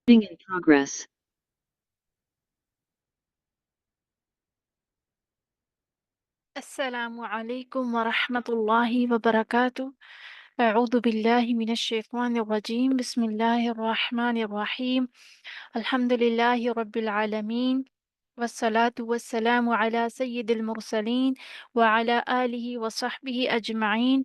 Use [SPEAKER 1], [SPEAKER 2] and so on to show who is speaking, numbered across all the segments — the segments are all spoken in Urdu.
[SPEAKER 1] In progress.
[SPEAKER 2] السلام عليكم ورحمة الله وبركاته. أعوذ بالله من الشيطان الرجيم. بسم الله الرحمن الرحيم. الحمد لله رب العالمين، والصلاة والسلام على سيد المرسلين وعلى آله وصحبه أجمعين.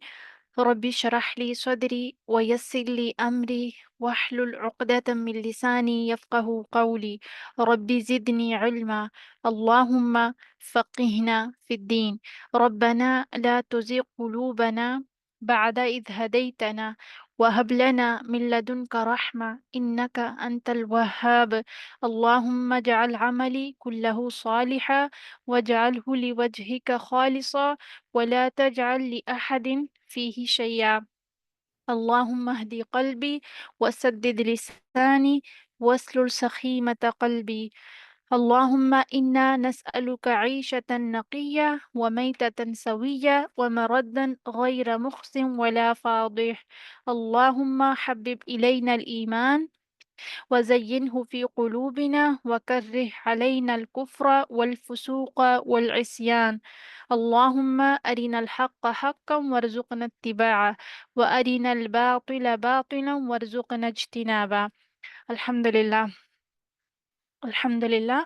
[SPEAKER 2] ربي اشرح لي صدري ويسر لي أمري واحلل عقدة من لساني يفقه قولي. ربي زدني علما. اللهم فقهنا في الدين. ربنا لا تزغ قلوبنا بعد إذ هديتنا وهب لنا من لدنك رحمة إنك أنت الوهاب. اللهم اجعل عملي كله صالحا واجعله لوجهك خالصا ولا تجعل لأحد فيه شيئا. اللهم اهد قلبي وسدد لساني واسلل سخيمة قلبي. اللهم إنا نسألك عيشة نقية وميتة سوية ومردا غير مخز ولا فاضح. اللهم حبب إلينا الإيمان وزينه في قلوبنا وكره علينا الكفر والفسوق والعصيان. اللهم أرنا الحق حقا وارزقنا اتباعه وأرنا الباطل باطلا وارزقنا اجتنابه. الحمد لله، الحمد لله.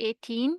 [SPEAKER 2] 18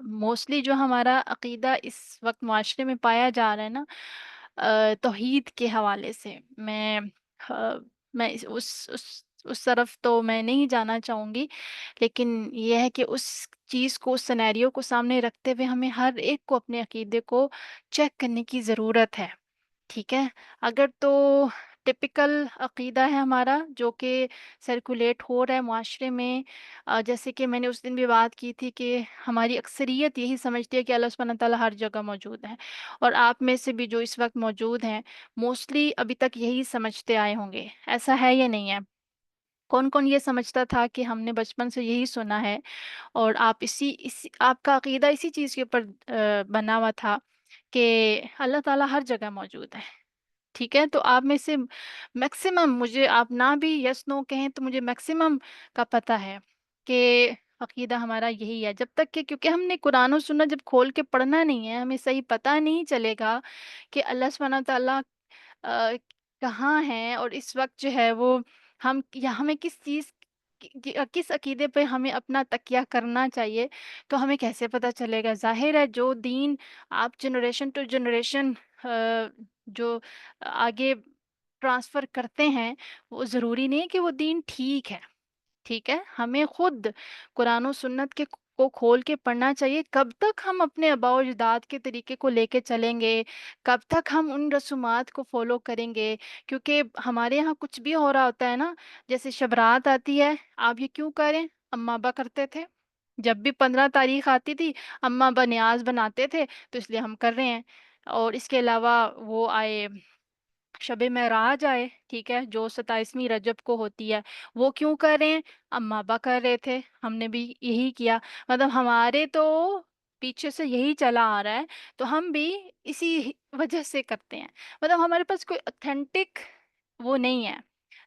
[SPEAKER 2] موسٹلی جو ہمارا عقیدہ اس وقت معاشرے میں پایا جا رہا ہے نا، توحید کے حوالے سے، آ، میں اس طرف تو میں نہیں جانا چاہوں گی، لیکن یہ ہے کہ اس چیز کو، اس سینیریو کو سامنے رکھتے ہوئے ہمیں ہر ایک کو اپنے عقیدے کو چیک کرنے کی ضرورت ہے، ٹھیک ہے؟ اگر تو ٹپیکل عقیدہ ہے ہمارا جو کہ سرکولیٹ ہو رہا ہے معاشرے میں، جیسے کہ میں نے اس دن بھی بات کی تھی کہ ہماری اکثریت یہی سمجھتی ہے کہ اللہ سبحانہ تعالیٰ ہر جگہ موجود ہے، اور آپ میں سے بھی جو اس وقت موجود ہیں موسٹلی ابھی تک یہی سمجھتے آئے ہوں گے، ایسا ہے یا نہیں ہے؟ کون کون یہ سمجھتا تھا کہ ہم نے بچپن سے یہی سنا ہے، اور آپ آپ کا عقیدہ اسی چیز کے اوپر بنا ہوا تھا کہ اللہ تعالیٰ ہر جگہ موجود ہے، ٹھیک ہے؟ تو آپ میں سے میکسیمم، مجھے آپ نہ بھی یس نو کہیں تو مجھے میکسیمم کا پتہ ہے کہ عقیدہ ہمارا یہی ہے، جب تک کہ کیونکہ ہم نے قرآن و سنت جب کھول کے پڑھنا نہیں ہے، ہمیں صحیح پتہ نہیں چلے گا کہ اللہ سبحانہ تعالیٰ آ، کہاں ہیں، اور اس وقت جو ہے وہ ہم یا ہمیں کس چیز کس عقیدے پہ ہمیں اپنا تکیہ کرنا چاہیے، تو ہمیں کیسے پتہ چلے گا؟ ظاہر ہے جو دین آپ جنریشن ٹو جنریشن جو آگے ٹرانسفر کرتے ہیں، وہ ضروری نہیں کہ وہ دین ٹھیک ہے، ٹھیک ہے؟ ہمیں خود قرآن و سنت کے کو کھول کے پڑھنا چاہیے، کب تک ہم اپنے آباء و اجداد کے طریقے کو لے کے چلیں گے، کب تک ہم ان رسومات کو فالو کریں گے؟ کیونکہ ہمارے یہاں کچھ بھی ہو رہا ہوتا ہے نا، جیسے شب رات آتی ہے، آپ یہ کیوں کریں؟ اما ابا کرتے تھے، جب بھی 15 تاریخ آتی تھی اما ابا نیاز بناتے تھے، تو اس لیے ہم کر رہے ہیں۔ اور اس کے علاوہ وہ آئے، شب معراج آئے، ٹھیک ہے، جو 27ویں رجب کو ہوتی ہے، وہ کیوں کر رہے ہیں؟ اما ابا کر رہے تھے، ہم نے بھی یہی کیا، مطلب ہمارے تو پیچھے سے یہی چلا آ رہا ہے، تو ہم بھی اسی وجہ سے کرتے ہیں، مطلب ہمارے پاس کوئی اتھینٹک وہ نہیں ہے،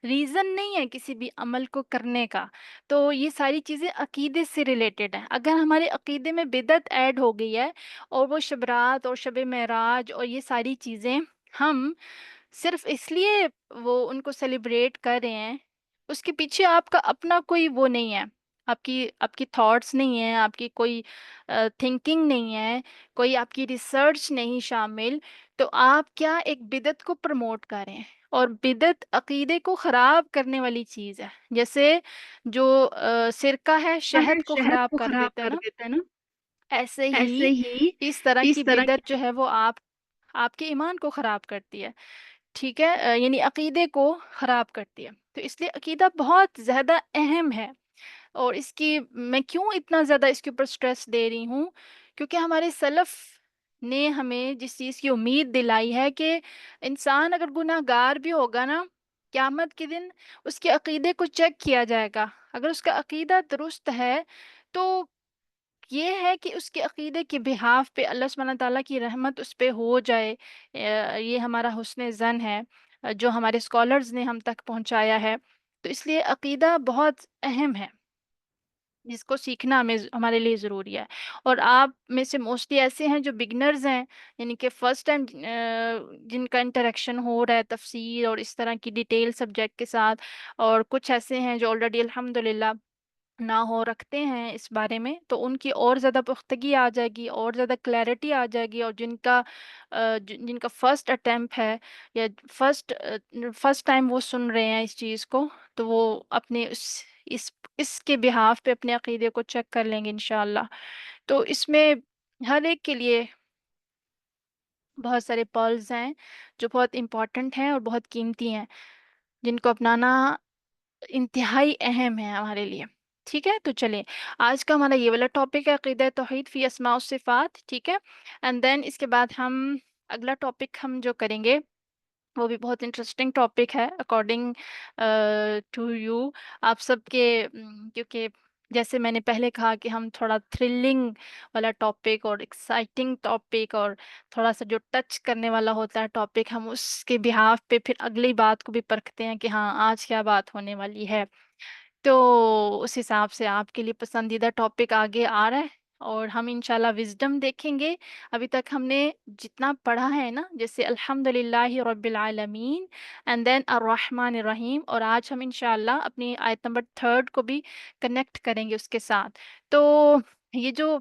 [SPEAKER 2] ریزن نہیں ہے کسی بھی عمل کو کرنے کا۔ تو یہ ساری چیزیں عقیدے سے ریلیٹڈ ہیں، اگر ہمارے عقیدے میں بدعت ایڈ ہو گئی ہے، اور وہ شب رات اور شب معراج اور یہ ساری چیزیں ہم صرف اس لیے وہ ان کو سیلیبریٹ کر رہے ہیں، اس کے پیچھے آپ کا اپنا کوئی وہ نہیں ہے، آپ کی تھاٹس نہیں ہیں، آپ کی کوئی تھنکنگ نہیں ہے، کوئی آپ کی ریسرچ نہیں شامل، تو آپ کیا ایک بدعت کو پروموٹ کر رہے ہیں، اور بدعت عقیدے کو خراب کرنے والی چیز ہے، جیسے جو سرقہ ہے شہد کو
[SPEAKER 1] شہد
[SPEAKER 2] خراب
[SPEAKER 1] کو
[SPEAKER 2] کر
[SPEAKER 1] خراب
[SPEAKER 2] دیتا ہے
[SPEAKER 1] کر
[SPEAKER 2] نا،
[SPEAKER 1] دیتا ہے نا،
[SPEAKER 2] ایسے
[SPEAKER 1] ایسے
[SPEAKER 2] ہی
[SPEAKER 1] ہی
[SPEAKER 2] اس طرح
[SPEAKER 1] اس
[SPEAKER 2] کی
[SPEAKER 1] طرح کی
[SPEAKER 2] بدعت جو ہے وہ آپ کے ایمان کو خراب کرتی ہے، ٹھیک ہے؟ یعنی عقیدے کو خراب کرتی ہے، تو اس لیے عقیدہ بہت زیادہ اہم ہے، اور اس کی میں کیوں اتنا زیادہ اس کے اوپر سٹریس دے رہی ہوں، کیونکہ ہمارے سلف نے ہمیں جس چیز کی امید دلائی ہے کہ انسان اگر گناہ گار بھی ہوگا نا، قیامت کے دن اس کے عقیدے کو چیک کیا جائے گا، اگر اس کا عقیدہ درست ہے تو یہ ہے کہ اس کے عقیدے کے بہاف پہ اللہ سبحانہ تعالیٰ کی رحمت اس پہ ہو جائے، یہ ہمارا حسن ظن ہے، جو ہمارے اسکالرز نے ہم تک پہنچایا ہے، تو اس لیے عقیدہ بہت اہم ہے، جس کو سیکھنا ہمارے لیے ضروری ہے، اور آپ میں سے موسٹلی ایسے ہیں جو بگنرز ہیں، یعنی کہ فرسٹ ٹائم جن کا انٹریکشن ہو رہا ہے تفسیر اور اس طرح کی ڈیٹیل سبجیکٹ کے ساتھ، اور کچھ ایسے ہیں جو آلریڈی الحمدللہ نہ ہو رکھتے ہیں اس بارے میں، تو ان کی اور زیادہ پختگی آ جائے گی، اور زیادہ کلیئرٹی آ جائے گی، اور جن کا فرسٹ اٹیمپٹ ہے، یا فرسٹ ٹائم وہ سن رہے ہیں اس چیز کو، تو وہ اپنے اس اس کے بہاف پہ اپنے عقیدے کو چیک کر لیں گے انشاءاللہ۔ تو اس میں ہر ایک کے لیے بہت سارے پرلز ہیں جو بہت امپورٹنٹ ہیں اور بہت قیمتی ہیں، جن کو اپنانا انتہائی اہم ہے ہمارے لیے، ٹھیک ہے؟ تو چلیں، آج کا ہمارا یہ والا ٹاپک ہے عقیدہ توحید فی اسماء و صفات، ٹھیک ہے؟ اینڈ دین اس کے بعد ہم اگلا ٹاپک ہم جو کریں گے وہ بھی بہت انٹرسٹنگ ٹاپک ہے اکارڈنگ ٹو یو، آپ سب کے کیونکہ جیسے میں نے پہلے کہا کہ ہم تھوڑا تھرلنگ والا ٹاپک اور ایکسائٹنگ ٹاپک اور تھوڑا سا جو ٹچ کرنے والا ہوتا ہے ٹاپک، ہم اس کے بہاف پہ پھر اگلی بات کو بھی پرکھتے ہیں کہ ہاں آج کیا بات ہونے والی ہے، تو اس حساب سے آپ کے لیے پسندیدہ ٹاپک آگے آ رہا ہے، اور ہم انشاءاللہ وزڈم دیکھیں گے۔ ابھی تک ہم نے جتنا پڑھا ہے نا، جیسے الحمد للہ رب العالمین، اینڈ دین الرحمن الرحیم، اور آج ہم انشاءاللہ اپنی آیت نمبر 3 کو بھی کنیکٹ کریں گے اس کے ساتھ۔ تو یہ جو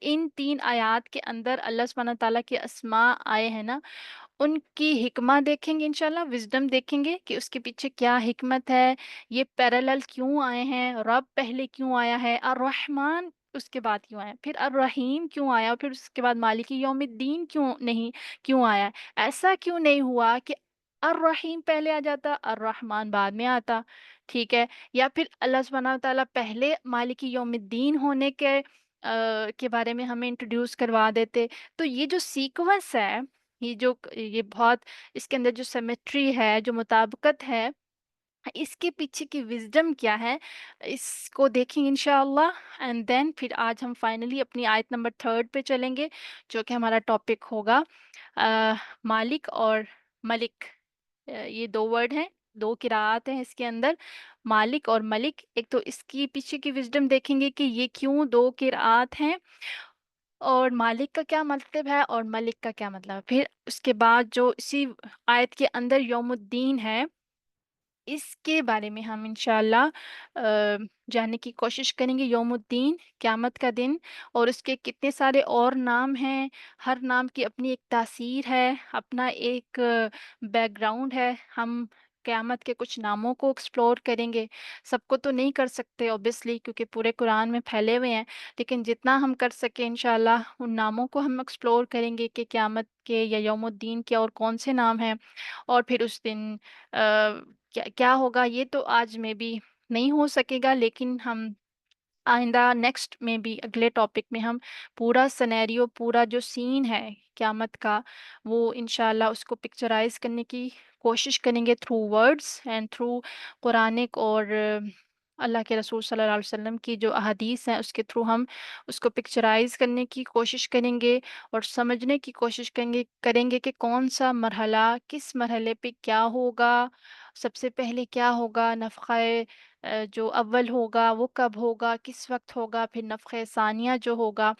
[SPEAKER 2] ان 3 آیات کے اندر اللہ سبحانہ تعالیٰ کے اسماء آئے ہیں نا، ان کی حکمہ دیکھیں گے انشاءاللہ، وزڈم دیکھیں گے کہ اس کے پیچھے کیا حکمت ہے، یہ پیرالل کیوں آئے ہیں، رب پہلے کیوں آیا ہے، الرحمن اس کے بعد کیوں آیا، پھر الرحیم کیوں آیا، اور پھر اس کے بعد مالک یوم الدین کیوں آیا، ایسا کیوں نہیں ہوا کہ الرحیم پہلے آ جاتا، الرحمن بعد میں آتا، ٹھیک ہے، یا پھر اللہ سبحانہ تعالیٰ پہلے مالک یوم الدین ہونے کے بارے میں ہمیں انٹروڈیوس کروا دیتے۔ تو یہ جو سیکوینس ہے، یہ بہت، اس کے اندر جو سیمیٹری ہے، جو مطابقت ہے، اس کے پیچھے کی وزڈم کیا ہے، اس کو دیکھیں گے انشاءاللہ۔ اینڈ دین پھر آج ہم فائنلی اپنی آیت نمبر 3 پہ چلیں گے، جو کہ ہمارا ٹاپک ہوگا مالک اور ملک۔ یہ 2 ورڈ ہیں، 2 قراءات ہیں اس کے اندر، مالک اور ملک۔ ایک تو اس کی پیچھے کی وزڈم دیکھیں گے کہ یہ کیوں 2 قراءات ہیں، اور مالک کا کیا مطلب ہے اور ملک کا کیا مطلب ہے۔ پھر اس کے بعد جو اسی آیت کے اندر یوم الدین ہے، اس کے بارے میں ہم انشاءاللہ جاننے کی کوشش کریں گے۔ یوم الدین قیامت کا دن، اور اس کے کتنے سارے اور نام ہیں، ہر نام کی اپنی ایک تاثیر ہے، اپنا ایک بیک گراؤنڈ ہے۔ ہم قیامت کے کچھ ناموں کو ایکسپلور کریں گے، سب کو تو نہیں کر سکتے اوبیسلی کیونکہ پورے قرآن میں پھیلے ہوئے ہیں، لیکن جتنا ہم کر سکیں انشاءاللہ ان ناموں کو ہم ایکسپلور کریں گے کہ قیامت کے یا یوم الدین کے اور کون سے نام ہیں، اور پھر اس دن کیا ہوگا، یہ تو آج میں بھی نہیں ہو سکے گا، لیکن ہم آئندہ نیکسٹ میں بھی اگلے ٹاپک میں ہم پورا سنیریو، پورا جو سین ہے قیامت کا، وہ انشاءاللہ اس کو پکچرائز کرنے کی کوشش کریں گے through words and through Quranic, اور اللہ کے رسول صلی اللہ علیہ وسلم کی جو احادیث ہیں اس کے تھرو ہم اس کو پکچرائز کرنے کی کوشش کریں گے، اور سمجھنے کی کوشش کریں گے کہ کون سا مرحلہ، کس مرحلے پہ کیا ہوگا، سب سے پہلے کیا ہوگا، نفخہ جو اول ہوگا وہ کب ہوگا، کس وقت ہوگا، پھر نفخہ ثانیہ جو ہوگا،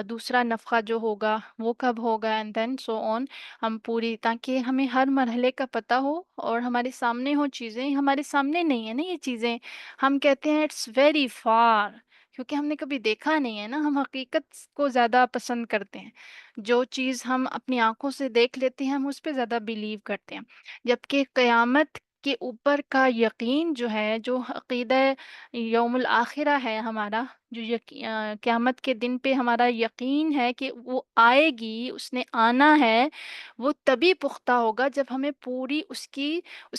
[SPEAKER 2] دوسرا نفخہ جو ہوگا وہ کب ہوگا، اینڈ دین سو آن، ہم پوری، تاکہ ہمیں ہر مرحلے کا پتہ ہو اور ہمارے سامنے ہو چیزیں، ہمارے سامنے نہیں ہے نا یہ چیزیں، ہم کہتے ہیں اٹس ویری فار، کیونکہ ہم نے کبھی دیکھا نہیں ہے نا، ہم حقیقت کو زیادہ پسند کرتے ہیں، جو چیز ہم اپنی آنکھوں سے دیکھ لیتے ہیں ہم اس پہ زیادہ بیلیو کرتے ہیں، جبکہ قیامت کے اوپر کا یقین جو ہے، جو عقیدہ یوم الآخرہ ہے ہمارا، جو قیامت کے دن پہ ہمارا یقین ہے کہ وہ آئے گی، اس نے آنا ہے، وہ تبھی پختہ ہوگا جب ہمیں پوری اس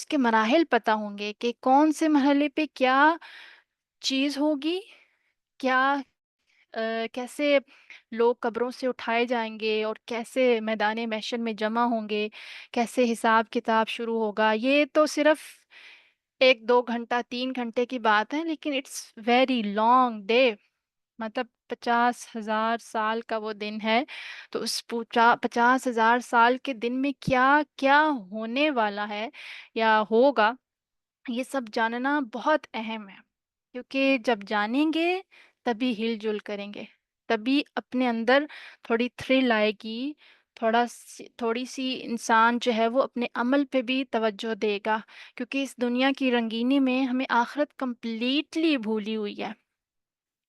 [SPEAKER 2] کے مراحل پتہ ہوں گے کہ کون سے مرحلے پہ کیا چیز ہوگی، کیا کیسے لوگ قبروں سے اٹھائے جائیں گے، اور کیسے میدان محشر میں جمع ہوں گے، کیسے حساب کتاب شروع ہوگا۔ یہ تو صرف 1 2 گھنٹہ 3 گھنٹے کی بات ہے، لیکن اٹس ویری لانگ ڈے، مطلب 50,000 سال کا وہ دن ہے، تو اس 50,000 سال کے دن میں کیا کیا ہونے والا ہے یا ہوگا، یہ سب جاننا بہت اہم ہے، کیونکہ جب جانیں گے تبھی ہل جل کریں گے، تبھی اپنے اندر تھوڑی تھرل آئے گی، تھوڑی سی انسان جو ہے وہ اپنے عمل پہ بھی توجہ دے گا، کیونکہ اس دنیا کی رنگینی میں ہمیں آخرت کمپلیٹلی بھولی ہوئی ہے۔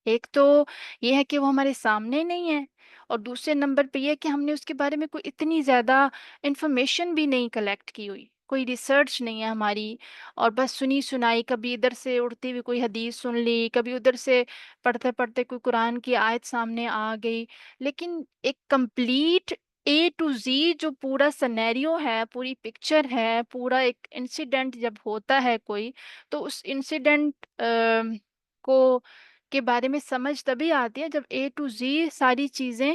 [SPEAKER 2] ایک تو یہ ہے کہ وہ ہمارے سامنے نہیں ہے، اور دوسرے نمبر پہ یہ ہے کہ ہم نے اس کے بارے میں کوئی اتنی زیادہ انفارمیشن بھی نہیں کلیکٹ کی ہوئی، کوئی ریسرچ نہیں ہے ہماری، اور بس سنی سنائی، کبھی ادھر سے اڑتی ہوئی کوئی حدیث سن لی، کبھی ادھر سے پڑھتے پڑھتے کوئی قرآن کی آیت سامنے آ گئی، لیکن ایک کمپلیٹ A to Z جو پورا سنیریو ہے، پوری پکچر ہے، پورا ایک انسیڈنٹ جب ہوتا ہے کوئی، تو اس انسیڈنٹ کو کے بارے میں سمجھ تبھی آتی ہے جب A to Z ساری چیزیں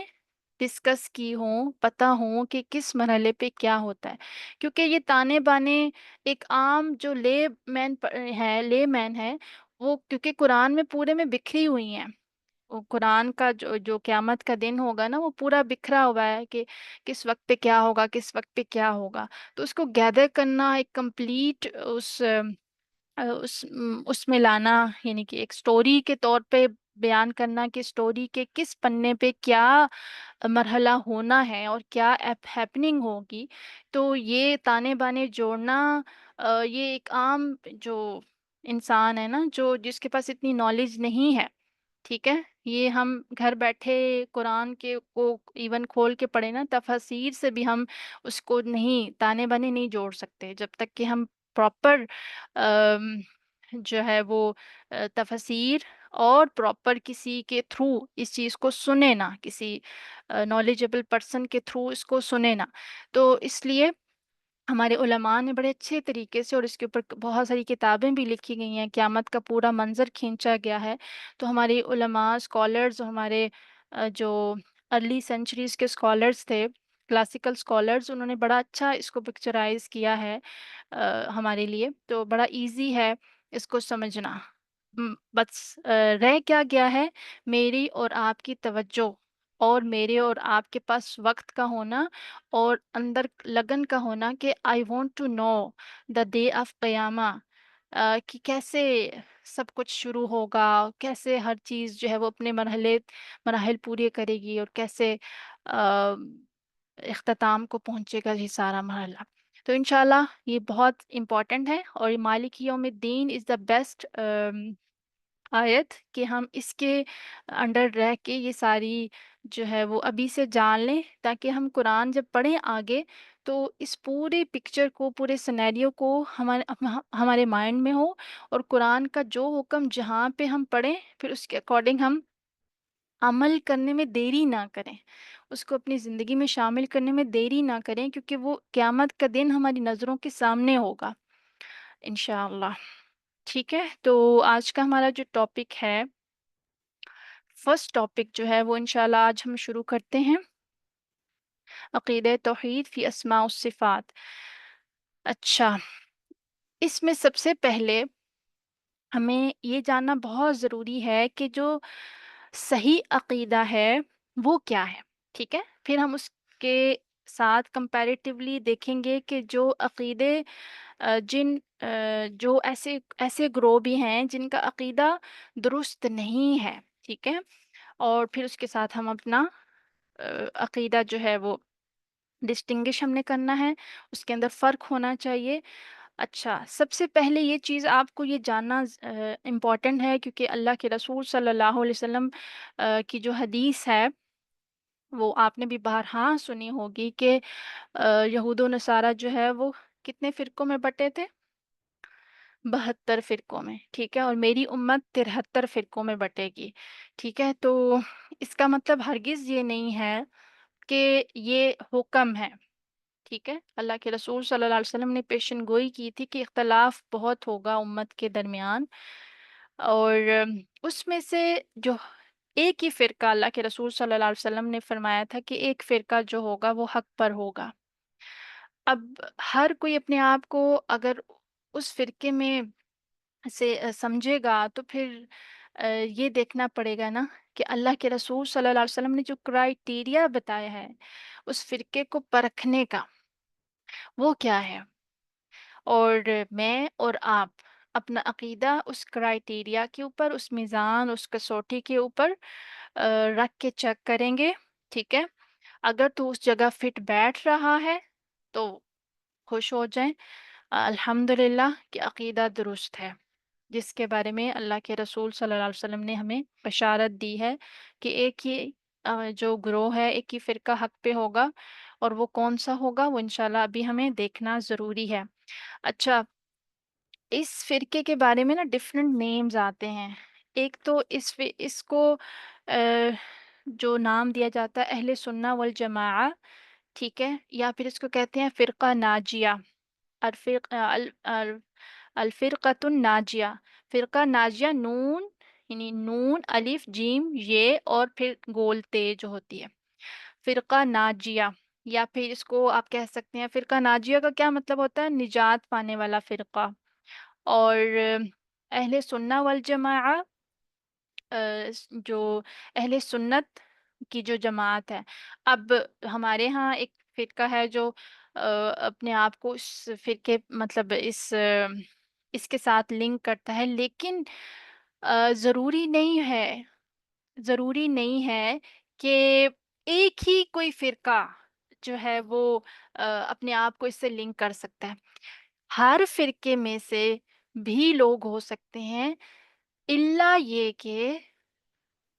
[SPEAKER 2] ڈسکس کی ہوں، پتہ ہوں کہ کس مرحلے پہ کیا ہوتا ہے، کیونکہ یہ تانے بانے ایک عام جو لے مین ہے، وہ کیونکہ قرآن میں پورے میں بکھری ہوئی ہیں، وہ قرآن کا جو قیامت کا دن ہوگا نا، وہ پورا بکھرا ہوا ہے کہ کس وقت پہ کیا ہوگا، کس وقت پہ کیا ہوگا، تو اس کو گیدر کرنا، ایک کمپلیٹ اس میں لانا، یعنی کہ ایک سٹوری کے طور پہ بیان کرنا کہ سٹوری کے کس پنے پہ کیا مرحلہ ہونا ہے اور کیا ہیپننگ ہوگی، تو یہ تانے بانے جوڑنا، یہ ایک عام جو انسان ہے نا، جس کے پاس اتنی نالج نہیں ہے، ٹھیک ہے، یہ ہم گھر بیٹھے قرآن کے کو ایون کھول کے پڑھیں نا، تفاسیر سے بھی ہم اس کو نہیں، تانے بانے نہیں جوڑ سکتے جب تک کہ ہم پراپر جو ہے وہ تفاسیر اور پراپر کسی کے تھرو اس چیز کو سنے نا، کسی نالجبل پرسن کے تھرو اس کو سنے نا. تو اس لیے ہمارے علماء نے بڑے اچھے طریقے سے، اور اس کے اوپر بہت ساری کتابیں بھی لکھی گئی ہیں، قیامت کا پورا منظر کھینچا گیا ہے. تو ہمارے علماء اسکالرز، ہمارے جو ارلی سینچریز کے اسکالرز تھے، کلاسیکل اسکالرز، انہوں نے بڑا اچھا اس کو پکچرائز کیا ہے ہمارے لیے. تو بڑا ایزی ہے اس کو سمجھنا. بس رہ کیا گیا ہے، میری اور آپ کی توجہ، اور میرے اور آپ کے پاس وقت کا ہونا، اور اندر لگن کا ہونا کہ I want to know the day of قیامہ، کہ کیسے سب کچھ شروع ہوگا، کیسے ہر چیز جو ہے وہ اپنے مراحل پورے کرے گی، اور کیسے آ، اختتام کو پہنچے گا یہ سارا مرحلہ. تو انشاءاللہ یہ بہت امپورٹنٹ ہے، اور یہ مالک یوم الدین از دا بیسٹ آیت کہ ہم اس کے انڈر رہ کے یہ ساری جو ہے وہ ابھی سے جان لیں، تاکہ ہم قرآن جب پڑھیں آگے تو اس پورے پکچر کو، پورے سینیریو کو ہمارے مائنڈ میں ہو، اور قرآن کا جو حکم جہاں پہ ہم پڑھیں پھر اس کے اکارڈنگ ہم عمل کرنے میں دیری نہ کریں، اس کو اپنی زندگی میں شامل کرنے میں دیری نہ کریں، کیونکہ وہ قیامت کا دن ہماری نظروں کے سامنے ہوگا انشاءاللہ. ٹھیک ہے، تو آج کا ہمارا جو ٹاپک ہے، فرسٹ ٹاپک جو ہے وہ انشاءاللہ آج ہم شروع کرتے ہیں، عقیدہ توحید فی اسماء و صفات. اچھا، اس میں سب سے پہلے ہمیں یہ جاننا بہت ضروری ہے کہ جو صحیح عقیدہ ہے وہ کیا ہے. ٹھیک ہے، پھر ہم اس کے ساتھ کمپیریٹیولی دیکھیں گے کہ جو عقیدے جو ایسے ایسے گروہ بھی ہیں جن کا عقیدہ درست نہیں ہے. ٹھیک ہے، اور پھر اس کے ساتھ ہم اپنا عقیدہ جو ہے وہ ڈسٹنگش ہم نے کرنا ہے، اس کے اندر فرق ہونا چاہیے. اچھا، سب سے پہلے یہ چیز آپ کو یہ جاننا امپورٹنٹ ہے، کیونکہ اللہ کے رسول صلی اللہ علیہ وسلم کی جو حدیث ہے وہ آپ نے بھی بارہا سنی ہوگی کہ یہود و نصارہ جو ہے وہ کتنے فرقوں میں بٹے تھے؟ 72 فرقوں میں. ٹھیک ہے، اور میری امت 73 فرقوں میں بٹے گی. ٹھیک ہے، تو اس کا مطلب ہرگز یہ نہیں ہے کہ یہ حکم ہے. ٹھیک ہے، اللہ کے رسول صلی اللہ علیہ وسلم نے پیشن گوئی کی تھی کہ اختلاف بہت ہوگا امت کے درمیان، اور اس میں سے جو ایک ہی فرقہ، اللہ کے رسول صلی اللہ علیہ وسلم نے فرمایا تھا کہ ایک فرقہ جو ہوگا وہ حق پر ہوگا. اب ہر کوئی اپنے آپ کو اگر اس فرقے میں سے سمجھے گا، تو پھر یہ دیکھنا پڑے گا نا کہ اللہ کے رسول صلی اللہ علیہ وسلم نے جو کرائیٹیریا بتایا ہے اس فرقے کو پرکھنے کا، وہ کیا ہے. اور میں اور آپ اپنا عقیدہ اس کرائیٹیریا کے اوپر، اس میزان، اس کسوٹی کے اوپر رکھ کے چیک کریں گے. ٹھیک ہے، اگر تو اس جگہ فٹ بیٹھ رہا ہے تو خوش ہو جائیں، الحمدللہ کہ عقیدہ درست ہے، جس کے بارے میں اللہ کے رسول صلی اللہ علیہ وسلم نے ہمیں بشارت دی ہے کہ ایک ہی جو گروہ ہے، ایک ہی فرقہ حق پہ ہوگا، اور وہ کون سا ہوگا وہ انشاءاللہ ابھی ہمیں دیکھنا ضروری ہے. اچھا، اس فرقے کے بارے میں نا ڈفرینٹ نیمز آتے ہیں. ایک تو اس کو جو نام دیا جاتا ہے اہل سنہ والجماعہ. ٹھیک ہے، یا پھر اس کو کہتے ہیں فرقہ ناجیہ، الفرقۃ الناجیہ. فرقہ ناجیہ، نون یعنی نون الف جیم یہ اور پھر گول تے جو ہوتی ہے، فرقہ ناجیہ. یا پھر اس کو آپ کہہ سکتے ہیں، فرقہ ناجیہ کا کیا مطلب ہوتا ہے؟ نجات پانے والا فرقہ. اور اہل سنہ والجماعہ جو اہل سنت کی جو جماعت ہے. اب ہمارے ہاں ایک فرقہ ہے جو اپنے آپ کو اس فرقے مطلب اس کے ساتھ لنک کرتا ہے، لیکن ضروری نہیں ہے کہ ایک ہی کوئی فرقہ جو ہے وہ اپنے آپ کو اس سے لنک کر سکتا ہے. ہر فرقے میں سے بھی لوگ ہو سکتے ہیں، الا یہ کہ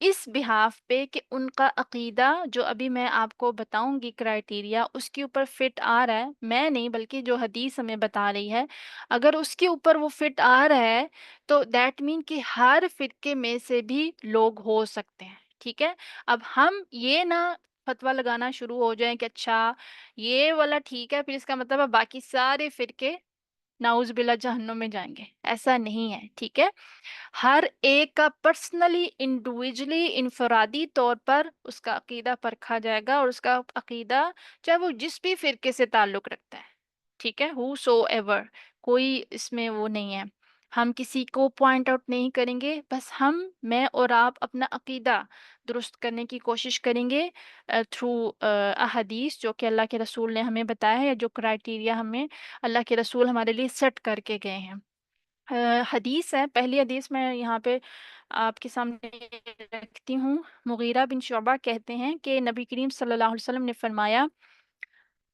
[SPEAKER 2] اس بہاف پہ کہ ان کا عقیدہ جو ابھی میں آپ کو بتاؤں گی کرائٹیریا اس کے اوپر فٹ آ رہا ہے، میں نہیں بلکہ جو حدیث ہمیں بتا رہی ہے، اگر اس کے اوپر وہ فٹ آ رہا ہے تو دیٹ مین کہ ہر فرقے میں سے بھی لوگ ہو سکتے ہیں، ٹھیک ہے؟ اب ہم یہ نہ فتویٰ لگانا شروع ہو جائیں کہ اچھا یہ والا ٹھیک ہے پھر اس کا مطلب ہے باقی سارے فرقے نعوذ باللہ جہنم میں جائیں گے، ایسا نہیں ہے، ٹھیک ہے؟ ہر ایک کا پرسنلی انڈیویجلی انفرادی طور پر اس کا عقیدہ پرکھا جائے گا، اور اس کا عقیدہ چاہے وہ جس بھی فرقے سے تعلق رکھتا ہے، ٹھیک ہے، ہو سو ایور، کوئی اس میں وہ نہیں ہے، ہم کسی کو پوائنٹ آؤٹ نہیں کریں گے، بس میں اور آپ اپنا عقیدہ درست کرنے کی کوشش کریں گے تھرو احادیث جو کہ اللہ کے رسول نے ہمیں بتایا ہے، یا جو کرائٹیریا ہمیں اللہ کے رسول ہمارے لیے سیٹ کر کے گئے ہیں۔ حدیث ہے، پہلی حدیث میں یہاں پہ آپ کے سامنے رکھتی ہوں۔ مغیرہ بن شعبہ کہتے ہیں کہ نبی کریم صلی اللہ علیہ وسلم نے فرمایا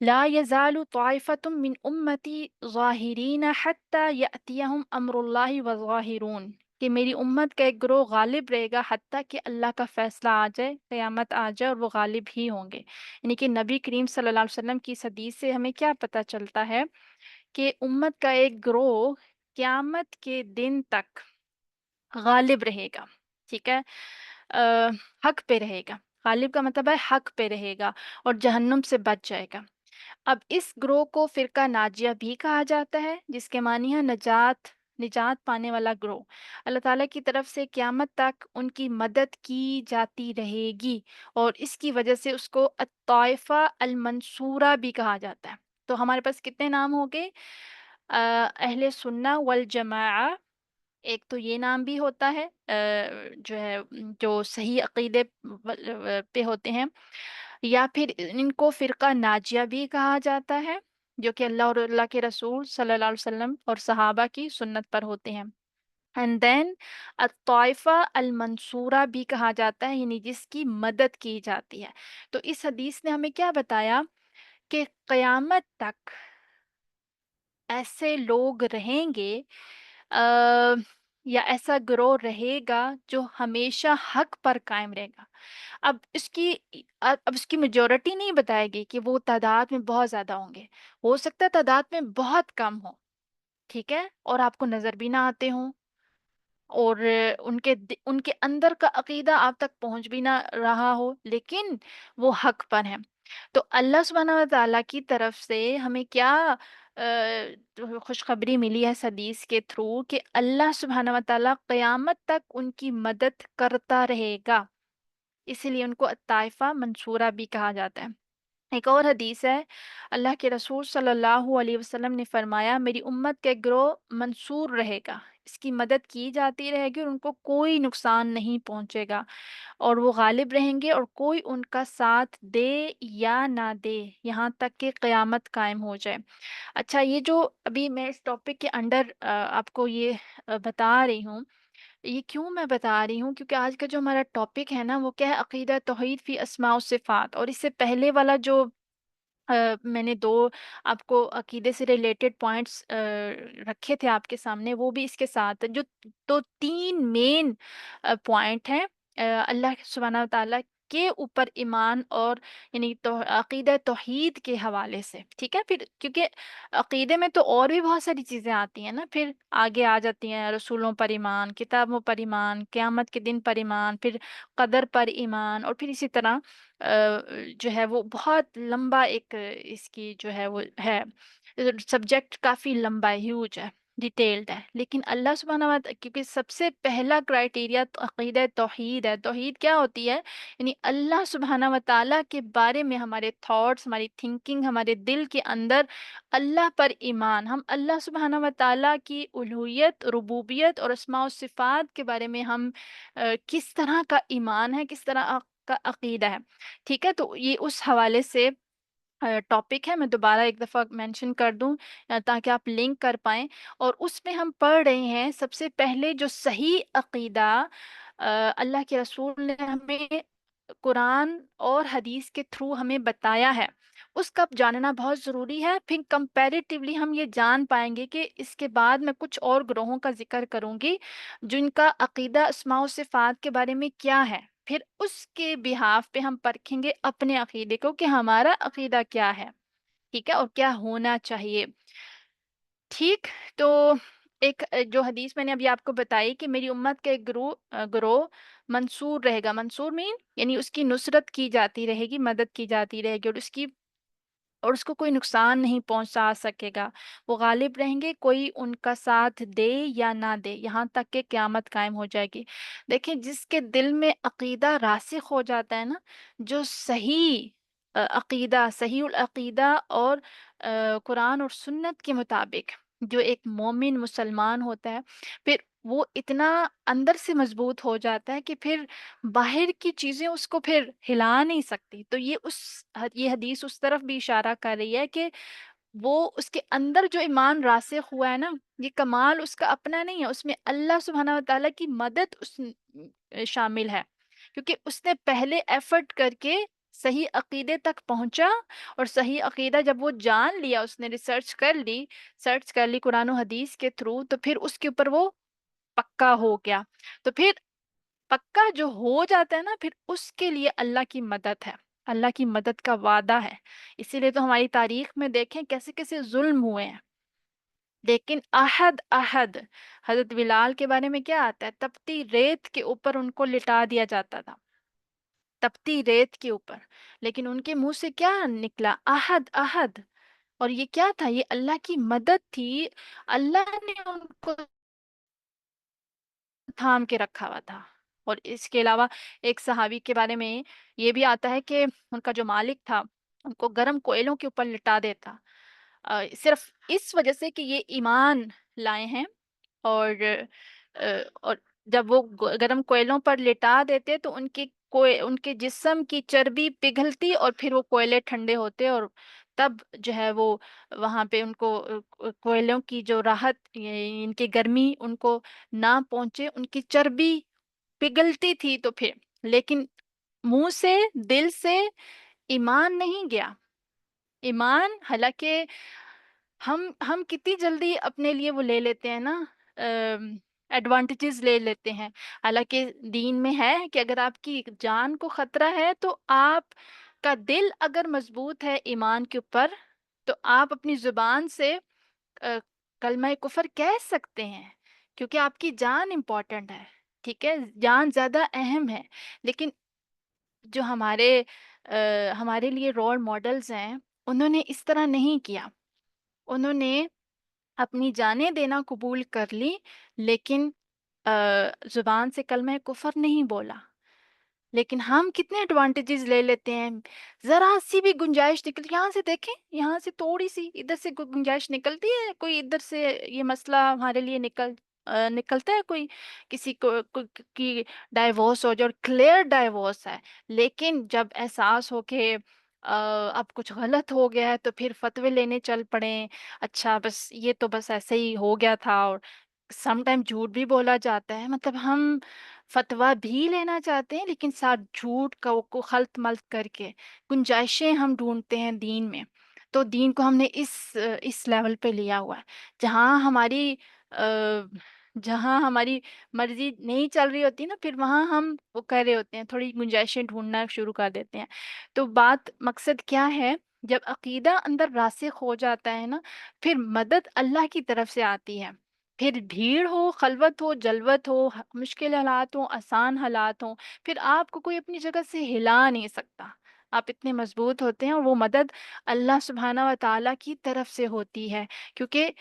[SPEAKER 2] لا يزال طائفة من امتی ظاہرین حتی یأتیہم امر اللہ وظاہرون، کہ میری امت کا ایک گروہ غالب رہے گا حتیٰ کہ اللہ کا فیصلہ آ جائے، قیامت آ جائے، اور وہ غالب ہی ہوں گے۔ یعنی کہ نبی کریم صلی اللہ علیہ وسلم کی اس حدیث سے ہمیں کیا پتہ چلتا ہے کہ امت کا ایک گروہ قیامت کے دن تک غالب رہے گا، ٹھیک ہے، آ، حق پہ رہے گا، غالب کا مطلب ہے حق پہ رہے گا اور جہنم سے بچ جائے گا۔ اب اس گروہ کو فرقہ ناجیہ بھی کہا جاتا ہے، جس کے معنی ہے نجات پانے والا گروہ، اللہ تعالیٰ کی طرف سے قیامت تک ان کی مدد کی جاتی رہے گی، اور اس کی وجہ سے اس کو الطائفہ المنصورہ بھی کہا جاتا ہے۔ تو ہمارے پاس کتنے نام ہو گئے؟ اہل سنہ والجماعہ، ایک تو یہ نام بھی ہوتا ہے جو ہے جو صحیح عقیدے پہ ہوتے ہیں، یا پھر ان کو فرقہ ناجیہ بھی کہا جاتا ہے، جو کہ اللہ اور اللہ کے رسول صلی اللہ علیہ وسلم اور صحابہ کی سنت پر ہوتے ہیں۔ اینڈ دین الطائفہ المنصورہ بھی کہا جاتا ہے، یعنی جس کی مدد کی جاتی ہے۔ تو اس حدیث نے ہمیں کیا بتایا کہ قیامت تک ایسے لوگ رہیں گے آ، یا ایسا گروہ رہے گا جو ہمیشہ حق پر قائم رہے گا۔ اب اس کی میجورٹی نہیں بتائے گی کہ وہ تعداد میں بہت زیادہ ہوں گے، ہو سکتا ہے تعداد میں بہت کم ہو، ٹھیک ہے، اور آپ کو نظر بھی نہ آتے ہوں، اور ان کے اندر کا عقیدہ آپ تک پہنچ بھی نہ رہا ہو، لیکن وہ حق پر ہیں۔ تو اللہ سبحانہ و تعالیٰ کی طرف سے ہمیں کیا خوشخبری ملی ہے اس حدیث کے تھرو کہ اللہ سبحانہ و تعالیٰ قیامت تک ان کی مدد کرتا رہے گا، اسی لیے ان کو الطائفہ منصورہ بھی کہا جاتا ہے۔ ایک اور حدیث ہے، اللہ کے رسول صلی اللہ علیہ وسلم نے فرمایا میری امت کے گروہ منصور رہے گا، اس کی مدد کی جاتی رہے گی اور ان کو کوئی نقصان نہیں پہنچے گا، اور وہ غالب رہیں گے اور کوئی ان کا ساتھ دے یا نہ دے یہاں تک کہ قیامت قائم ہو جائے۔ اچھا، یہ جو ابھی میں اس ٹاپک کے انڈر آپ کو یہ بتا رہی ہوں، یہ کیوں میں بتا رہی ہوں؟ کیونکہ آج کا جو ہمارا ٹاپک ہے نا وہ کیا ہے؟ عقیدہ توحید فی اسماء و صفات، اور اس سے پہلے والا جو میں نے دو آپ کو عقیدے سے ریلیٹڈ پوائنٹس رکھے تھے آپ کے سامنے، وہ بھی اس کے ساتھ جو تو تین مین پوائنٹ ہیں اللہ سبحانہ و تعالیٰ کے اوپر ایمان اور یعنی عقیدہ توحید کے حوالے سے، ٹھیک ہے؟ پھر کیونکہ عقیدے میں تو اور بھی بہت ساری چیزیں آتی ہیں نا، پھر آگے آ جاتی ہیں رسولوں پر ایمان، کتابوں پر ایمان، قیامت کے دن پر ایمان، پھر قدر پر ایمان، اور پھر اسی طرح جو ہے وہ بہت لمبا ایک اس کی جو ہے وہ ہے سبجیکٹ، کافی لمبا ہے، ہیوج ہے، ڈیٹیلڈ ہے، لیکن اللہ سبحانہ و تعالیٰ کیونکہ سب سے پہلا کرائٹیریا عقیدہ توحید ہے۔ توحید کیا ہوتی ہے؟ یعنی اللہ سبحانہ و تعالیٰ کے بارے میں ہمارے تھاٹس، ہماری تھنکنگ، ہمارے دل کے اندر اللہ پر ایمان، ہم اللہ سبحانہ و تعالیٰ کی الوہیت، ربوبیت اور اسماء و صفات کے بارے میں ہم کس طرح کا ایمان ہے، کس طرح کا عقیدہ ہے، ٹھیک ہے؟ تو یہ اس حوالے سے ٹاپک ہے، میں دوبارہ ایک دفعہ مینشن کر دوں تاکہ آپ لنک کر پائیں، اور اس میں ہم پڑھ رہے ہیں سب سے پہلے جو صحیح عقیدہ اللہ کے رسول نے ہمیں قرآن اور حدیث کے تھرو ہمیں بتایا ہے، اس کا جاننا بہت ضروری ہے۔ پھر کمپیریٹیولی ہم یہ جان پائیں گے کہ اس کے بعد میں کچھ اور گروہوں کا ذکر کروں گی جن کا عقیدہ اسماء و صفات کے بارے میں کیا ہے، پھر اس کے بہاف پہ ہم پرکھیں گے اپنے عقیدے کو کہ ہمارا عقیدہ کیا ہے، ٹھیک ہے، اور کیا ہونا چاہیے، ٹھیک۔ تو ایک جو حدیث میں نے ابھی آپ کو بتائی کہ میری امت کا ایک گروہ منصور رہے گا، منصور مین یعنی اس کی نصرت کی جاتی رہے گی، مدد کی جاتی رہے گی، اور اس کو کوئی نقصان نہیں پہنچا سکے گا، وہ غالب رہیں گے، کوئی ان کا ساتھ دے یا نہ دے، یہاں تک کہ قیامت قائم ہو جائے گی۔ دیکھیں، جس کے دل میں عقیدہ راسخ ہو جاتا ہے نا، جو صحیح عقیدہ، صحیح العقیدہ اور قرآن اور سنت کے مطابق جو ایک مومن مسلمان ہوتا ہے، پھر وہ اتنا اندر سے مضبوط ہو جاتا ہے کہ پھر باہر کی چیزیں اس کو پھر ہلا نہیں سکتی۔ تو یہ حدیث اس طرف بھی اشارہ کر رہی ہے کہ وہ اس کے اندر جو ایمان راسخ ہوا ہے نا، یہ کمال اس کا اپنا نہیں ہے، اس میں اللہ سبحانہ و تعالیٰ کی مدد شامل ہے، کیونکہ اس نے پہلے ایفرٹ کر کے صحیح عقیدے تک پہنچا، اور صحیح عقیدہ جب وہ جان لیا، اس نے سرچ کر لی قرآن و حدیث کے تھرو، تو پھر اس کے اوپر وہ پکا ہو گیا۔ تو پھر پکا جو ہو جاتا ہے نا، پھر اس کے لیے اللہ کی مدد ہے، اللہ کی مدد کا وعدہ ہے۔ اسی لیے تو ہماری تاریخ میں دیکھیں کیسے کیسے ظلم ہوئے ہیں، لیکن عہد حضرت بلال کے بارے میں کیا آتا ہے؟ تپتی ریت کے اوپر ان کو لٹا دیا جاتا تھا، تپتی ریت کے اوپر، لیکن ان کے منہ سے کیا نکلا؟ عہد، عہد۔ اور یہ کیا تھا؟ یہ اللہ کی مدد تھی، اللہ نے ان کو تھام کے رکھا ہوا تھا۔ اور اس کے علاوہ ایک صحابی کے بارے میں یہ بھی آتا ہے کہ ان کا جو مالک تھا ان کو گرم کوئلوں کے اوپر لٹا دیتا، صرف اس وجہ سے کہ یہ ایمان لائے ہیں، اور جب وہ گرم کوئلوں پر لٹا دیتے تو ان کے جسم کی چربی پگھلتی، اور پھر وہ کوئلے ٹھنڈے ہوتے، اور تب جو ہے وہ وہاں پہ ان کو کوئلوں کی جو راحت، ان کی گرمی ان کو نہ پہنچے، ان کی چربی پگھلتی تھی، تو پھر لیکن منہ سے، دل سے ایمان نہیں گیا۔ ایمان، حالانکہ ہم کتنی جلدی اپنے لیے وہ لے لیتے ہیں نا، ایڈوانٹیجز لے لیتے ہیں، حالانکہ دین میں ہے کہ اگر آپ کی جان کو خطرہ ہے تو آپ کا دل اگر مضبوط ہے ایمان کے اوپر، تو آپ اپنی زبان سے کلمہ کفر کہہ سکتے ہیں، کیونکہ آپ کی جان امپورٹنٹ ہے، ٹھیک ہے، جان زیادہ اہم ہے۔ لیکن جو ہمارے لیے رول ماڈلز ہیں، انہوں نے اس طرح نہیں کیا، انہوں نے اپنی جانیں دینا قبول کر لی، لیکن زبان سے کلمہ کفر نہیں بولا۔ لیکن ہم کتنے ایڈوانٹیجز لے لیتے ہیں، ذرا سی بھی گنجائش نکلتی، یہاں سے دیکھیں، یہاں سے تھوڑی سی ادھر سے کوئی گنجائش نکلتی ہے، کوئی ادھر سے یہ مسئلہ ہمارے لیے نکلتا ہے، کوئی کسی کی ڈائیورس ہو جائے اور کلیئر ڈائیورس ہے، لیکن جب احساس ہو کہ اب کچھ غلط ہو گیا ہے تو پھر فتوے لینے چل پڑیں، اچھا بس یہ تو بس ایسے ہی ہو گیا تھا، اور سم ٹائم جھوٹ بھی بولا جاتا ہے، مطلب ہم فتویٰ بھی لینا چاہتے ہیں لیکن ساتھ جھوٹ کو خلط ملط کر کے گنجائشیں ہم ڈھونڈتے ہیں دین میں۔ تو دین کو ہم نے اس لیول پہ لیا ہوا ہے، جہاں ہماری جہاں ہماری مرضی نہیں چل رہی ہوتی نا، پھر وہاں ہم وہ کر رہے ہوتے ہیں، تھوڑی گنجائشیں ڈھونڈنا شروع کر دیتے ہیں۔ تو مقصد کیا ہے؟ جب عقیدہ اندر راسخ ہو جاتا ہے نا، پھر مدد اللہ کی طرف سے آتی ہے، پھر بھیڑ ہو، خلوت ہو، جلوت ہو، مشکل حالات ہوں، آسان حالات ہوں، پھر آپ کو کوئی اپنی جگہ سے ہلا نہیں سکتا، آپ اتنے مضبوط ہوتے ہیں، اور وہ مدد اللہ سبحانہ و تعالیٰ کی طرف سے ہوتی ہے، کیونکہ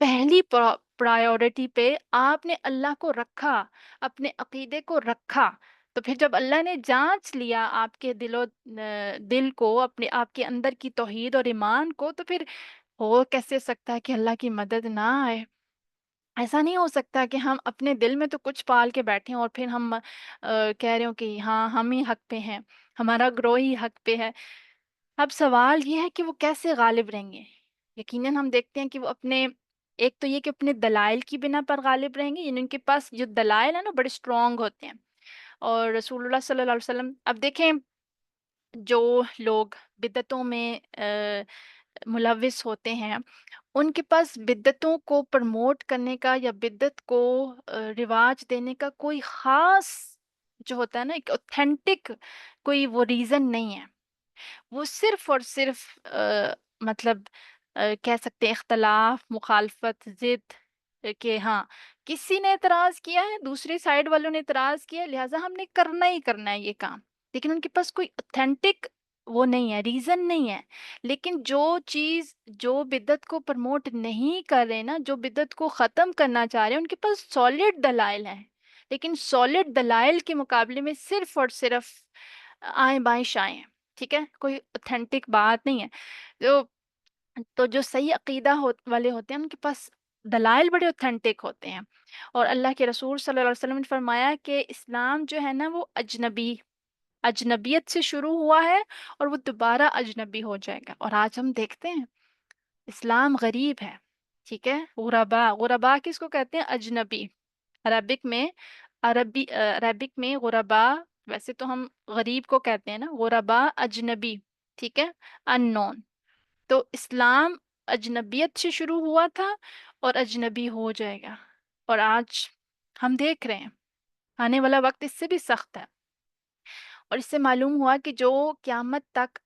[SPEAKER 2] پہلی پرائیورٹی پہ آپ نے اللہ کو رکھا، اپنے عقیدے کو رکھا، تو پھر جب اللہ نے جانچ لیا آپ کے دل کو، آپ کے اندر کی توحید اور ایمان کو، تو پھر ہو کیسے سکتا ہے کہ اللہ کی مدد نہ آئے؟ ایسا نہیں ہو سکتا کہ ہم اپنے دل میں تو کچھ پال کے بیٹھیں اور پھر ہم کہہ رہے ہوں کہ ہاں ہم ہی حق پہ ہیں، ہمارا گروہ ہی حق پہ ہے۔ اب سوال یہ ہے کہ وہ کیسے غالب رہیں گے؟ یقیناً ہم دیکھتے ہیں کہ وہ ایک تو یہ کہ اپنے دلائل کی بنا پر غالب رہیں گے، یعنی ان کے پاس جو دلائل ہیں نا بڑے اسٹرانگ ہوتے ہیں، اور رسول اللہ صلی اللہ علیہ وسلم، اب دیکھیں جو لوگ بدعتوں میں ملوث ہوتے ہیں، ان کے پاس بدعتوں کو پرموٹ کرنے کا یا بدعت کو رواج دینے کا کوئی خاص جو ہوتا ہے نا ایک اوتھینٹک کوئی وہ ریزن نہیں ہے، وہ صرف اور صرف مطلب کہہ سکتے ہیں اختلاف، مخالفت، ضد، کہ ہاں کسی نے اعتراض کیا ہے، دوسری سائڈ والوں نے اعتراض کیا ہے، لہٰذا ہم نے کرنا ہی کرنا ہے یہ کام، لیکن ان کے پاس کوئی اوتھینٹک وہ نہیں ہے، ریزن نہیں ہے۔ لیکن جو چیز جو بدعت کو پرموٹ نہیں کر رہے نا، جو بدعت کو ختم کرنا چاہ رہے ہیں، ان کے پاس سالڈ دلائل ہیں، لیکن سالڈ دلائل کے مقابلے میں صرف اور صرف آئیں بائیں شائیں ہیں، ٹھیک ہے، کوئی اوتھینٹک بات نہیں ہے۔ تو جو صحیح عقیدہ والے ہوتے ہیں ان کے پاس دلائل بڑے اوتھینٹک ہوتے ہیں، اور اللہ کے رسول صلی اللہ علیہ وسلم نے فرمایا کہ اسلام جو ہے نا وہ اجنبیت سے شروع ہوا ہے اور وہ دوبارہ اجنبی ہو جائے گا۔ اور آج ہم دیکھتے ہیں اسلام غریب ہے، ٹھیک ہے، غربا کس کو کہتے ہیں؟ اجنبی۔ عربک میں عربک میں غربا، ویسے تو ہم غریب کو کہتے ہیں نا، غربا اجنبی، ٹھیک ہے، ان نون۔ تو اسلام اجنبیت سے شروع ہوا تھا اور اجنبی ہو جائے گا، اور آج ہم دیکھ رہے ہیں آنے والا وقت اس سے بھی سخت ہے، اور اس سے معلوم ہوا کہ جو قیامت تک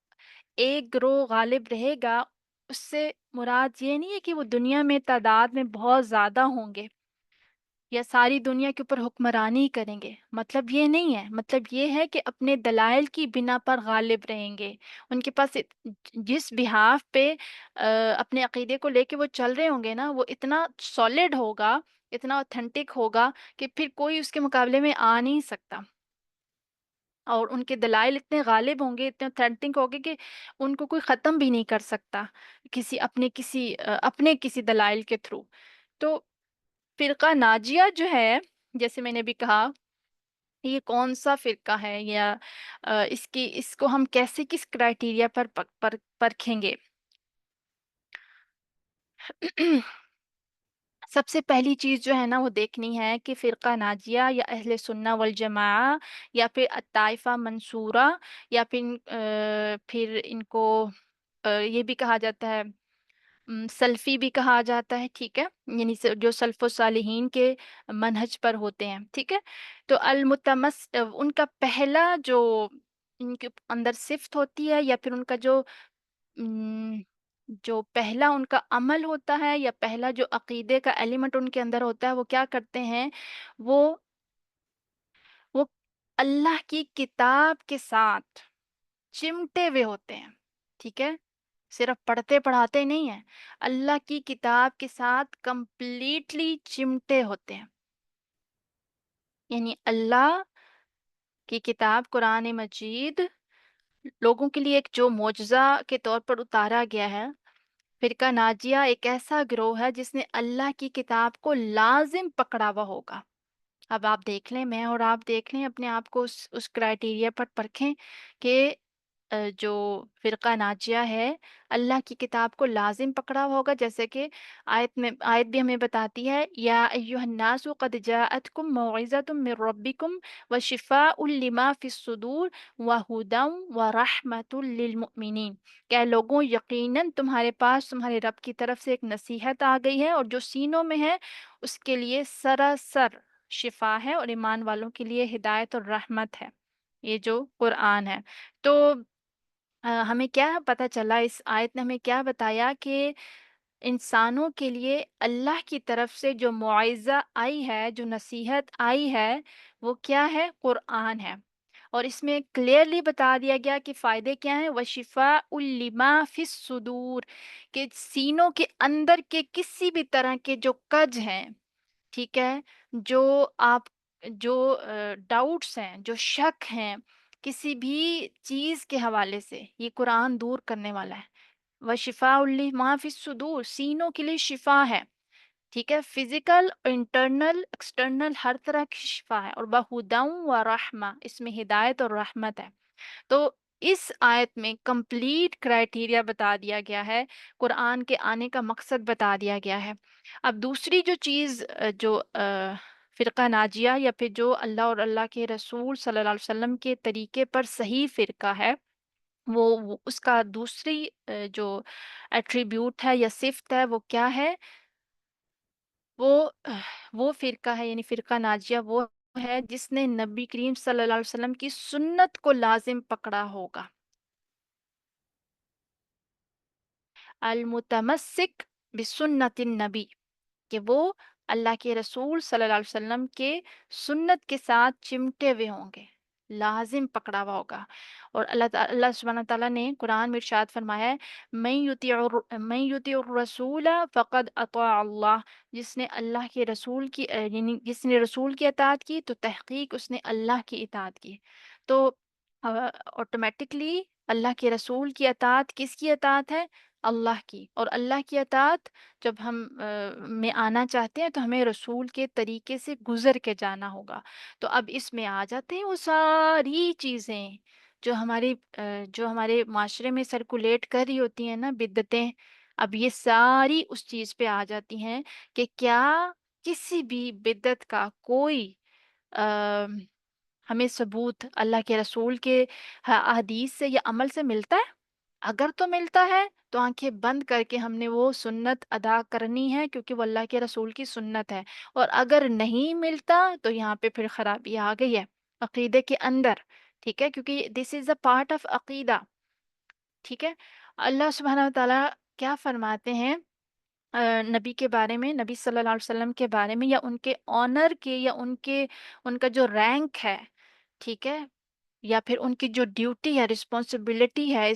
[SPEAKER 2] ایک گروہ غالب رہے گا، اس سے مراد یہ نہیں ہے کہ وہ دنیا میں تعداد میں بہت زیادہ ہوں گے یا ساری دنیا کے اوپر حکمرانی کریں گے، مطلب یہ نہیں ہے، مطلب یہ ہے کہ اپنے دلائل کی بنا پر غالب رہیں گے، ان کے پاس جس بہاف پہ اپنے عقیدے کو لے کے وہ چل رہے ہوں گے نا، وہ اتنا سالڈ ہوگا، اتنا اوتھینٹک ہوگا کہ پھر کوئی اس کے مقابلے میں آ نہیں سکتا، اور ان کے دلائل اتنے غالب ہوں گے، اتنے اوتھینٹک ہوں گے کہ ان کو کوئی ختم بھی نہیں کر سکتا اپنے کسی دلائل کے تھرو۔ تو فرقہ ناجیہ جو ہے، جیسے میں نے بھی کہا، یہ کون سا فرقہ ہے، یا اس کو ہم کیسے کس کرائٹیریا پر پرکھیں گے؟ سب سے پہلی چیز جو ہے نا وہ دیکھنی ہے کہ فرقہ ناجیہ یا اہل سنہ والجماعہ یا پھر الطائفہ منصورہ، یا پھر ان کو یہ بھی کہا جاتا ہے، سلفی بھی کہا جاتا ہے، ٹھیک ہے، یعنی جو سلف و صالحین کے منہج پر ہوتے ہیں، ٹھیک ہے۔ تو ان کا پہلا جو ان کے اندر صفت ہوتی ہے، یا پھر ان کا م، جو پہلا ان کا عمل ہوتا ہے، یا پہلا جو عقیدے کا ایلیمنٹ ان کے اندر ہوتا ہے، وہ کیا کرتے ہیں؟ وہ وہ اللہ کی کتاب کے ساتھ چمٹے ہوئے ہوتے ہیں، ٹھیک ہے، صرف پڑھتے پڑھاتے نہیں ہیں، اللہ کی کتاب کے ساتھ کمپلیٹلی چمٹے ہوتے ہیں، یعنی اللہ کی کتاب قرآن مجید لوگوں کے لیے ایک جو معجزہ کے طور پر اتارا گیا ہے۔ فرقہ ناجیہ ایک ایسا گروہ ہے جس نے اللہ کی کتاب کو لازم پکڑا ہوا ہوگا۔ اب آپ دیکھ لیں، میں اور آپ دیکھ لیں اپنے آپ کو اس کرائٹیریا پر پرکھیں کہ جو فرقہ ناجیہ ہے اللہ کی کتاب کو لازم پکڑا ہوا ہوگا، جیسے کہ آیت بھی ہمیں بتاتی ہے، یا ایھا الناس قد جاءتکم موعظۃ من ربکم وشفاء لما فی الصدور وہدی ورحمۃ للمؤمنین، کہ اے لوگوں یقیناً تمہارے پاس تمہارے رب کی طرف سے ایک نصیحت آ گئی ہے، اور جو سینوں میں ہے اس کے لیے سراسر شفا ہے، اور ایمان والوں کے لیے ہدایت اور رحمت ہے، یہ جو قرآن ہے۔ تو ہمیں کیا پتہ چلا، اس آیت نے ہمیں کیا بتایا کہ انسانوں کے لیے اللہ کی طرف سے جو معاوضہ آئی ہے، جو نصیحت آئی ہے، وہ کیا ہے؟ قرآن ہے، اور اس میں کلیئرلی بتا دیا گیا کہ فائدے کیا ہیں، وَشِفَاءٌ لِمَا فِي الصُّدُورِ، کہ سینوں کے اندر کے کسی بھی طرح کے جو کج ہیں، ٹھیک ہے، جو آپ جو ڈاؤٹس ہیں، جو شک ہیں کسی بھی چیز کے حوالے سے، یہ قرآن دور کرنے والا ہے۔ وَشِفَاءٌ لِمَا فِي الصُّدُورِ، سینوں کے لیے شفا ہے، ٹھیک ہے، فزیکل، انٹرنل، ایکسٹرنل، ہر طرح کی شفا ہے، اور بہداؤں و رحمہ، اس میں ہدایت اور رحمت ہے۔ تو اس آیت میں کمپلیٹ کرائٹیریا بتا دیا گیا ہے، قرآن کے آنے کا مقصد بتا دیا گیا ہے۔ اب دوسری جو چیز جو فرقہ ناجیہ یا پھر جو اللہ اور اللہ کے رسول صلی اللہ علیہ وسلم کے طریقے پر صحیح فرقہ ہے، اس کا دوسری جو ایٹریبیوٹ ہے یا صفت ہے وہ کیا ہے؟ وہ وہ فرقہ ہے، یعنی فرقہ ناجیہ وہ ہے جس نے نبی کریم صلی اللہ علیہ وسلم کی سنت کو لازم پکڑا ہوگا۔ المتمسک بسنت النبی، کہ وہ اللہ کے رسول صلی اللہ علیہ وسلم کے سنت کے ساتھ چمٹے ہوئے ہوں گے، لازم پکڑا ہوا ہوگا۔ اور اللہ سبحانہ تعالیٰ نے قرآن میں ارشاد فرمایا ہے، من یطیع الرسول فقد اطاع اللہ، جس نے اللہ کے رسول کی یعنی جس نے رسول کی اطاعت کی تو تحقیق اس نے اللہ کی اطاعت کی۔ تو آٹومیٹکلی اللہ کے رسول کی اطاعت کس کی اطاعت ہے؟ اللہ کی۔ اور اللہ کی اطاعت جب ہم میں آنا چاہتے ہیں تو ہمیں رسول کے طریقے سے گزر کے جانا ہوگا۔ تو اب اس میں آ جاتے ہیں وہ ساری چیزیں جو ہمارے معاشرے میں سرکولیٹ کر رہی ہوتی ہیں نا، بدعتیں، اب یہ ساری اس چیز پہ آ جاتی ہیں کہ کیا کسی بھی بدعت کا کوئی ہمیں ثبوت اللہ کے رسول کے احادیث سے یا عمل سے ملتا ہے؟ اگر تو ملتا ہے تو آنکھیں بند کر کے ہم نے وہ سنت ادا کرنی ہے، کیونکہ وہ اللہ کے رسول کی سنت ہے۔ اور اگر نہیں ملتا تو یہاں پہ پھر خرابی آ گئی ہے عقیدے کے اندر، ٹھیک ہے، کیونکہ دس از اے پارٹ آف عقیدہ، ٹھیک ہے۔ اللہ سبحانہ وتعالیٰ کیا فرماتے ہیں نبی کے بارے میں، نبی صلی اللہ علیہ وسلم کے بارے میں، یا ان کے آنر کے، یا ان کا جو رینک ہے، ٹھیک ہے، یا پھر ان کی جو ڈیوٹی ہے، رسپانسبلٹی ہے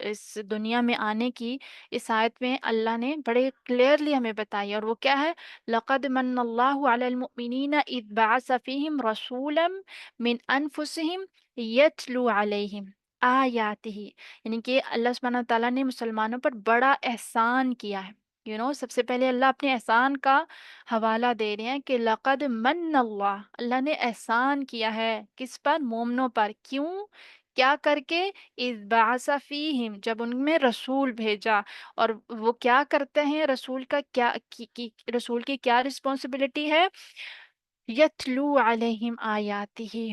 [SPEAKER 2] اس دنیا میں آنے کی، اس آیت میں اللہ نے بڑے کلیئرلی ہمیں بتائی ہے، اور وہ کیا ہے؟ لَقَدْ مَنَّ اللَّهُ عَلَى الْمُؤْمِنِينَ إِذْ بَعَثَ فِيهِمْ رَسُولًا مِّنْ أَنفُسِهِمْ يَتْلُو عَلَيْهِمْ آيَاتِهِ، یعنی کہ اللہ سبحانہ تعالیٰ نے مسلمانوں پر بڑا احسان کیا ہے۔ سب سے پہلے اللہ اپنے احسان کا حوالہ دے رہے ہیں کہ لقد من اللہ، اللہ نے احسان کیا ہے کس پر؟ مومنوں پر۔ کیوں؟ کیا کر کے؟ اذ بعث فیہم، جب ان میں رسول بھیجا۔ اور وہ کیا کرتے ہیں؟ رسول کا کیا رسول کی کیا رسپانسبلٹی ہے؟ یتلو علیہم آیاتہ،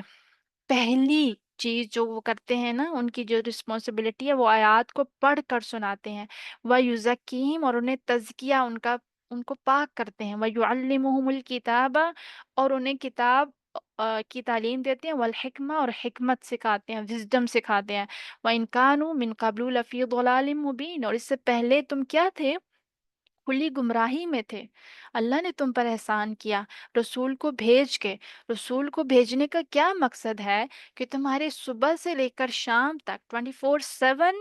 [SPEAKER 2] پہلی چیز جو وہ کرتے ہیں نا، ان کی جو رسپانسبلٹی ہے، وہ آیات کو پڑھ کر سناتے ہیں۔ وَيُزَكِّيهِمْ، اور انہیں تزکیہ ان کو پاک کرتے ہیں۔ وَيُعَلِّمُهُمُ الْكِتَابَ، اور انہیں کتاب کی تعلیم دیتے ہیں۔ والحکمہ، اور حکمت سکھاتے ہیں، وزڈم سکھاتے ہیں۔ وَإِن كَانُوا مِن قَبْلُ لَفِي ضَلَالٍ مُبِينٍ، اور اس سے پہلے تم کیا تھے؟ کھلی گمراہی میں تھے۔ اللہ نے تم پر احسان کیا رسول کو بھیج کے۔ رسول کو بھیجنے کا کیا مقصد ہے؟ کہ تمہارے صبح سے لے کر شام تک 24/7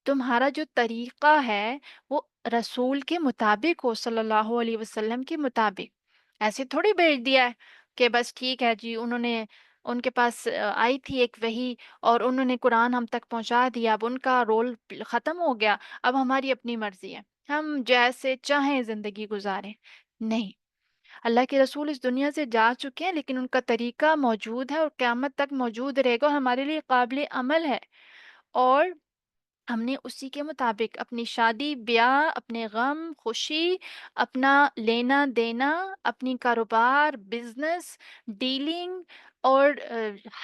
[SPEAKER 2] تمہارا جو طریقہ ہے وہ رسول کے مطابق ہو، صلی اللہ علیہ وسلم کے مطابق۔ ایسے تھوڑی بھیج دیا ہے کہ بس ٹھیک ہے جی، ان کے پاس آئی تھی ایک وحی اور انہوں نے قرآن ہم تک پہنچا دیا، اب ان کا رول ختم ہو گیا، اب ہماری اپنی مرضی ہے، ہم جیسے چاہیں زندگی گزاریں۔ نہیں، اللہ کے رسول اس دنیا سے جا چکے ہیں، لیکن ان کا طریقہ موجود ہے اور قیامت تک موجود رہے گا، اور ہمارے لیے قابل عمل ہے۔ اور ہم نے اسی کے مطابق اپنی شادی بیاہ، اپنے غم خوشی، اپنا لینا دینا، اپنی کاروبار، بزنس، ڈیلنگ، اور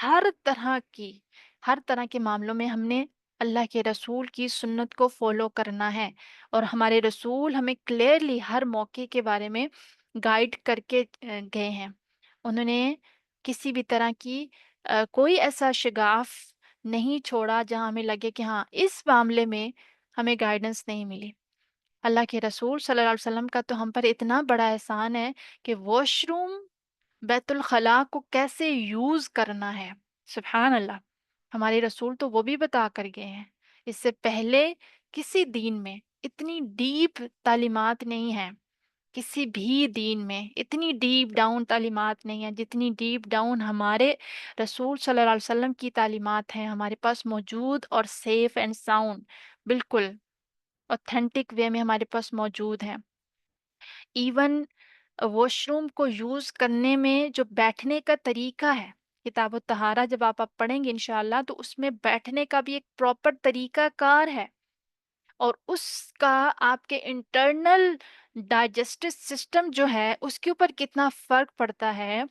[SPEAKER 2] ہر طرح کے معاملوں میں ہم نے اللہ کے رسول کی سنت کو فالو کرنا ہے۔ اور ہمارے رسول ہمیں کلیئرلی ہر موقع کے بارے میں گائیڈ کر کے گئے ہیں۔ انہوں نے کسی بھی طرح کی کوئی ایسا شگاف نہیں چھوڑا جہاں ہمیں لگے کہ ہاں اس معاملے میں ہمیں گائیڈنس نہیں ملی۔ اللہ کے رسول صلی اللہ علیہ وسلم کا تو ہم پر اتنا بڑا احسان ہے کہ واش روم، بیت الخلاء کو کیسے یوز کرنا ہے، سبحان اللہ، ہمارے رسول تو وہ بھی بتا کر گئے ہیں۔ اس سے پہلے کسی دین میں اتنی ڈیپ تعلیمات نہیں ہیں، کسی بھی دین میں اتنی ڈیپ ڈاؤن تعلیمات نہیں ہیں جتنی ڈیپ ڈاؤن ہمارے رسول صلی اللہ علیہ وسلم کی تعلیمات ہیں ہمارے پاس موجود، اور سیف اینڈ ساؤنڈ، بالکل اوتھینٹک وے میں ہمارے پاس موجود ہیں۔ ایون واش روم کو یوز کرنے میں جو بیٹھنے کا طریقہ ہے، کتاب الطہارہ جب آپ پڑھیں گے انشاءاللہ، تو اس میں بیٹھنے کا بھی ایک پراپر طریقہ کار ہے، اور اس کا آپ کے انٹرنل ڈائجسٹو سسٹم جو ہے اس کے اوپر کتنا فرق پڑتا ہے۔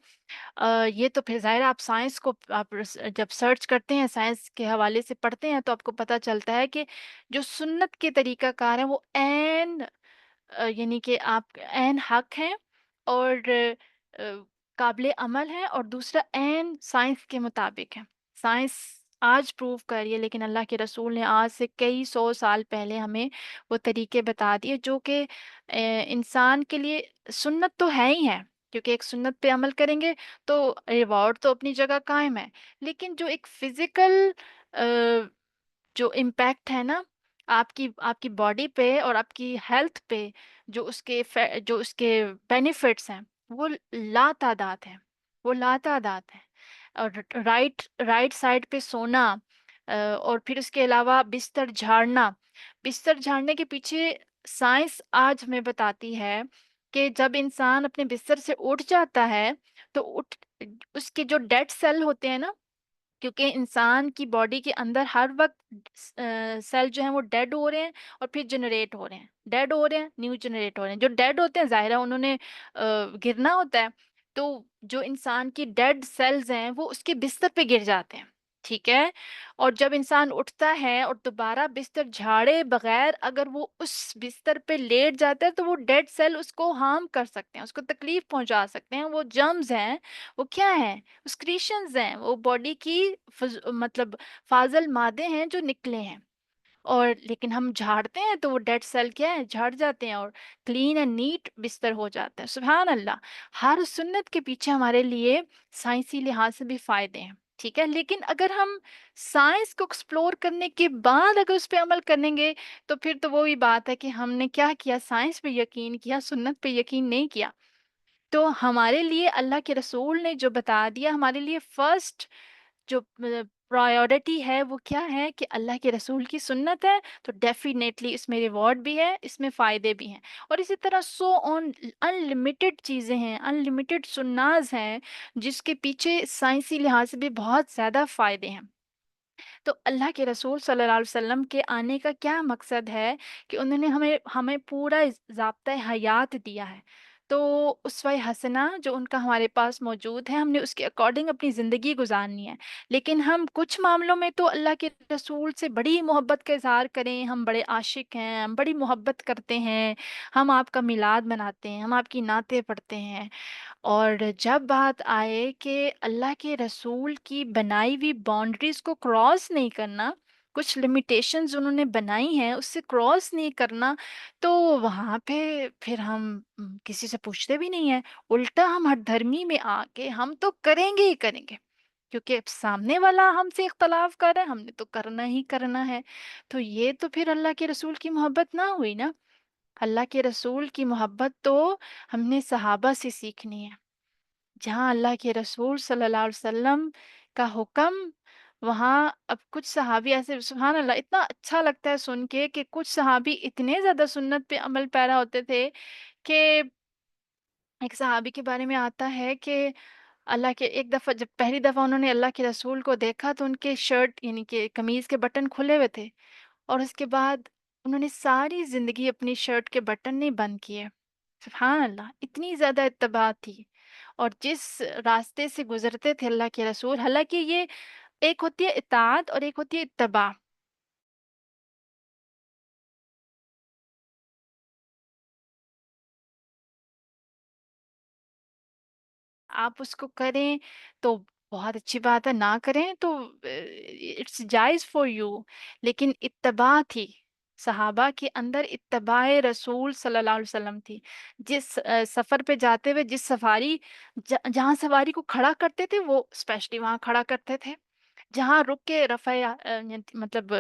[SPEAKER 2] یہ تو پھر ظاہر ہے، آپ سائنس کو آپ جب سرچ کرتے ہیں، سائنس کے حوالے سے پڑھتے ہیں، تو آپ کو پتہ چلتا ہے کہ جو سنت کے طریقہ کار ہیں وہ یعنی کہ آپ عین حق ہیں، اور قابل عمل ہے اور دوسرا عین سائنس کے مطابق ہے۔ سائنس آج پروو کر رہی ہے، لیکن اللہ کے رسول نے آج سے کئی سو سال پہلے ہمیں وہ طریقے بتا دیے جو کہ انسان کے لیے سنت تو ہے ہی ہے، کیونکہ ایک سنت پہ عمل کریں گے تو ریوارڈ تو اپنی جگہ قائم ہے، لیکن جو ایک فزیکل جو امپیکٹ ہے نا آپ کی باڈی پہ اور آپ کی ہیلتھ پہ، جو اس کے بینیفٹس ہیں وہ لا تعداد ہیں، وہ لا تعداد ہیں۔ اور رائٹ سائڈ پہ سونا، اور پھر اس کے علاوہ بستر جھاڑنا، بستر جھاڑنے کے پیچھے سائنس آج ہمیں بتاتی ہے کہ جب انسان اپنے بستر سے اٹھ جاتا ہے تو اس کے جو ڈیڈ سیل ہوتے ہیں نا، کیونکہ انسان کی باڈی کے اندر ہر وقت سیل جو ہیں وہ ڈیڈ ہو رہے ہیں اور پھر جنریٹ ہو رہے ہیں، ڈیڈ ہو رہے ہیں نیو جنریٹ ہو رہے ہیں۔ جو ڈیڈ ہوتے ہیں ظاہر ہے انہوں نے گرنا ہوتا ہے، تو جو انسان کی ڈیڈ سیلز ہیں وہ اس کے بستر پہ گر جاتے ہیں، ٹھیک ہے؟ اور جب انسان اٹھتا ہے اور دوبارہ بستر جھاڑے بغیر اگر وہ اس بستر پہ لیٹ جاتا ہے تو وہ ڈیڈ سیل اس کو ہارم کر سکتے ہیں، اس کو تکلیف پہنچا سکتے ہیں۔ وہ جرمز ہیں، وہ کیا ہیں؟ اسکریشنز ہیں، وہ باڈی کی مطلب فاضل مادے ہیں جو نکلے ہیں۔ اور لیکن ہم جھاڑتے ہیں تو وہ ڈیڈ سیل کیا ہے، جھڑ جاتے ہیں اور کلین اینڈ نیٹ بستر ہو جاتا ہے۔ سبحان اللہ، ہر سنت کے پیچھے ہمارے لیے سائنسی لحاظ سے بھی فائدے ہیں، ٹھیک ہے؟ لیکن اگر ہم سائنس کو ایکسپلور کرنے کے بعد اگر اس پہ عمل کریں گے تو پھر تو وہی بات ہے کہ ہم نے کیا کیا، سائنس پہ یقین کیا، سنت پہ یقین نہیں کیا۔ تو ہمارے لیے اللہ کے رسول نے جو بتا دیا، ہمارے لیے فرسٹ جو پرائیورٹی ہے وہ کیا ہے کہ اللہ کے رسول کی سنت ہے، تو ڈیفینیٹلی اس میں ریوارڈ بھی ہے، اس میں فائدے بھی ہیں۔ اور اسی طرح سو آن ان لمیٹڈ چیزیں ہیں، ان لمیٹڈ سناز ہیں جس کے پیچھے سائنسی لحاظ سے بھی بہت زیادہ فائدے ہیں۔ تو اللہ کے رسول صلی اللہ علیہ وسلم کے آنے کا کیا مقصد ہے کہ انہوں نے ہمیں پورا ضابطۂ حیات دیا ہے۔ تو اسوہ حسنہ جو ان کا ہمارے پاس موجود ہے، ہم نے اس کے اکارڈنگ اپنی زندگی گزارنی ہے۔ لیکن ہم کچھ معاملوں میں تو اللہ کے رسول سے بڑی محبت کا اظہار کریں، ہم بڑے عاشق ہیں، ہم بڑی محبت کرتے ہیں، ہم آپ کا میلاد مناتے ہیں، ہم آپ کی نعتیں پڑھتے ہیں، اور جب بات آئے کہ اللہ کے رسول کی بنائی ہوئی باؤنڈریز کو کراس نہیں کرنا، کچھ لمیٹیشنز انہوں نے بنائی ہیں اس سے کراس نہیں کرنا، تو وہاں پہ پھر ہم کسی سے پوچھتے بھی نہیں ہیں، الٹا ہم ہر دھرمی میں آ کے ہم تو کریں گے ہی کریں گے، کیونکہ اب سامنے والا ہم سے اختلاف کر رہا ہے، ہم نے تو کرنا ہی کرنا ہے۔ تو یہ تو پھر اللہ کے رسول کی محبت نہ ہوئی نا۔ اللہ کے رسول کی محبت تو ہم نے صحابہ سے سیکھنی ہے۔ جہاں اللہ کے رسول صلی اللہ علیہ وسلم کا حکم، وہاں اب کچھ صحابی ایسے، سبحان اللہ، اتنا اچھا لگتا ہے سن کے کہ کچھ صحابی اتنے زیادہ سنت پہ عمل پیرا ہوتے تھے کہ ایک صحابی کے بارے میں آتا ہے کہ اللہ کے ایک دفعہ جب پہلی دفعہ انہوں نے اللہ کے رسول کو دیکھا تو ان کے شرٹ یعنی کہ قمیض کے بٹن کھلے ہوئے تھے، اور اس کے بعد انہوں نے ساری زندگی اپنی شرٹ کے بٹن نہیں بند کیے۔ سبحان اللہ، اتنی زیادہ اتباع تھی، اور جس راستے سے گزرتے تھے اللہ کے رسول، حالانکہ یہ ایک ہوتی ہے اطاعت اور ایک ہوتی ہے اتباع۔ آپ اس کو کریں تو بہت اچھی بات ہے، نہ کریں تو اٹس جائز فار یو، لیکن اتباع تھی، صحابہ کے اندر اتباع رسول صلی اللہ علیہ وسلم تھی۔ جس سفر پہ جاتے ہوئے جس سفاری جہاں سواری کو کھڑا کرتے تھے وہ اسپیشلی وہاں کھڑا کرتے تھے، جہاں رک کے مطلب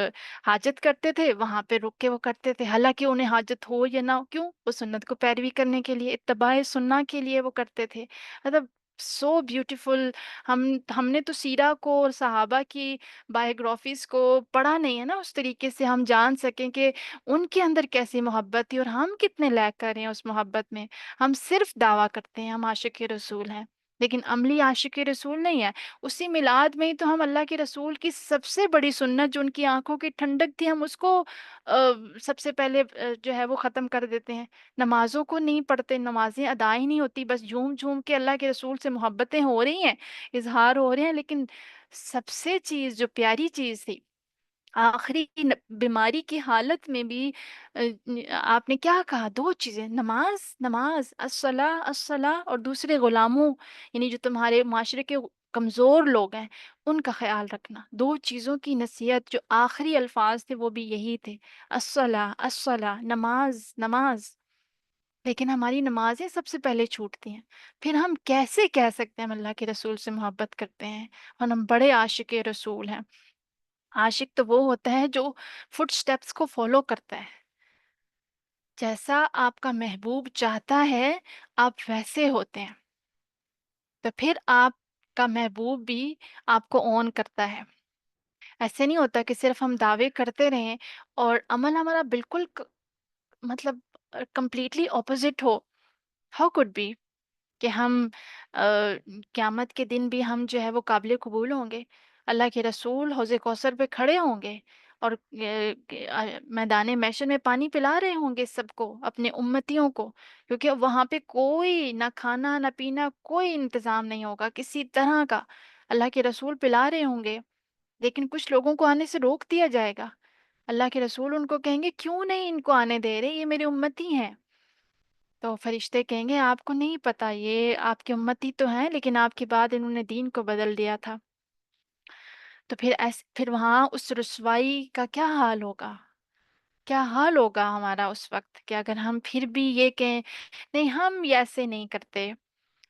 [SPEAKER 2] حاجت کرتے تھے وہاں پہ رک کے وہ کرتے تھے، حالانکہ انہیں حاجت ہو یا نہ ہو، کیوں؟ وہ سنت کو پیروی کرنے کے لیے، اتباع سنہ کے لیے وہ کرتے تھے۔ مطلب سو بیوٹیفل۔ ہم نے تو سیرہ کو اور صحابہ کی بایوگرافیز کو پڑھا نہیں ہے نا اس طریقے سے ہم جان سکیں کہ ان کے اندر کیسی محبت تھی اور ہم کتنے لیک کر رہے ہیں اس محبت میں۔ ہم صرف دعویٰ کرتے ہیں ہم عاشق رسول ہیں، لیکن عملی عاشق رسول نہیں ہے۔ اسی میلاد میں ہی تو ہم اللہ کے رسول کی سب سے بڑی سنت جو ان کی آنکھوں کی ٹھنڈک تھی، ہم اس کو سب سے پہلے جو ہے وہ ختم کر دیتے ہیں۔ نمازوں کو نہیں پڑھتے، نمازیں ادا ہی نہیں ہوتی، بس جھوم جھوم کے اللہ کے رسول سے محبتیں ہو رہی ہیں، اظہار ہو رہے ہیں، لیکن سب سے چیز جو پیاری چیز تھی آخری بیماری کی حالت میں بھی آپ نے کیا کہا؟ دو چیزیں، نماز نماز، الصلاۃ الصلاۃ، اور دوسرے غلاموں، یعنی جو تمہارے معاشرے کے کمزور لوگ ہیں ان کا خیال رکھنا۔ دو چیزوں کی نصیحت، جو آخری الفاظ تھے وہ بھی یہی تھے، الصلاۃ الصلاۃ، نماز نماز۔ لیکن ہماری نمازیں سب سے پہلے چھوٹتی ہیں، پھر ہم کیسے کہہ سکتے ہیں ہم اللہ کے رسول سے محبت کرتے ہیں اور ہم بڑے عاشق رسول ہیں؟ عاشق تو وہ ہوتا ہے جو فٹ سٹیپس کو فالو کرتا ہے، جیسا آپ کا محبوب چاہتا ہے آپ ویسے ہوتے ہیں، تو پھر آپ کا محبوب بھی آپ کو اون کرتا ہے۔ ایسے نہیں ہوتا کہ صرف ہم دعوے کرتے رہیں اور عمل ہمارا بالکل مطلب کمپلیٹلی اپوزٹ ہو۔ ہاؤ کوڈ بی کہ ہم آ، قیامت کے دن بھی ہم جو ہے وہ قابل قبول ہوں گے، اللہ کے رسول حوض کوثر پہ کھڑے ہوں گے اور میدان محشر میں پانی پلا رہے ہوں گے سب کو، اپنے امتیوں کو، کیونکہ وہاں پہ کوئی نہ کھانا نہ پینا، کوئی انتظام نہیں ہوگا کسی طرح کا، اللہ کے رسول پلا رہے ہوں گے، لیکن کچھ لوگوں کو آنے سے روک دیا جائے گا۔ اللہ کے رسول ان کو کہیں گے کیوں نہیں ان کو آنے دے رہے، یہ میری امتی ہیں۔ تو فرشتے کہیں گے آپ کو نہیں پتا، یہ آپ کی امتی تو ہیں لیکن آپ کے بعد انہوں نے دین کو بدل دیا تھا۔ تو پھر وہاں اس رسوائی کا کیا حال ہوگا؟ کیا حال ہوگا ہمارا اس وقت کہ اگر ہم پھر بھی یہ کہیں نہیں ہم یہ ایسے نہیں کرتے،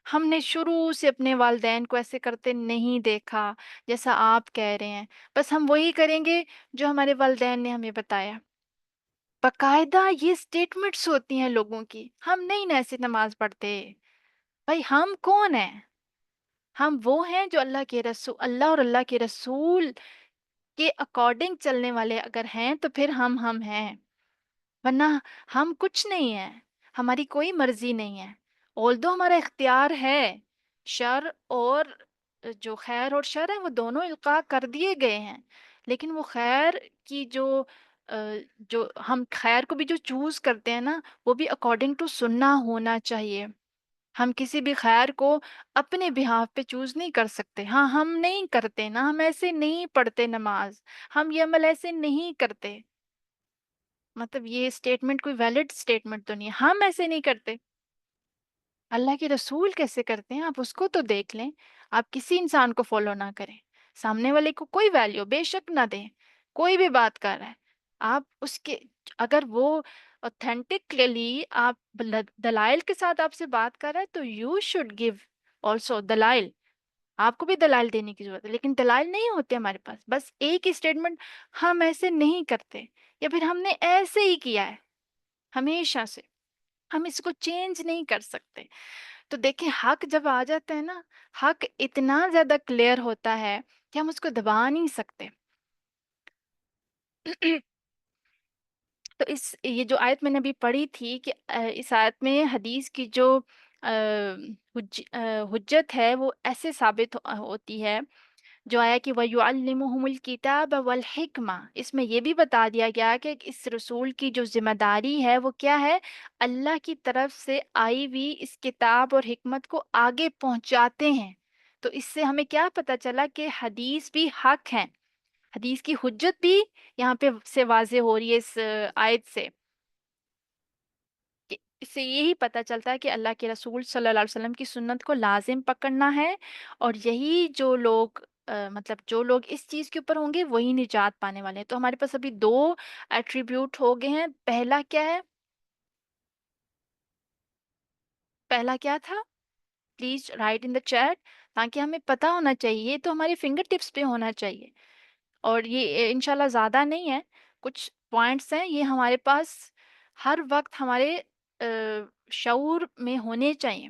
[SPEAKER 2] ہم نے شروع سے اپنے والدین کو ایسے کرتے نہیں دیکھا جیسا آپ کہہ رہے ہیں، بس ہم وہی کریں گے جو ہمارے والدین نے ہمیں بتایا۔ باقاعدہ یہ سٹیٹمنٹس ہوتی ہیں لوگوں کی، ہم نہیں نہ ایسے نماز پڑھتے۔ بھائی ہم کون ہیں؟ ہم وہ ہیں جو اللہ اور اللہ کے رسول کے اکارڈنگ چلنے والے اگر ہیں تو پھر ہم ہیں، ورنہ ہم کچھ نہیں ہیں، ہماری کوئی مرضی نہیں ہے۔ اولدو ہمارا اختیار ہے، شر اور جو خیر اور شر ہے وہ دونوں القاء کر دیے گئے ہیں، لیکن وہ خیر کی آ، جو ہم خیر کو بھی جو چوز کرتے ہیں نا، وہ بھی اکارڈنگ ٹو سننا ہونا چاہیے۔ ہم کسی بھی خیر کو اپنے بہاف پہ چوز نہیں کر سکتے۔ ہاں ہم نہیں کرتے نا، ہم ایسے نہیں پڑھتے نماز، ہم یہ عمل ایسے نہیں کرتے، مطلب یہ اسٹیٹمنٹ کوئی ویلڈ اسٹیٹمنٹ تو نہیں ہے، ہم ایسے نہیں کرتے۔ اللہ کے رسول کیسے کرتے ہیں آپ اس کو تو دیکھ لیں۔ آپ کسی انسان کو فالو نہ کریں، سامنے والے کو کوئی ویلیو بے شک نہ دیں، کوئی بھی بات کر رہا ہے آپ اس کے، اگر وہ اوتھینٹکلی آپ دلائل کے ساتھ آپ سے بات کر رہا ہے تو یو شوڈ گیو آلسو دلائل، آپ کو بھی دلائل دینے کی ضرورت ہے، لیکن دلائل نہیں ہوتے ہمارے پاس، بس ایک ہی اسٹیٹمنٹ ہم ایسے نہیں کرتے، یا پھر ہم نے ایسے ہی کیا ہے ہمیشہ سے، ہم اس کو چینج نہیں کر سکتے۔ تو دیکھیں حق جب آ جاتا ہے نا، حق اتنا زیادہ کلیئر ہوتا ہے کہ ہم اس کو دبا نہیں سکتے۔ تو یہ جو آیت میں نے ابھی پڑھی تھی کہ اس آیت میں حدیث کی جو حجت ہے وہ ایسے ثابت ہوتی ہے، جو آیا کہ وَيُعَلِّمُهُمُ الْكِتَابَ وَالْحِكْمَةَ، اس میں یہ بھی بتا دیا گیا کہ اس رسول کی جو ذمہ داری ہے وہ کیا ہے، اللہ کی طرف سے آئی ہوئی اس کتاب اور حکمت کو آگے پہنچاتے ہیں۔ تو اس سے ہمیں کیا پتہ چلا کہ حدیث بھی حق ہیں، حدیث کی حجت بھی یہاں پہ سے واضح ہو رہی ہے اس آیت سے، کہ اس سے یہی پتہ چلتا ہے کہ اللہ کے رسول صلی اللہ علیہ وسلم کی سنت کو لازم پکڑنا ہے، اور یہی جو لوگ مطلب جو لوگ اس چیز کے اوپر ہوں گے وہی نجات پانے والے ہیں۔ تو ہمارے پاس ابھی دو ایٹریبیوٹ ہو گئے ہیں۔ پہلا کیا ہے؟ پہلا کیا تھا؟ Please write in the chat, تاکہ ہمیں پتہ ہونا چاہیے، یہ تو ہمارے فنگر ٹپس پہ ہونا چاہیے، اور یہ انشاءاللہ زیادہ نہیں ہے، کچھ پوائنٹس ہیں یہ ہمارے پاس ہر وقت ہمارے شعور میں ہونے چاہیے،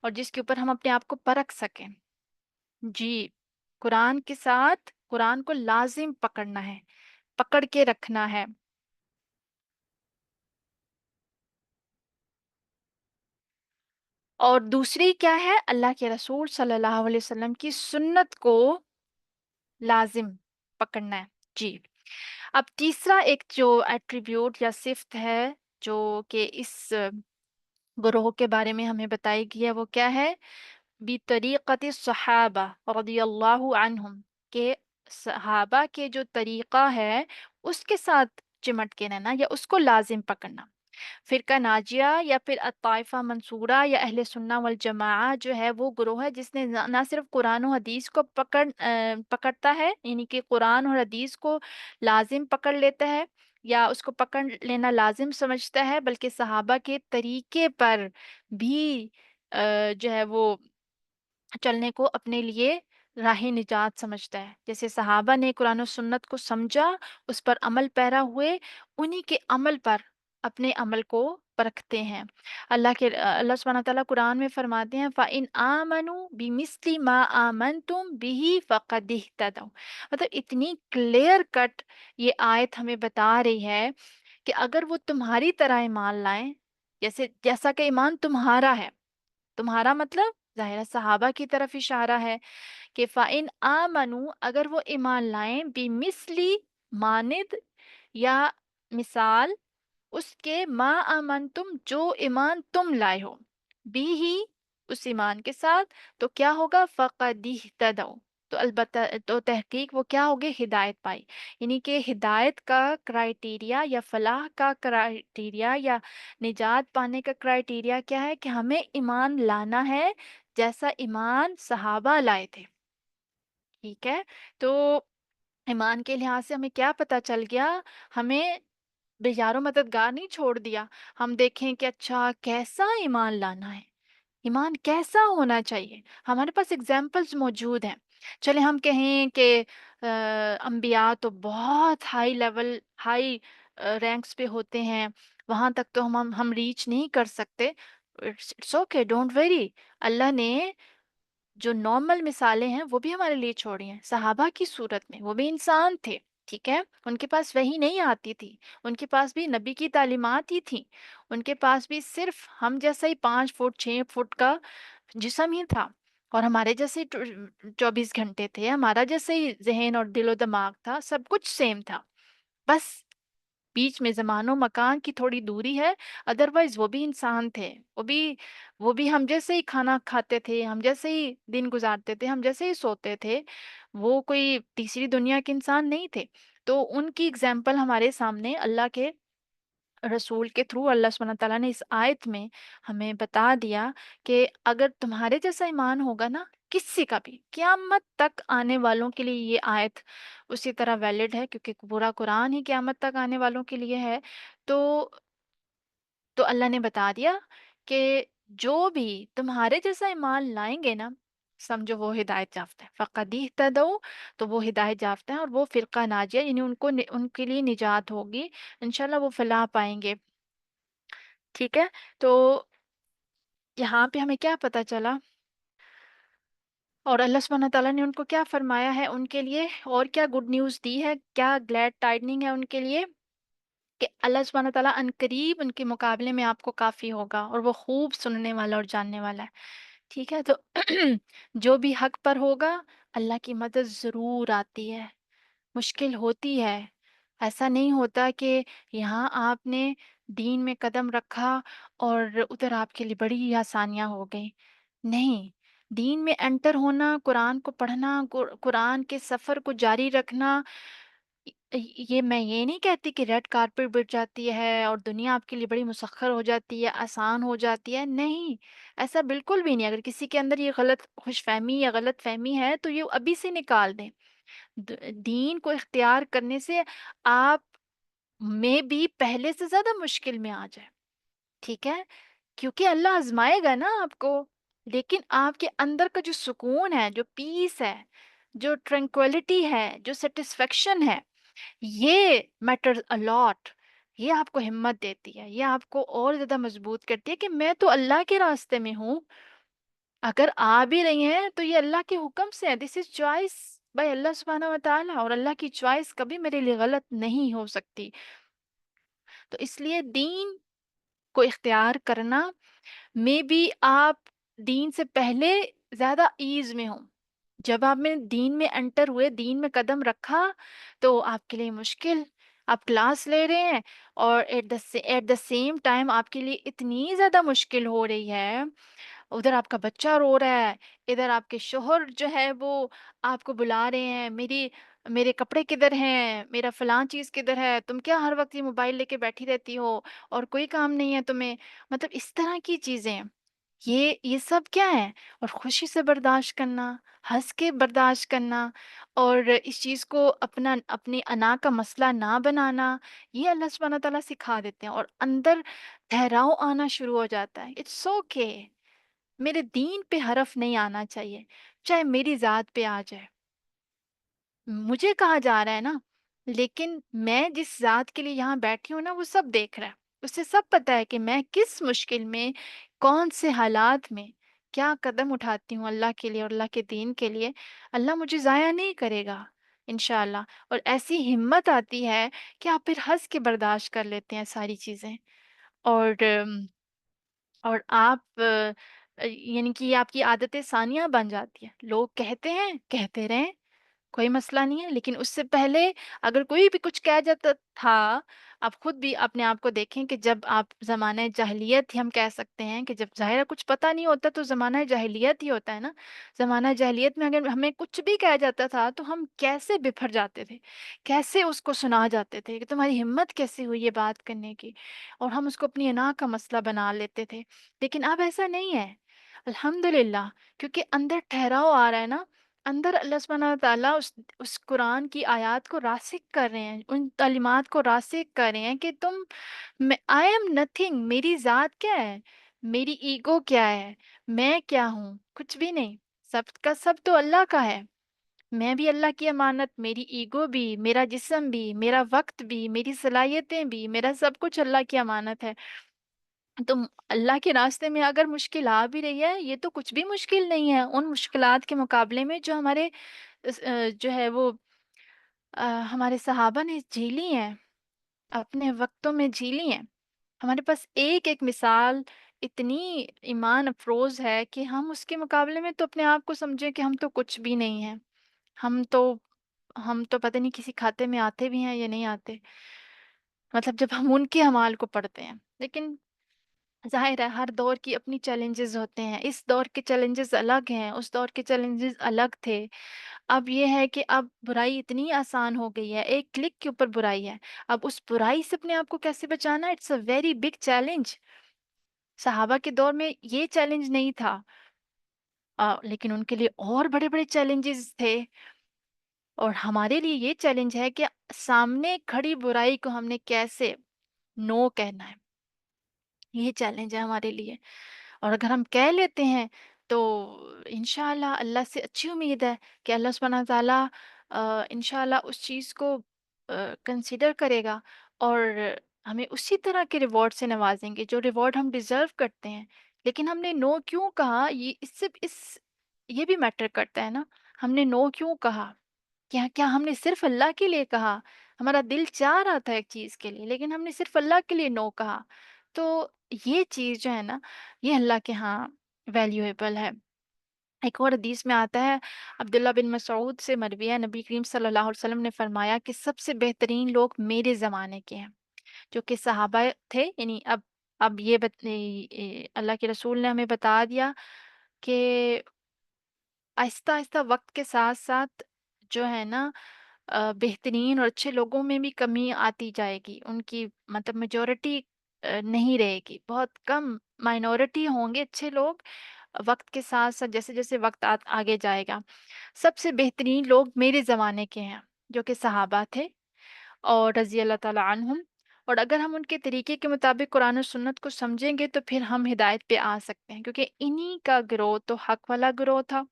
[SPEAKER 2] اور جس کے اوپر ہم اپنے آپ کو پرکھ سکیں۔ جی، قرآن کے ساتھ قرآن کو لازم پکڑنا ہے، پکڑ کے رکھنا ہے۔ اور دوسری کیا ہے؟ اللہ کے رسول صلی اللہ علیہ وسلم کی سنت کو لازم پکڑنا ہے۔ جی، اب تیسرا ایک جو ایٹریبیوٹ یا صفت ہے جو کہ اس گروہ کے بارے میں ہمیں بتائی گئی ہے، وہ کیا ہے؟ بطریقت الصحابہ رضی اللہ عنہم، کہ صحابہ کے جو طریقہ ہے اس کے ساتھ چمٹ کے رہنا یا اس کو لازم پکڑنا۔ فرقہ ناجیہ یا پھر الطائفہ منصورہ یا اہل سنہ والجماعہ جو ہے وہ گروہ ہے جس نے نہ صرف قرآن و حدیث کو پکڑتا ہے، یعنی کہ قرآن اور حدیث کو لازم پکڑ لیتا ہے یا اس کو پکڑ لینا لازم سمجھتا ہے، بلکہ صحابہ کے طریقے پر بھی جو ہے وہ چلنے کو اپنے لیے راہ نجات سمجھتا ہے۔ جیسے صحابہ نے قرآن و سنت کو سمجھا، اس پر عمل پیرا ہوئے، انہی کے عمل پر اپنے عمل کو پرکھتے ہیں۔ اللہ سبحانہ تعالیٰ قرآن میں فرماتے ہیں فَإِنْ آمَنُوا بِمِثْلِ مَا آمَنْتُمْ بِهِ فَقَدِ اهْتَدَوْا۔ مطلب اتنی کلیئر کٹ یہ آیت ہمیں بتا رہی ہے کہ اگر وہ تمہاری طرح ایمان لائیں، جیسا کہ ایمان تمہارا ہے، تمہارا مطلب ظاہرہ صحابہ کی طرف اشارہ ہے کہ فَإِنْ آمَنُوا اگر وہ ایمان لائیں بِمِثْلِ مانند یا مثال اس کے ما آمنتم جو ایمان تم لائے ہو بھی ہی اس ایمان کے ساتھ، تو کیا ہوگا فَقَدِ اهْتَدَوْا، تو البتہ تو تحقیق وہ کیا ہوگے ہدایت پائی۔ یعنی کہ ہدایت کا کرائٹیریا یا فلاح کا کرائٹیریا یا نجات پانے کا کرائٹیریا کیا ہے کہ ہمیں ایمان لانا ہے جیسا ایمان صحابہ لائے تھے۔ ٹھیک ہے، تو ایمان کے لحاظ سے ہمیں کیا پتہ چل گیا، ہمیں بے یار و مددگار نہیں چھوڑ دیا۔ ہم دیکھیں کہ اچھا کیسا ایمان لانا ہے، ایمان کیسا ہونا چاہیے، ہمارے پاس اگزامپلز موجود ہیں۔ چلے ہم کہیں کہ انبیاء تو بہت ہائی لیول، ہائی رینکس پہ ہوتے ہیں، وہاں تک تو ہم ریچ نہیں کر سکتے۔ اٹس اوکے، ڈونٹ ویری، اللہ نے جو نارمل مثالیں ہیں وہ بھی ہمارے لیے چھوڑی ہیں، صحابہ کی صورت میں وہ بھی انسان تھے، ٹھیک ہے، ان کے پاس وحی نہیں آتی تھی، ان کے پاس بھی نبی کی تعلیمات ہی تھیں، ان کے پاس بھی صرف ہم جیسا ہی 5 فٹ 6 فٹ کا جسم ہی تھا، اور ہمارے جیسے 24 گھنٹے تھے، ہمارا جیسے ہی ذہن اور دل و دماغ تھا، سب کچھ سیم تھا، بس بیچ میں زمان و مکان کی تھوڑی دوری ہے، ادروائز وہ بھی انسان تھے، وہ بھی ہم جیسے ہی کھانا کھاتے تھے، ہم جیسے ہی دن گزارتے تھے، ہم جیسے ہی سوتے تھے، وہ کوئی تیسری دنیا کے انسان نہیں تھے۔ تو ان کی اگزامپل ہمارے سامنے اللہ کے رسول کے تھرو اللہ سبحانہ تعالیٰ نے اس آیت میں ہمیں بتا دیا کہ اگر تمہارے جیسا ایمان ہوگا نا، کسی کا بھی قیامت تک آنے والوں کے لیے یہ آیت اسی طرح ویلڈ ہے، کیونکہ پورا قرآن ہی قیامت تک آنے والوں کے لیے ہے۔ تو اللہ نے بتا دیا کہ جو بھی تمہارے جیسا ایمان لائیں گے نا، سمجھو وہ ہدایت یافتہ ہے، فقد اہتدوا، تو وہ ہدایت یافتہ ہے، اور وہ فرقہ ناجیہ، یعنی ان کے لیے نجات ہوگی، انشاءاللہ وہ فلاح پائیں گے۔ ٹھیک ہے، تو یہاں پہ ہمیں کیا پتہ چلا، اور اللہ سبحانہ تعالیٰ نے ان کو کیا فرمایا ہے ان کے لیے، اور کیا گڈ نیوز دی ہے، کیا گلیڈ ٹائڈنگ ہے ان کے لیے، کہ اللہ سبحانہ تعالیٰ عنقریب ان کے مقابلے میں آپ کو کافی ہوگا، اور وہ خوب سننے والا اور جاننے والا ہے۔ ٹھیک ہے، تو جو بھی حق پر ہوگا اللہ کی مدد ضرور آتی ہے، مشکل ہوتی ہے، ایسا نہیں ہوتا کہ یہاں آپ نے دین میں قدم رکھا اور ادھر آپ کے لیے بڑی ہی آسانیاں ہو گئیں، نہیں، دین میں انٹر ہونا، قرآن کو پڑھنا، قرآن کے سفر کو جاری رکھنا، یہ میں یہ نہیں کہتی کہ ریڈ کارپٹ بچ جاتی ہے اور دنیا آپ کے لیے بڑی مسخر ہو جاتی ہے، آسان ہو جاتی ہے، نہیں، ایسا بالکل بھی نہیں۔ اگر کسی کے اندر یہ غلط خوش فہمی یا غلط فہمی ہے تو یہ ابھی سے نکال دیں۔ دین کو اختیار کرنے سے آپ میں بھی پہلے سے زیادہ مشکل میں آ جائے، ٹھیک ہے، کیونکہ اللہ آزمائے گا نا آپ کو، لیکن آپ کے اندر کا جو سکون ہے، جو پیس ہے، جو ٹرنکویلٹی ہے، جو سیٹسفیکشن ہے، یہ میٹر الاٹ، یہ آپ کو ہمت دیتی ہے، یہ آپ کو اور زیادہ مضبوط کرتی ہے کہ میں تو اللہ کے راستے میں ہوں، اگر آ بھی رہی ہیں تو یہ اللہ کے حکم سے ہے، دس از چوائس بائی اللہ سبحانہ و تعالیٰ، اور اللہ کی چوائس کبھی میرے لیے غلط نہیں ہو سکتی۔ تو اس لیے دین کو اختیار کرنا میں بھی آپ دین سے پہلے زیادہ ایز میں ہوں، جب آپ میں دین میں انٹر ہوئے، دین میں قدم رکھا، تو آپ کے لیے مشکل، آپ کلاس لے رہے ہیں اور ایٹ دا سیم ٹائم آپ کے لیے اتنی زیادہ مشکل ہو رہی ہے، ادھر آپ کا بچہ رو رہا ہے، ادھر آپ کے شوہر جو ہے وہ آپ کو بلا رہے ہیں، میری میرے کپڑے کدھر ہیں، میرا فلاں چیز کدھر ہے، تم کیا ہر وقت یہ موبائل لے کے بیٹھی رہتی ہو اور کوئی کام نہیں ہے تمہیں؟ مطلب اس طرح کی چیزیں، یہ سب کیا ہے؟ اور خوشی سے برداشت کرنا، ہنس کے برداشت کرنا، اور اس چیز کو اپنی انا کا مسئلہ نہ بنانا، یہ اللہ سبحانہ تعالیٰ سکھا دیتے ہیں، اور اندر ٹھہراؤ آنا شروع ہو جاتا ہے. اٹس اوکے، میرے دین پہ حرف نہیں آنا چاہیے، چاہے میری ذات پہ آ جائے. مجھے کہا جا رہا ہے نا، لیکن میں جس ذات کے لیے یہاں بیٹھی ہوں نا، وہ سب دیکھ رہا ہے. اسے سب پتہ ہے کہ میں کس مشکل میں، کون سے حالات میں کیا قدم اٹھاتی ہوں اللہ کے لیے اور اللہ کے دین کے لیے. اللہ مجھے ضائع نہیں کرے گا انشاءاللہ. اور ایسی ہمت آتی ہے کہ آپ پھر ہنس کے برداشت کر لیتے ہیں ساری چیزیں. اور اور آپ یعنی کہ یہ آپ کی عادت ثانیہ بن جاتی ہے. لوگ کہتے ہیں، کہتے رہیں، کوئی مسئلہ نہیں ہے، لیکن اس سے پہلے اگر کوئی بھی کچھ کہہ جاتا تھا، آپ خود بھی اپنے آپ کو دیکھیں کہ جب آپ زمانہ جاہلیت ہی ہم کہہ سکتے ہیں کہ جب ظاہر کچھ پتہ نہیں ہوتا تو زمانہ جاہلیت ہی ہوتا ہے نا. زمانہ جاہلیت میں اگر ہمیں کچھ بھی کہا جاتا تھا تو ہم کیسے بفر جاتے تھے، کیسے اس کو سنا جاتے تھے کہ تمہاری ہمت کیسے ہوئی یہ بات کرنے کی، اور ہم اس کو اپنی انا کا مسئلہ بنا لیتے تھے. لیکن اب ایسا نہیں ہے الحمدللہ، کیونکہ اندر ٹھہراؤ آ رہا ہے نا. اندر اللہ سبحانہ تعالیٰ اس قرآن کی آیات کو راسخ کر رہے ہیں، ان تعلیمات کو راسخ کر رہے ہیں کہ آئی ایم نتھنگ، میری ذات کیا ہے، میری ایگو کیا ہے، میں کیا ہوں، کچھ بھی نہیں. سب کا سب تو اللہ کا ہے. میں بھی اللہ کی امانت، میری ایگو بھی، میرا جسم بھی، میرا وقت بھی، میری صلاحیتیں بھی، میرا سب کچھ اللہ کی امانت ہے. تو اللہ کے راستے میں اگر مشکل آ بھی رہی ہے، یہ تو کچھ بھی مشکل نہیں ہے ان مشکلات کے مقابلے میں جو ہمارے جو ہے وہ ہمارے صحابہ نے جھیلی ہیں، اپنے وقتوں میں جھیلی ہیں. ہمارے پاس ایک ایک مثال اتنی ایمان افروز ہے کہ ہم اس کے مقابلے میں تو اپنے آپ کو سمجھیں کہ ہم تو کچھ بھی نہیں ہیں. ہم تو ہم تو پتہ نہیں کسی کھاتے میں آتے بھی ہیں یا نہیں آتے، مطلب جب ہم ان کے اعمال کو پڑھتے ہیں. لیکن ظاہر ہے ہر دور کی اپنی چیلنجز ہوتے ہیں. اس دور کے چیلنجز الگ ہیں، اس دور کے چیلنجز الگ تھے. اب یہ ہے کہ اب برائی اتنی آسان ہو گئی ہے، ایک کلک کے اوپر برائی ہے. اب اس برائی سے اپنے آپ کو کیسے بچانا، it's a very big challenge. صحابہ کے دور میں یہ چیلنج نہیں تھا، لیکن ان کے لیے اور بڑے بڑے چیلنجز تھے. اور ہمارے لیے یہ چیلنج ہے کہ سامنے کھڑی برائی کو ہم نے کیسے نو کہنا ہے. یہ چیلنج ہے ہمارے لیے. اور اگر ہم کہہ لیتے ہیں تو انشاءاللہ اللہ سے اچھی امید ہے کہ اللہ سبحانہ تعالیٰ انشاءاللہ اس چیز کو کنسیڈر کرے گا، اور ہمیں اسی طرح کے ریوارڈ سے نوازیں گے جو ریوارڈ ہم ڈیزرو کرتے ہیں. لیکن ہم نے نو کیوں کہا، یہ بھی میٹر کرتا ہے نا. ہم نے نو کیوں کہا، کیا ہم نے صرف اللہ کے لیے کہا؟ ہمارا دل چاہ رہا تھا ایک چیز کے لیے، لیکن ہم نے صرف اللہ کے لیے نو کہا. تو یہ چیز جو ہے نا، یہ اللہ کے ہاں ویلیویبل ہے. ایک اور حدیث میں آتا ہے، عبداللہ بن مسعود سے مروی ہے، نبی کریم صلی اللہ علیہ وسلم نے فرمایا کہ سب سے بہترین لوگ میرے زمانے کے ہیں، جو کہ صحابہ تھے. یعنی اب اللہ کے رسول نے ہمیں بتا دیا کہ آہستہ آہستہ وقت کے ساتھ ساتھ جو ہے نا بہترین اور اچھے لوگوں میں بھی کمی آتی جائے گی. ان کی مطلب میجورٹی نہیں رہے گی، بہت کم مائنورٹی ہوں گے اچھے لوگ. وقت کے ساتھ ساتھ جیسے جیسے وقت آگے جائے گا، سب سے بہترین لوگ میرے زمانے کے ہیں، جو کہ صحابہ تھے اور رضی اللہ تعالیٰ عنہم. اور اگر ہم ان کے طریقے کے مطابق قرآن و سنت کو سمجھیں گے تو پھر ہم ہدایت پہ آ سکتے ہیں، کیونکہ انہی کا گروہ تو حق والا گروہ تھا.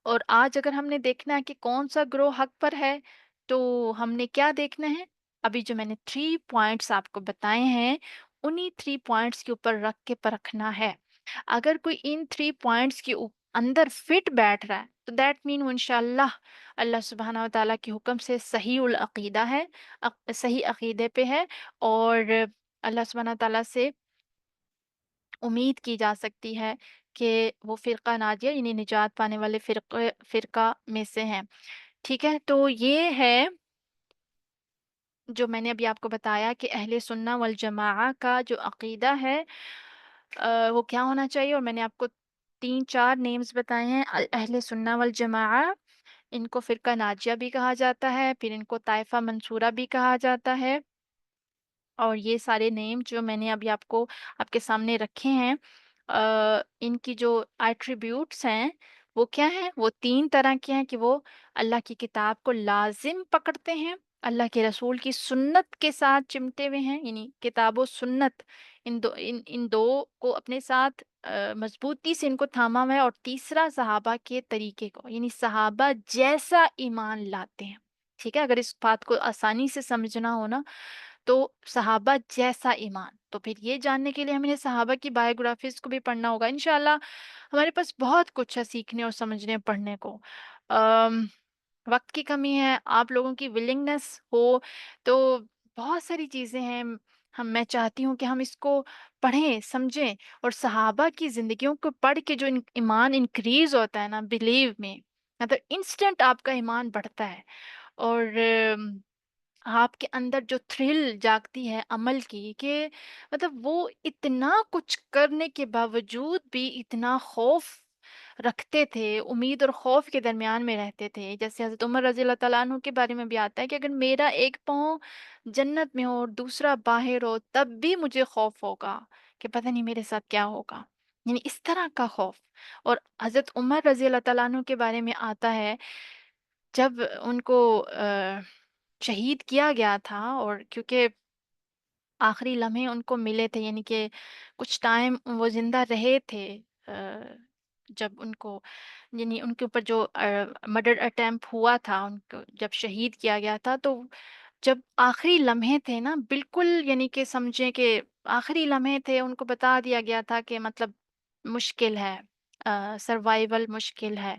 [SPEAKER 2] اور آج اگر ہم نے دیکھنا ہے کہ کون سا گروہ حق پر ہے، تو ہم نے کیا دیکھنا ہے؟ ابھی جو میں نے 3 پوائنٹس آپ کو بتائے ہیں، انہی 3 پوائنٹس کے اوپر رکھ کے پرکھنا ہے. اگر کوئی ان 3 پوائنٹس کے اندر فٹ بیٹھ رہا ہے تو دیٹ مین وہ انشاءاللہ اللہ سبحانہ و تعالیٰ کے حکم سے صحیح العقیدہ ہے، صحیح عقیدے پہ ہے. اور اللہ سبحانہ و تعالیٰ سے امید کی جا سکتی ہے کہ وہ فرقہ ناجیہ یعنی نجات پانے والے فرقہ میں سے ہیں. ٹھیک ہے، تو یہ ہے جو میں نے ابھی آپ کو بتایا کہ اہل سنہ والجماعہ کا جو عقیدہ ہے وہ کیا ہونا چاہیے. اور میں نے آپ کو 3 4 نیمز بتائے ہیں اہل سنہ والجماعہ. ان کو فرقہ ناجیہ بھی کہا جاتا ہے، پھر ان کو طائفہ منصورہ بھی کہا جاتا ہے۔ اور یہ سارے نیم جو میں نے ابھی آپ کے سامنے رکھے ہیں، ان کی جو ایٹریبیوٹس ہیں وہ کیا ہیں؟ وہ 3 طرح کے ہیں کہ وہ اللہ کی کتاب کو لازم پکڑتے ہیں، اللہ کے رسول کی سنت کے ساتھ چمٹے ہوئے ہیں، یعنی کتاب و سنت ان دو کو اپنے ساتھ مضبوطی سے ان کو تھاما ہوا ہے، اور تیسرا صحابہ کے طریقے کو، یعنی صحابہ جیسا ایمان لاتے ہیں۔ ٹھیک ہے، اگر اس بات کو آسانی سے سمجھنا ہو نا، تو صحابہ جیسا ایمان، تو پھر یہ جاننے کے لیے ہمیں صحابہ کی بایوگرافیز کو بھی پڑھنا ہوگا انشاءاللہ۔ ہمارے پاس بہت کچھ ہے سیکھنے اور سمجھنے پڑھنے کو۔ آم، وقت کی کمی ہے، آپ لوگوں کی ولنگنس ہو تو بہت ساری چیزیں ہیں، میں چاہتی ہوں کہ ہم اس کو پڑھیں سمجھیں، اور صحابہ کی زندگیوں کو پڑھ کے جو ایمان انکریز ہوتا ہے نا بلیو میں، مطلب انسٹنٹ آپ کا ایمان بڑھتا ہے، اور آپ کے اندر جو تھرل جاگتی ہے عمل کی، کہ مطلب وہ اتنا کچھ کرنے کے باوجود بھی اتنا خوف رکھتے تھے، امید اور خوف کے درمیان میں رہتے تھے۔ جیسے حضرت عمر رضی اللہ تعالیٰ عنہ کے بارے میں بھی آتا ہے کہ اگر میرا ایک پاؤں جنت میں ہو اور دوسرا باہر ہو تب بھی مجھے خوف ہوگا کہ پتہ نہیں میرے ساتھ کیا ہوگا، یعنی اس طرح کا خوف۔ اور حضرت عمر رضی اللہ تعالیٰ عنہ کے بارے میں آتا ہے، جب ان کو شہید کیا گیا تھا، اور کیونکہ آخری لمحے ان کو ملے تھے، یعنی کہ کچھ ٹائم وہ زندہ رہے تھے، آ، جب ان کو، یعنی ان کے اوپر جو مرڈر اٹیمپ ہوا تھا، ان کو جب شہید کیا گیا تھا، تو جب آخری لمحے تھے نا بالکل، یعنی کہ سمجھیں کہ آخری لمحے تھے، ان کو بتا دیا گیا تھا کہ مطلب مشکل ہے، سروائیول مشکل ہے،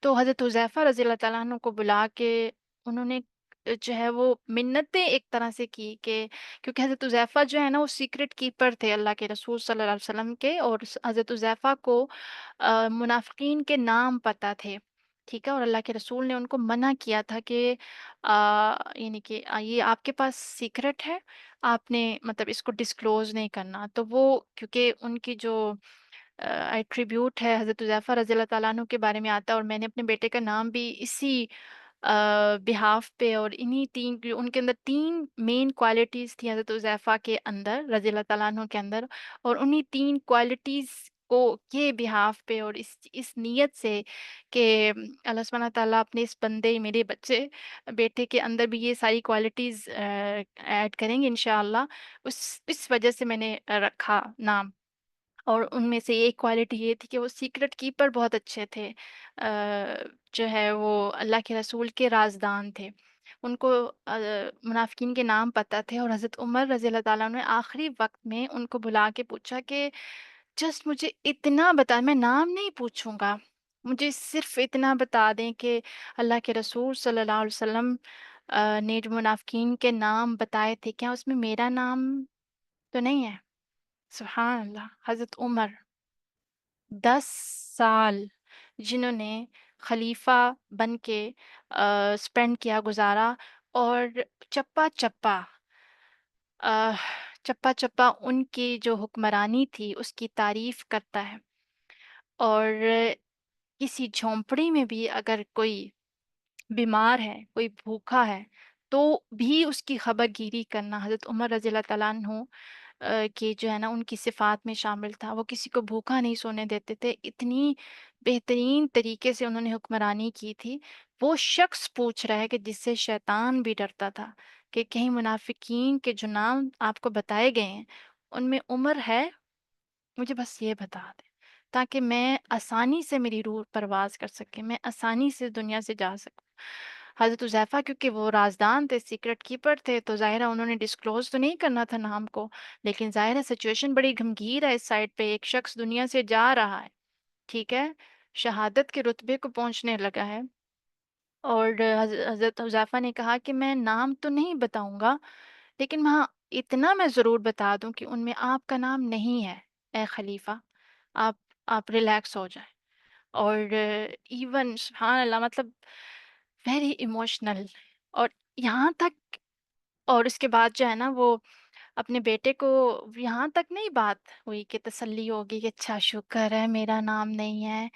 [SPEAKER 2] تو حضرت حذیفہ رضی اللہ تعالیٰ عنہ کو بلا کے انہوں نے جو ہے وہ منتیں ایک طرح سے کی، کہ کیونکہ حضرت حذیفہ جو ہے نا وہ سیکرٹ کیپر تھے اللہ کے رسول صلی اللہ علیہ وسلم کے، اور حضرت حذیفہ کو منافقین کے نام پتہ تھے، ٹھیک ہے، اور اللہ کے رسول نے ان کو منع کیا تھا کہ یعنی کہ یہ آپ کے پاس سیکرٹ ہے، آپ نے مطلب اس کو ڈسکلوز نہیں کرنا، تو وہ کیونکہ ان کی جو ایٹریبیوٹ ہے حضرت حذیفہ رضی اللہ تعالیٰ عنہ کے بارے میں آتا ہے، اور میں نے اپنے بیٹے کا نام بھی اسی بہاف پہ، اور انہی ان کے اندر 3 مین کوالٹیز تھی حضرت حذیفہ کے اندر رضی اللہ تعالیٰ عنہ کے اندر، اور انہی 3 کوالٹیز کو کے بہاف پہ، اور اس نیت سے کہ اللہ سبحانہ تعالیٰ اپنے اس بندے میرے بیٹے کے اندر بھی یہ ساری کوالٹیز ایڈ کریں گے انشاءاللہ، اس وجہ سے میں نے رکھا نام۔ اور ان میں سے ایک کوالٹی یہ تھی کہ وہ سیکرٹ کیپر بہت اچھے تھے، جو ہے وہ اللہ کے رسول کے رازدان تھے، ان کو منافقین کے نام پتہ تھے، اور حضرت عمر رضی اللہ تعالیٰ نے آخری وقت میں ان کو بلا کے پوچھا کہ جسٹ مجھے اتنا بتا، میں نام نہیں پوچھوں گا، مجھے صرف اتنا بتا دیں کہ اللہ کے رسول صلی اللہ علیہ وسلم نے جو منافقین کے نام بتائے تھے، کیا اس میں میرا نام تو نہیں ہے؟ سبحان اللہ، حضرت عمر 10 سال جنہوں نے خلیفہ بن کے اسپینڈ کیا، گزارا، اور چپا چپا چپا چپا ان کی جو حکمرانی تھی اس کی تعریف کرتا ہے، اور کسی جھونپڑی میں بھی اگر کوئی بیمار ہے، کوئی بھوکا ہے، تو بھی اس کی خبر گیری کرنا حضرت عمر رضی اللہ تعالیٰ عنہ کے جو ہے نا ان کی صفات میں شامل تھا۔ وہ کسی کو بھوکا نہیں سونے دیتے تھے، اتنی بہترین طریقے سے انہوں نے حکمرانی کی تھی۔ وہ شخص پوچھ رہا ہے کہ جس سے شیطان بھی ڈرتا تھا، کہ کہیں منافقین کے جو نام آپ کو بتائے گئے ہیں ان میں عمر ہے، مجھے بس یہ بتا دیں تاکہ میں آسانی سے میری روح پرواز کر سکے، میں آسانی سے دنیا سے جا سکوں۔ حضرت حذیفہ کیونکہ وہ رازدان تھے، سیکرٹ کیپر تھے، تو ظاہرہ انہوں نے ڈسکلوز تو نہیں کرنا تھا نام کو، لیکن ظاہرہ سچویشن بڑی گھمگیر ہے، اس سائڈ پہ ایک شخص دنیا سے جا رہا ہے، ٹھیک ہے، شہادت کے رتبے کو پہنچنے لگا ہے، اور حضرت حذیفہ نے کہا کہ میں نام تو نہیں بتاؤں گا، لیکن وہاں اتنا میں ضرور بتا دوں کہ ان میں آپ کا نام نہیں ہے، اے خلیفہ، آپ آپ ریلیکس ہو جائیں۔ اور ایون سبحان اللہ، مطلب ویری ایموشنل، اور یہاں تک، اور اس کے بعد جو ہے نا وہ اپنے بیٹے کو، یہاں تک نہیں بات ہوئی کہ تسلی ہوگی کہ اچھا شکر ہے میرا نام نہیں ہے،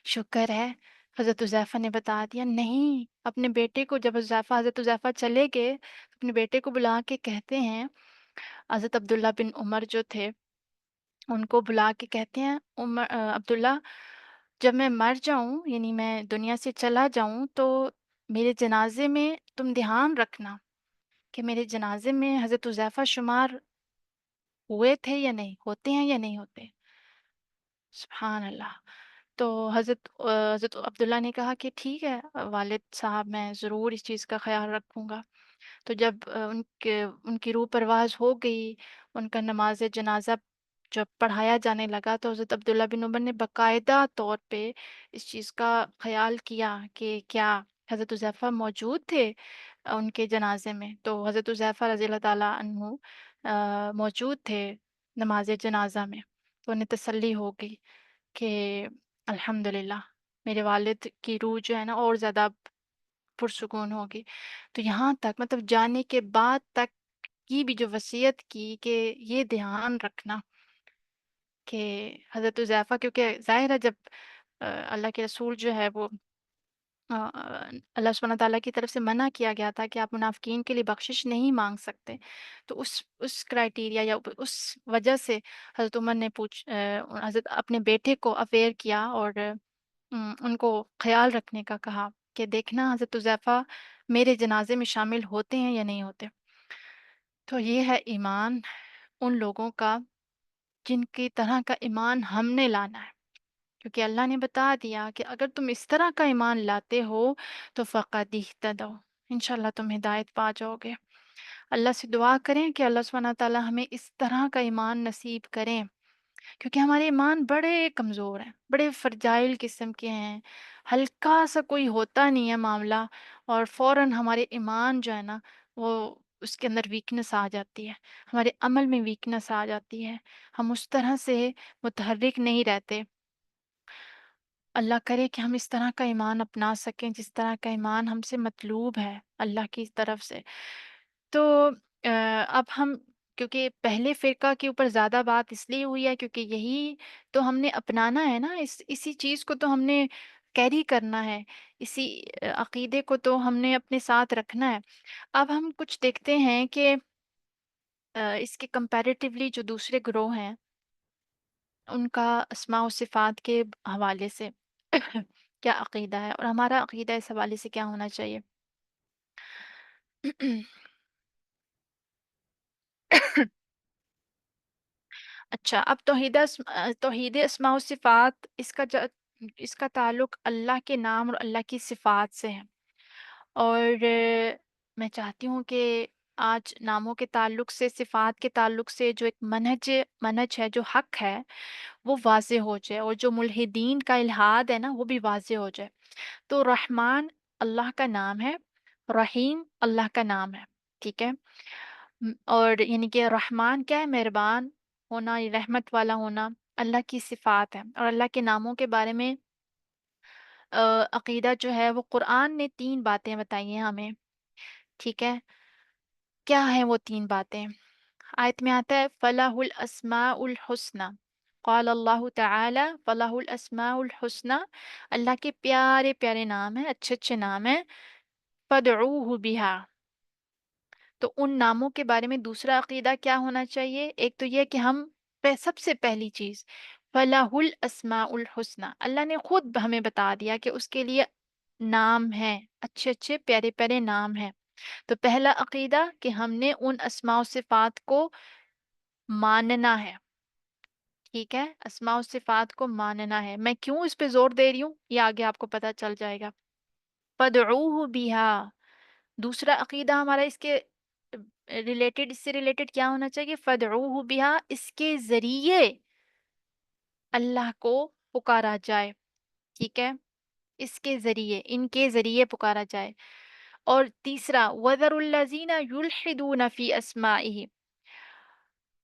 [SPEAKER 2] شکر ہے، حضرت حذیفہ نے بتا دیا نہیں، اپنے بیٹے کو جب حضرت حذیفہ چلے گئے، اپنے بیٹے کو بلا کے کہتے ہیں، حضرت عبداللہ بن عمر جو تھے ان کو بلا کے کہتے ہیں، عبداللہ جب میں مر جاؤں، یعنی میں دنیا سے چلا جاؤں، تو میرے جنازے میں تم دھیان رکھنا کہ میرے جنازے میں حضرت حذیفہ شمار ہوئے تھے یا نہیں، ہوتے ہیں یا نہیں ہوتے۔ سبحان اللہ۔ تو حضرت عبداللہ نے کہا کہ ٹھیک ہے والد صاحب، میں ضرور اس چیز کا خیال رکھوں گا۔ تو جب ان کی روح پرواز ہو گئی، ان کا نماز جنازہ جب پڑھایا جانے لگا، تو حضرت عبداللہ بن عمر نے باقاعدہ طور پہ اس چیز کا خیال کیا کہ کیا حضرت حذیفہ موجود تھے ان کے جنازے میں۔ تو حضرت حذیفہ رضی اللہ تعالیٰ عنہ موجود تھے نماز جنازہ میں، تو انہیں تسلی ہو گئی کہ الحمدللہ میرے والد کی روح جو ہے نا اور زیادہ پرسکون ہوگی۔ تو یہاں تک مطلب جانے کے بعد تک کی بھی جو وصیت کی کہ یہ دھیان رکھنا کہ حضرت حذیفہ، کیونکہ ظاہر ہے جب اللہ کے رسول جو ہے وہ اللہ سبحانہ تعالیٰ کی طرف سے منع کیا گیا تھا کہ آپ منافقین کے لیے بخشش نہیں مانگ سکتے، تو اس کرائٹیریا یا اس وجہ سے حضرت عمر نے حضرت اپنے بیٹے کو اویئر کیا اور ان کو خیال رکھنے کا کہا کہ دیکھنا حضرت حذیفہ میرے جنازے میں شامل ہوتے ہیں یا نہیں ہوتے۔ تو یہ ہے ایمان ان لوگوں کا جن کی طرح کا ایمان ہم نے لانا ہے، کیونکہ اللہ نے بتا دیا کہ اگر تم اس طرح کا ایمان لاتے ہو تو فقط اہتدوا، انشاءاللہ تم ہدایت پا جاؤ گے۔ اللہ سے دعا کریں کہ اللہ سبحانہ تعالیٰ ہمیں اس طرح کا ایمان نصیب کریں، کیونکہ ہمارے ایمان بڑے کمزور ہیں، بڑے فرجائل قسم کے ہیں، ہلکا سا کوئی ہوتا نہیں ہے معاملہ اور فوراً ہمارے ایمان جو ہے نا وہ اس کے اندر ویکنس آ جاتی ہے، ہمارے عمل میں ویکنس آ جاتی ہے، ہم اس طرح سے متحرک نہیں رہتے۔ اللہ کرے کہ ہم اس طرح کا ایمان اپنا سکیں جس طرح کا ایمان ہم سے مطلوب ہے اللہ کی طرف سے۔ تو اب ہم، کیونکہ پہلے فرقہ کے اوپر زیادہ بات اس لیے ہوئی ہے کیونکہ یہی تو ہم نے اپنانا ہے نا، اسی چیز کو تو ہم نے کیری کرنا ہے، اسی عقیدے کو تو ہم نے اپنے ساتھ رکھنا ہے۔ اب ہم کچھ دیکھتے ہیں کہ اس کے کمپیریٹیولی جو دوسرے گروہ ہیں ان کا اسماء و صفات کے حوالے سے کیا عقیدہ ہے اور ہمارا عقیدہ اس حوالے سے کیا ہونا چاہیے۔ اچھا، اب توحید اسماء و صفات، اس کا تعلق اللہ کے نام اور اللہ کی صفات سے ہے، اور میں چاہتی ہوں کہ آج ناموں کے تعلق سے، صفات کے تعلق سے جو ایک منہج ہے، جو حق ہے وہ واضح ہو جائے، اور جو ملحدین کا الحاد ہے نا وہ بھی واضح ہو جائے۔ تو رحمان اللہ کا نام ہے، رحیم اللہ کا نام ہے، ٹھیک ہے۔ اور یعنی کہ رحمان کیا ہے؟ مہربان ہونا، یہ رحمت والا ہونا اللہ کی صفات ہے، اور اللہ کے ناموں کے بارے میں عقیدہ جو ہے وہ قرآن نے 3 باتیں بتائی ہیں ہمیں، ٹھیک ہے۔ کیا ہیں وہ 3 باتیں؟ آیت میں آتا ہے فَلَهُ الْأَسْمَاءُ الْحُسْنَى، قال اللہ تعالی فَلَهُ الْأَسْمَاءُ الْحُسْنَى، اللہ کے پیارے پیارے نام ہیں، اچھے اچھے نام ہیں، فَادْعُوهُ بِهَا۔ تو ان ناموں کے بارے میں دوسرا عقیدہ کیا ہونا چاہیے؟ ایک تو یہ کہ ہم سب سے پہلی چیز فَلَهُ الْأَسْمَاءُ الْحُسْنَى، اللہ نے خود ہمیں بتا دیا کہ اس کے لیے نام ہیں، اچھے اچھے پیارے پیارے نام ہیں۔ تو پہلا عقیدہ کہ ہم نے ان اسماء و صفات کو ماننا ہے، ٹھیک ہے، اسماء و صفات کو ماننا ہے۔ میں کیوں اس پہ زور دے رہی ہوں یہ آگے آپ کو پتہ چل جائے گا۔ فَادْعُوهُ بِهَا، دوسرا عقیدہ ہمارا اس کے ریلیٹڈ، اس سے ریلیٹڈ کیا ہونا چاہیے؟ فَادْعُوهُ بِهَا، اس کے ذریعے اللہ کو پکارا جائے، ٹھیک ہے، اس کے ذریعے، ان کے ذریعے پکارا جائے۔ اور تیسرا وَذَرُوا الَّذِينَ يُلْحِدُونَ فِي أَسْمَائِهِ،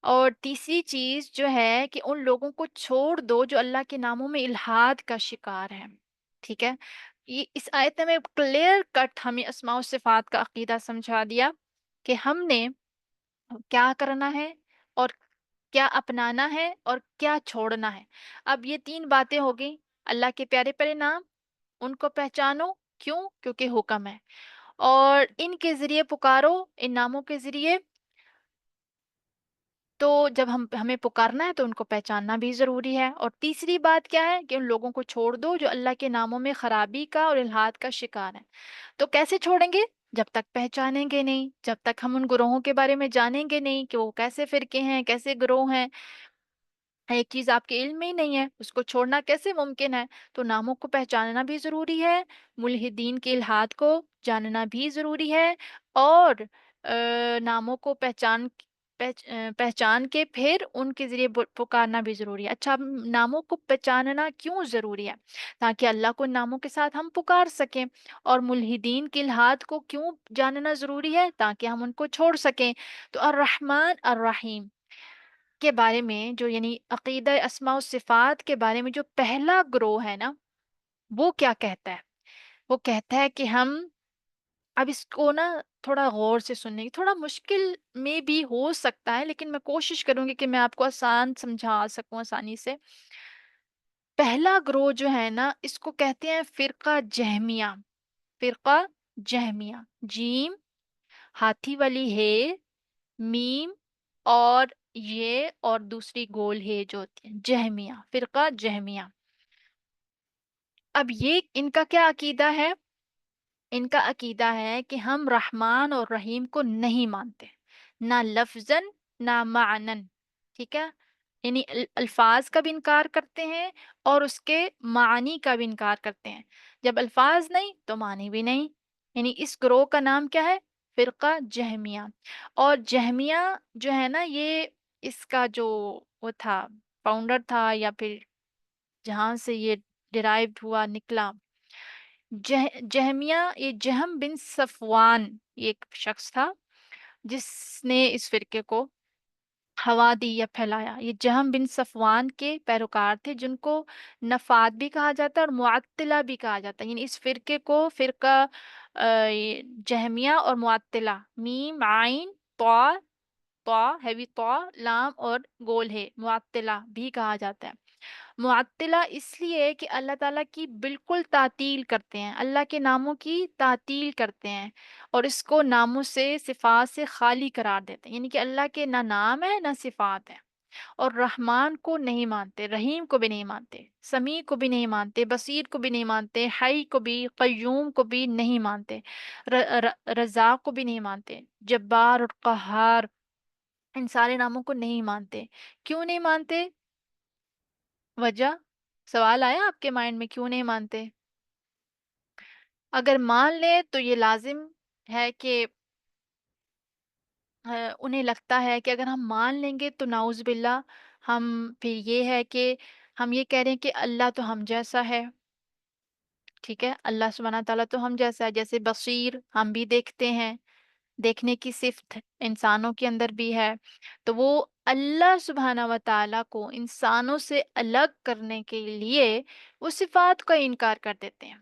[SPEAKER 2] اور تیسری چیز جو ہے کہ ان لوگوں کو چھوڑ دو جو اللہ کے ناموں میں الحاد کا شکار ہے، ٹھیک ہے۔ یہ اس آیت میں کلیئر کٹ ہمیں اسماء و صفات کا عقیدہ سمجھا دیا کہ ہم نے کیا کرنا ہے اور کیا اپنانا ہے اور کیا چھوڑنا ہے۔ اب یہ 3 باتیں ہو گئیں، اللہ کے پیارے پیارے نام، ان کو پہچانو، کیوں؟ کیونکہ حکم ہے، اور ان کے ذریعے پکارو، ان ناموں کے ذریعے۔ تو جب ہمیں پکارنا ہے تو ان کو پہچاننا بھی ضروری ہے۔ اور تیسری بات کیا ہے کہ ان لوگوں کو چھوڑ دو جو اللہ کے ناموں میں خرابی کا اور الحاد کا شکار ہیں۔ تو کیسے چھوڑیں گے؟ جب تک پہچانیں گے نہیں، جب تک ہم ان گروہوں کے بارے میں جانیں گے نہیں کہ وہ کیسے فرقے ہیں، کیسے گروہ ہیں، ایک چیز آپ کے علم میں ہی نہیں ہے، اس کو چھوڑنا کیسے ممکن ہے؟ تو ناموں کو پہچاننا بھی ضروری ہے، ملحدین کے الحاد کو جاننا بھی ضروری ہے، اور ناموں کو پہچان کے پھر ان کے ذریعے پکارنا بھی ضروری ہے۔ اچھا، ناموں کو پہچاننا کیوں ضروری ہے؟ تاکہ اللہ کو ان ناموں کے ساتھ ہم پکار سکیں۔ اور ملحدین کے الحاد کو کیوں جاننا ضروری ہے؟ تاکہ ہم ان کو چھوڑ سکیں۔ تو الرحمن الرحیم کے بارے میں جو، یعنی عقیدہ اسماء و صفات کے بارے میں جو پہلا گروہ ہے نا، وہ کیا کہتا ہے؟ وہ کہتا ہے کہ ہم اب اس کو نا تھوڑا غور سے سننے کی، تھوڑا مشکل میں بھی ہو سکتا ہے، لیکن میں کوشش کروں گی کہ میں آپ کو آسان سمجھا سکوں، آسانی سے۔ پہلا گروہ جو ہے نا، اس کو کہتے ہیں فرقہ جہمیہ۔ فرقہ جہمیہ، جیم، ہاتھی والی ہے، میم، اور یہ، اور دوسری گول ہے جو ہوتی ہے جہمیہ، فرقہ جہمیہ۔ اب یہ ان کا کیا عقیدہ ہے؟ ان کا عقیدہ ہے کہ ہم رحمان اور رحیم کو نہیں مانتے، نہ لفظاً نہ معنن، ٹھیک ہے؟ یعنی الفاظ کا بھی انکار کرتے ہیں اور اس کے معنی کا بھی انکار کرتے ہیں۔ جب الفاظ نہیں تو معنی بھی نہیں۔ یعنی اس گروہ کا نام کیا ہے؟ فرقہ جہمیہ۔ اور جہمیہ جو ہے نا، یہ اس کا جو وہ تھا، فاؤنڈر تھا، یا پھر جہاں سے یہ ڈرائیوڈ ہوا، نکلا، جہمیہ، یہ جہم بن صفوان، یہ ایک شخص تھا جس نے اس فرقے کو ہوا دی یا پھیلایا۔ یہ جہم بن صفوان کے پیروکار تھے، جن کو نفات بھی کہا جاتا ہے اور معطلہ بھی کہا جاتا ہے۔ یعنی اس فرقے کو فرقہ یہ جہمیہ اور معطلہ، میم عین طا، طا ہیوی، طا لام اور گول ہے، معطلہ بھی کہا جاتا ہے۔ معطلہ اس لیے کہ اللہ تعالیٰ کی بالکل تعطیل کرتے ہیں، اللہ کے ناموں کی تعطیل کرتے ہیں، اور اس کو ناموں سے، صفات سے خالی قرار دیتے ہیں۔ یعنی کہ اللہ کے نہ نام ہے نہ صفات ہے۔ اور رحمان کو نہیں مانتے، رحیم کو بھی نہیں مانتے، سمیع کو بھی نہیں مانتے، بصیر کو بھی نہیں مانتے، حی کو بھی، قیوم کو بھی نہیں مانتے، رزاق کو بھی نہیں مانتے، جبار اور قہار، ان سارے ناموں کو نہیں مانتے۔ کیوں نہیں مانتے؟ وجہ؟ سوال آیا آپ کے مائنڈ میں کیوں نہیں مانتے؟ اگر مان لیں تو یہ لازم ہے کہ انہیں لگتا ہے کہ اگر ہم مان لیں گے تو نعوذ باللہ، ہم پھر یہ ہے کہ ہم یہ کہہ رہے ہیں کہ اللہ تو ہم جیسا ہے، ٹھیک ہے؟ اللہ سبحانہ تعالیٰ تو ہم جیسا ہے، جیسے بصیر ہم بھی دیکھتے ہیں، دیکھنے کی صفت انسانوں کے اندر بھی ہے، تو وہ اللہ سبحانہ و تعالیٰ کو انسانوں سے الگ کرنے کے لیے وہ صفات کا انکار کر دیتے ہیں۔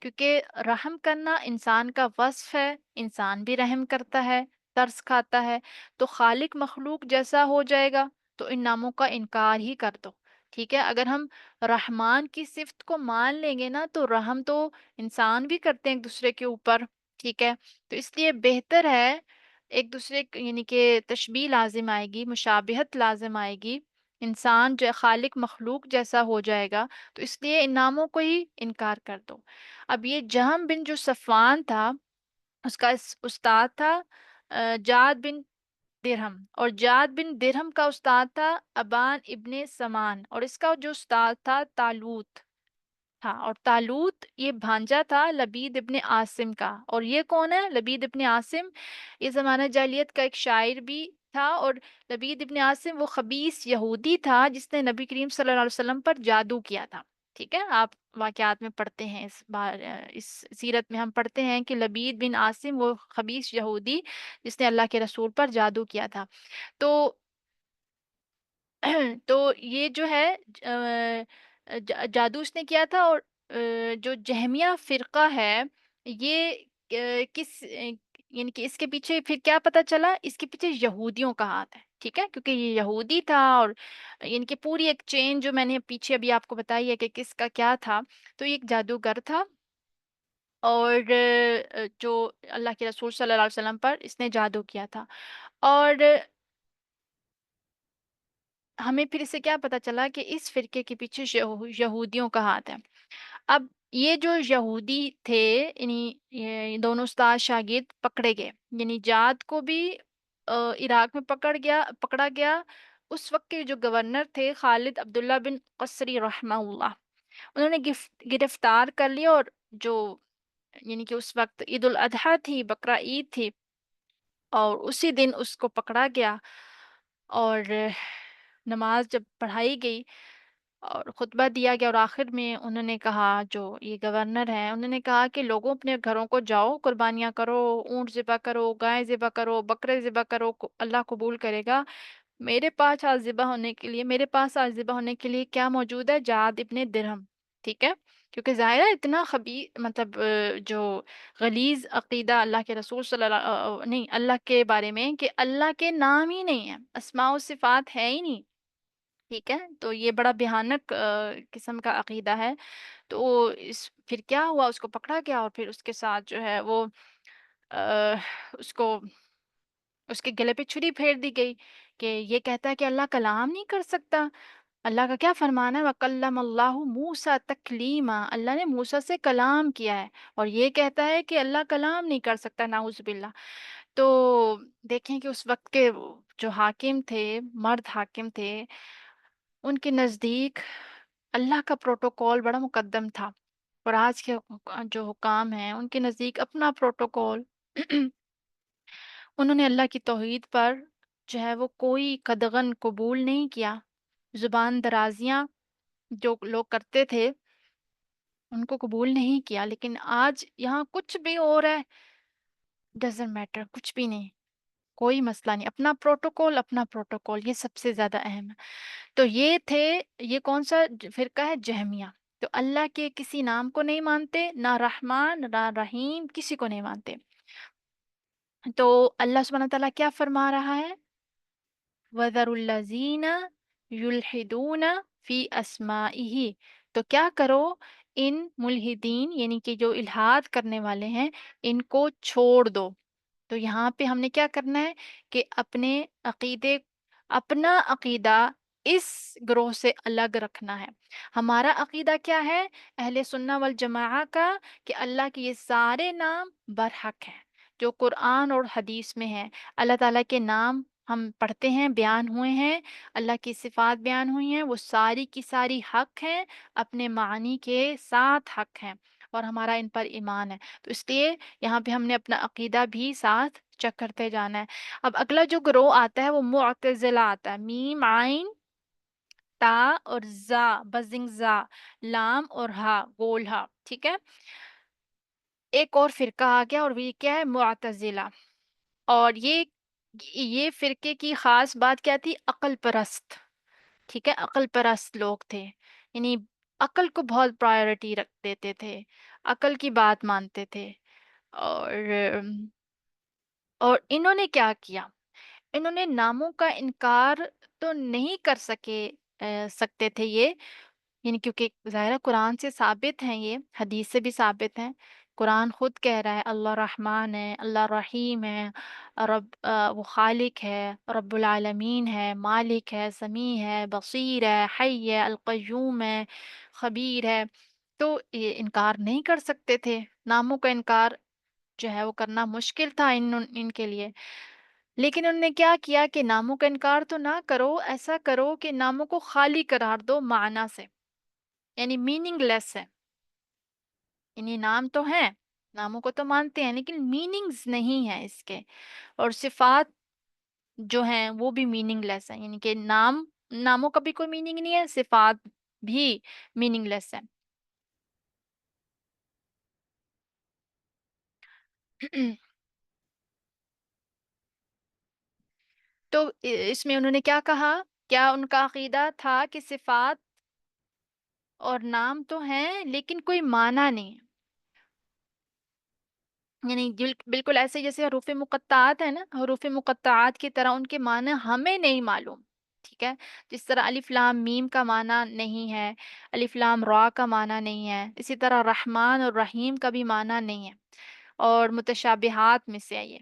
[SPEAKER 2] کیونکہ رحم کرنا انسان کا وصف ہے، انسان بھی رحم کرتا ہے، ترس کھاتا ہے، تو خالق مخلوق جیسا ہو جائے گا، تو ان ناموں کا انکار ہی کر دو، ٹھیک ہے؟ اگر ہم رحمان کی صفت کو مان لیں گے نا، تو رحم تو انسان بھی کرتے ہیں ایک دوسرے کے اوپر، ٹھیک ہے؟ تو اس لیے بہتر ہے ایک دوسرے یعنی کہ تشبیہ لازم آئے گی، مشابہت لازم آئے گی، انسان جو خالق مخلوق جیسا ہو جائے گا، تو اس لیے ان ناموں کو ہی انکار کر دو۔ اب یہ جہم بن جو صفوان تھا، اس کا استاد تھا جاد بن درہم، اور جاد بن درہم کا استاد تھا ابان ابن سمان، اور اس کا جو استاد تھا طالوت تھا، اور طالوت یہ بھانجا تھا لبید ابن عاصم کا۔ اور یہ کون ہے لبید ابن عاصم؟ یہ زمانہ جاہلیت کا ایک شاعر بھی تھا، اور لبید ابن عاصم وہ خبیث یہودی تھا جس نے نبی کریم صلی اللہ علیہ وسلم پر جادو کیا تھا، ٹھیک ہے؟ آپ واقعات میں پڑھتے ہیں، اس سیرت میں ہم پڑھتے ہیں کہ لبید بن عاصم وہ خبیث یہودی جس نے اللہ کے رسول پر جادو کیا تھا۔ تو تو یہ جو ہے جادو اس نے کیا تھا، اور جو جہمیہ فرقہ ہے، یہ کس یعنی کہ اس کے پیچھے پھر کیا پتہ چلا، اس کے پیچھے یہودیوں کا ہاتھ ہے، ٹھیک ہے، کیونکہ یہ یہودی تھا، اور یعنی کہ پوری ایک چین جو میں نے پیچھے ابھی آپ کو بتائی ہے کہ کس کا کیا تھا، تو یہ ایک جادوگر تھا، اور جو اللہ کے رسول صلی اللہ علیہ وسلم پر اس نے جادو کیا تھا، اور ہمیں پھر اس سے کیا پتہ چلا کہ اس فرقے کے پیچھے یہودیوں کا ہاتھ ہے۔ اب یہ جو یہودی تھے، یعنی یہ دونوں استاد شاگرد پکڑے گئے، یعنی جاد کو بھی عراق میں پکڑا گیا۔ اس وقت کے جو گورنر تھے خالد عبداللہ بن قسری رحمہ اللہ، انہوں نے گرفتار کر لیا، اور جو یعنی کہ اس وقت عید الاضحیٰ تھی، بقرہ عید تھی، اور اسی دن اس کو پکڑا گیا، اور نماز جب پڑھائی گئی اور خطبہ دیا گیا، اور آخر میں انہوں نے کہا، جو یہ گورنر ہیں انہوں نے کہا کہ لوگوں اپنے گھروں کو جاؤ، قربانیاں کرو، اونٹ ذبح کرو، گائے ذبح کرو، بکرے ذبح کرو، اللہ قبول کرے گا۔ میرے پاس آج ذبح ہونے کے لیے کیا موجود ہے؟ جعد ابن درہم، ٹھیک ہے، کیونکہ ظاہر ہے اتنا مطلب جو غلیظ عقیدہ اللہ کے رسول صلی اللہ نہیں، اللہ کے بارے میں، کہ اللہ کے نام ہی نہیں ہے، اسماء و صفات ہے ہی نہیں، ٹھیک ہے، تو یہ بڑا بھیانک قسم کا عقیدہ ہے۔ تو پھر کیا ہوا، اس کو پکڑا گیا، اور پھر اس کے ساتھ جو ہے وہ آ، اس کو اس کے گلے پہ چھری پھیر دی گئی، کہ یہ کہتا ہے کہ اللہ کلام نہیں کر سکتا۔ اللہ کا کیا فرمان ہے، وَكَلَّمَ اللَّهُ مُوسَى تَكْلِيمًا، اللہ نے موسیٰ سے کلام کیا ہے، اور یہ کہتا ہے کہ اللہ کلام نہیں کر سکتا، نعوذ باللہ۔ تو دیکھیں کہ اس وقت کے جو حاکم تھے، مرد حاکم تھے، ان کے نزدیک اللہ کا پروٹوکول بڑا مقدم تھا، اور آج کے جو حکام ہیں ان کے نزدیک اپنا پروٹوکول انہوں نے اللہ کی توحید پر جو ہے وہ کوئی قدغن قبول نہیں کیا، زبان درازیاں جو لوگ کرتے تھے ان کو قبول نہیں کیا، لیکن آج یہاں کچھ بھی ہو رہا ہے، ڈزنٹ میٹر، کچھ بھی نہیں، کوئی مسئلہ نہیں، اپنا پروٹوکول، یہ سب سے زیادہ اہم ہے۔ تو یہ کون سا فرقہ ہے؟ جہمیہ۔ تو اللہ کے کسی نام کو نہیں مانتے، نہ رحمان نہ رحیم، کسی کو نہیں مانتے۔ تو اللہ سبحانہ وتعالیٰ کیا فرما رہا ہے؟ وَذَرُوا الَّذِينَ يُلْحِدُونَ فِي أَسْمَائِهِ، تو کیا کرو، ان ملحدین یعنی کہ جو الحاد کرنے والے ہیں، ان کو چھوڑ دو۔ تو یہاں پہ ہم نے کیا کرنا ہے کہ اپنا عقیدہ اس گروہ سے الگ رکھنا ہے۔ ہمارا عقیدہ کیا ہے اہل سنہ والجماعہ کا؟ کہ اللہ کے یہ سارے نام برحق ہیں، جو قرآن اور حدیث میں ہیں۔ اللہ تعالیٰ کے نام ہم پڑھتے ہیں، بیان ہوئے ہیں، اللہ کی صفات بیان ہوئی ہیں، وہ ساری کی ساری حق ہیں، اپنے معنی کے ساتھ حق ہیں، اور ہمارا ان پر ایمان ہے۔ تو اس لیے یہاں پہ ہم نے اپنا عقیدہ بھی ساتھ چیک کرتے جانا ہے۔ اب اگلا جو گروہ آتا ہے وہ معتزلہ آتا ہے، میم عین تا اور زا، بزنگ زا، لام اور ہا، گول ہا، ٹھیک ہے، ایک اور فرقہ آ گیا، اور وہ کیا ہے؟ معتزلہ۔ اور یہ فرقے کی خاص بات کیا تھی؟ عقل پرست، ٹھیک ہے، عقل پرست لوگ تھے، یعنی عقل کو بہت پرائیورٹی رکھ دیتے تھے، عقل کی بات مانتے تھے، اور انہوں نے کیا کیا؟ انہوں نے ناموں کا انکار تو نہیں سکتے تھے یہ، یعنی کیونکہ ظاہرہ قرآن سے ثابت ہیں، یہ حدیث سے بھی ثابت ہیں، قرآن خود کہہ رہا ہے اللہ رحمان ہے، اللہ رحیم ہے، وہ خالق ہے، رب العالمین ہے، مالک ہے، سمیع ہے، بصیر ہے، حی ہے، القیوم ہے، خبیر ہے۔ تو یہ انکار نہیں کر سکتے تھے، ناموں کا انکار جو ہے وہ کرنا مشکل تھا ان کے لیے، لیکن انہوں نے کیا کیا کہ ناموں کا انکار تو نہ کرو، ایسا کرو کہ ناموں کو خالی قرار دو معنی سے، یعنی میننگ لیس ہے، یعنی نام تو ہیں، ناموں کو تو مانتے ہیں، لیکن میننگز نہیں ہیں اس کے، اور صفات جو ہیں وہ بھی میننگ لیس ہیں، یعنی کہ ناموں کا بھی کوئی میننگ نہیں ہے، صفات بھی میننگ لیس ہیں۔ تو اس میں انہوں نے کیا کہا؟ کیا ان کا عقیدہ تھا کہ صفات اور نام تو ہیں لیکن کوئی معنی نہیں ہے، یعنی بالکل ایسے جیسے حروف مقطعات ہیں نا، حروف مقطعات کی طرح ان کے معنی ہمیں نہیں معلوم، ٹھیک ہے؟ جس طرح الف لام میم کا معنی نہیں ہے، الف لام را کا معنی نہیں ہے، اسی طرح رحمان اور رحیم کا بھی معنی نہیں ہے، اور متشابہات میں سے ہے یہ،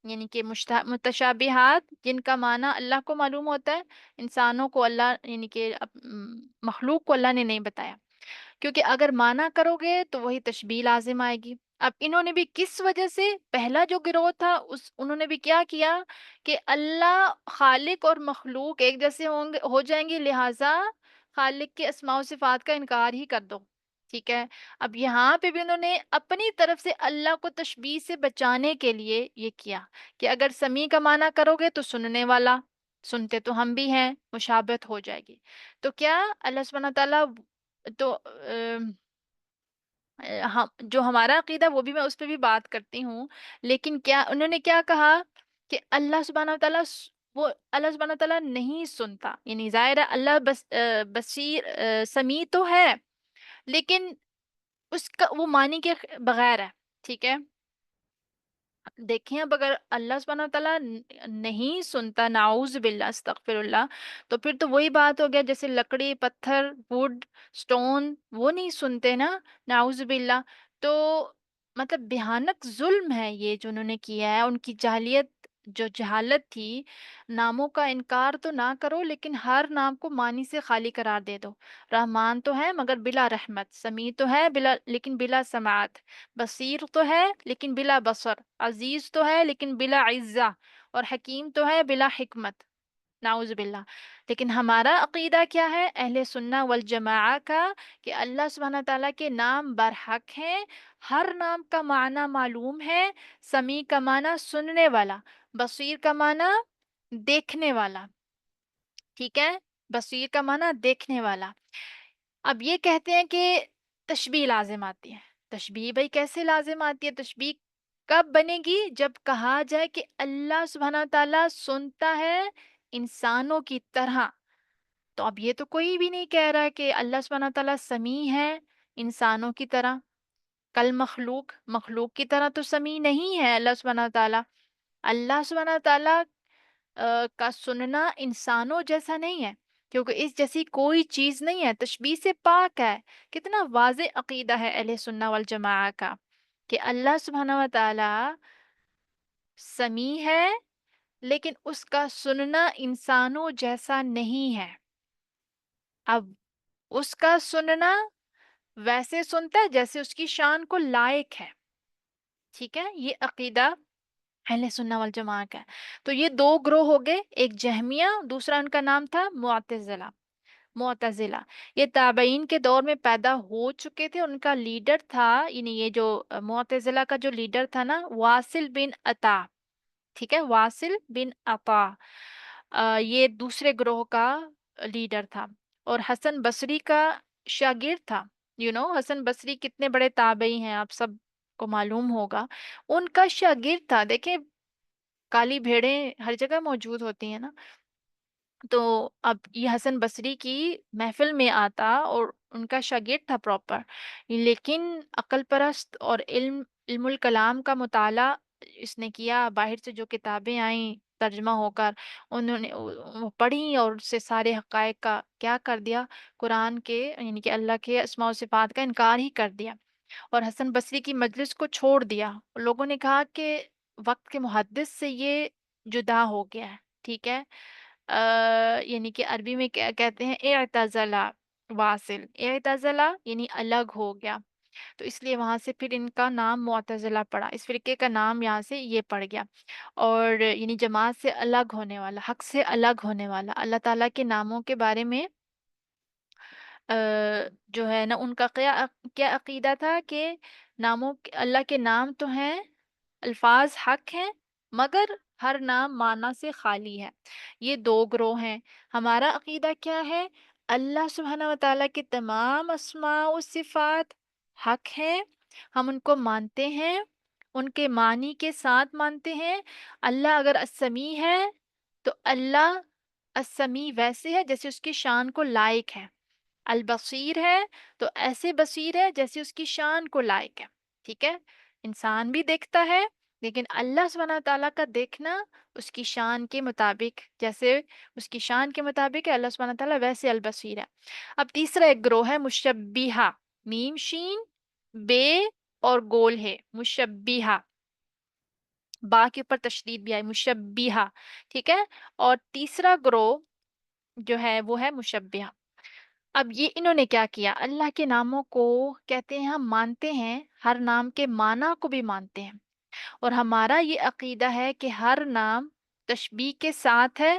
[SPEAKER 2] یعنی کہ متشابہات جن کا معنی اللہ کو معلوم ہوتا ہے، انسانوں کو اللہ یعنی کہ مخلوق کو اللہ نے نہیں بتایا، کیونکہ اگر مانا کرو گے تو وہی تشبیہ لازم آئے گی۔ اب انہوں نے بھی کس وجہ سے، پہلا جو گروہ تھا انہوں نے بھی کیا کیا کہ اللہ خالق اور مخلوق ایک جیسے ہو جائیں گے، لہٰذا خالق کے اسماء و صفات کا انکار ہی کر دو، ٹھیک ہے؟ اب یہاں پہ بھی انہوں نے اپنی طرف سے اللہ کو تشبیہ سے بچانے کے لیے یہ کیا کہ اگر سمیع کا معنی کرو گے تو سننے والا، سنتے تو ہم بھی ہیں، مشابہت ہو جائے گی۔ تو کیا اللہ سبحانہ تعالیٰ تو ہم جو ہمارا عقیدہ وہ بھی میں اس پہ بھی بات کرتی ہوں، لیکن کیا انہوں نے کیا کہا کہ اللہ سبحانہ تعالیٰ وہ اللہ سبحانہ تعالیٰ نہیں سنتا، یعنی ظاہر ہے اللہ بصیر سمیع تو ہے، لیکن اس کا وہ معنی کے بغیر ہے، ٹھیک ہے؟ دیکھیں اب اگر اللہ سبحانہ تعالیٰ نہیں سنتا، نعوذ باللہ استغفر اللہ، تو پھر تو وہی بات ہو گیا جیسے لکڑی، پتھر، ووڈ، سٹون وہ نہیں سنتے نا، نعوذ باللہ۔ تو مطلب بھیانک ظلم ہے یہ جو انہوں نے کیا ہے، ان کی جاہلیت جو جہالت تھی، ناموں کا انکار تو نہ کرو لیکن ہر نام کو معنی سے خالی قرار دے دو۔ رحمان تو ہے مگر بلا رحمت، سمیع تو ہے لیکن بلا سماعت، بصیر تو ہے لیکن بلا بصر، عزیز تو ہے لیکن بلا عزہ، اور حکیم تو ہے بلا حکمت، نعوذ باللہ۔ لیکن ہمارا عقیدہ کیا ہے اہل سنہ والجماعہ کا، کہ اللہ سبحانہ تعالیٰ کے نام برحق ہیں، ہر نام کا معنی معلوم ہے، سمیع کا معنی سننے والا، بصیر کا معنی دیکھنے والا، ٹھیک ہے؟ بصیر کا معنی دیکھنے والا۔ اب یہ کہتے ہیں کہ تشبیہ لازم آتی ہے، تشبیہ بھائی کیسے لازم آتی ہے؟ تشبیہ کب بنے گی؟ جب کہا جائے کہ اللہ سبحانہ تعالیٰ سنتا ہے انسانوں کی طرح، تو اب یہ تو کوئی بھی نہیں کہہ رہا ہے کہ اللہ سبحانہ تعالیٰ سمیع ہے انسانوں کی طرح، کل مخلوق، مخلوق کی طرح تو سمیع نہیں ہے اللہ سبحانہ تعالیٰ۔ اللہ سبحانہ تعالیٰ کا سننا انسانوں جیسا نہیں ہے، کیونکہ اس جیسی کوئی چیز نہیں ہے، تشبیہ سے پاک ہے۔ کتنا واضح عقیدہ ہے اہل سنہ والجماعہ کا کہ اللہ سبحانہ و تعالی سمیع ہے، لیکن اس کا سننا انسانوں جیسا نہیں ہے۔ اب اس کا سننا ویسے سنتا ہے جیسے اس کی شان کو لائق ہے، ٹھیک ہے؟ یہ عقیدہ اہل سنہ والجماعہ کا ہے۔ تو یہ دو گروہ ہو گئے، ایک جہمیہ، دوسرا ان کا نام تھا معتزلہ۔ معتزلہ یہ تابعین کے دور میں پیدا ہو چکے تھے، ان کا لیڈر تھا، یعنی یہ جو معتزلہ کا جو لیڈر تھا نا، واصل بن عطا، ٹھیک ہے؟ واصل بن عطا یہ دوسرے گروہ کا لیڈر تھا، اور حسن بصری کا شاگرد تھا۔ حسن بصری کتنے بڑے تابعی ہیں، آپ سب کو معلوم ہوگا، ان کا شاگرد تھا۔ دیکھیں کالی بھیڑیں ہر جگہ موجود ہوتی ہیں نا، تو اب یہ حسن بصری کی محفل میں آتا اور ان کا شاگرد تھا پراپر، لیکن عقل پرست اور علم الکلام کا مطالعہ اس نے کیا، باہر سے جو کتابیں آئیں ترجمہ ہو کر انہوں نے وہ پڑھی، اور اس سے سارے حقائق کا کیا کر دیا، قرآن کے یعنی کہ اللہ کے اسماء و صفات کا انکار ہی کر دیا، اور حسن بصری کی مجلس کو چھوڑ دیا۔ لوگوں نے کہا کہ وقت کے محدث سے یہ جدا ہو گیا ہے، ٹھیک ہے؟ یعنی کہ عربی میں کیا کہتے ہیں، اعتزلہ، واصل اعتزلہ یعنی الگ ہو گیا، تو اس لیے وہاں سے پھر ان کا نام معتزلہ پڑا، اس فرقے کا نام یہاں سے یہ پڑ گیا، اور یعنی جماعت سے الگ ہونے والا، حق سے الگ ہونے والا۔ اللہ تعالیٰ کے ناموں کے بارے میں جو ہے نا ان کا کیا عقیدہ تھا کہ اللہ کے نام تو ہیں، الفاظ حق ہیں، مگر ہر نام معنی سے خالی ہے۔ یہ دو گروہ ہیں۔ ہمارا عقیدہ کیا ہے؟ اللہ سبحانہ و تعالیٰ کے تمام اسماء و صفات حق ہیں، ہم ان کو مانتے ہیں، ان کے معنی کے ساتھ مانتے ہیں۔ اللہ اگر السمیع ہے تو اللہ السمیع ویسے ہے جیسے اس کی شان کو لائق ہے، البصیر ہے تو ایسے بصیر ہے جیسے اس کی شان کو لائق ہے، ٹھیک ہے؟ انسان بھی دیکھتا ہے، لیکن اللہ سبحانہ تعالیٰ کا دیکھنا اس کی شان کے مطابق، جیسے اس کی شان کے مطابق ہے اللہ سبحانہ تعالیٰ، ویسے البصیر ہے۔ اب تیسرا ایک گروہ ہے مشبیہہ، میم شین بے اور گول ہے، مشبیہہ، با کے اوپر تشدید بھی آئی، مشبیہہ، ٹھیک ہے۔ اور تیسرا گروہ جو ہے وہ ہے مشبیہہ۔ اب یہ انہوں نے کیا کیا، اللہ کے ناموں کو کہتے ہیں ہم مانتے ہیں، ہر نام کے معنی کو بھی مانتے ہیں، اور ہمارا یہ عقیدہ ہے کہ ہر نام تشبیہ کے ساتھ ہے۔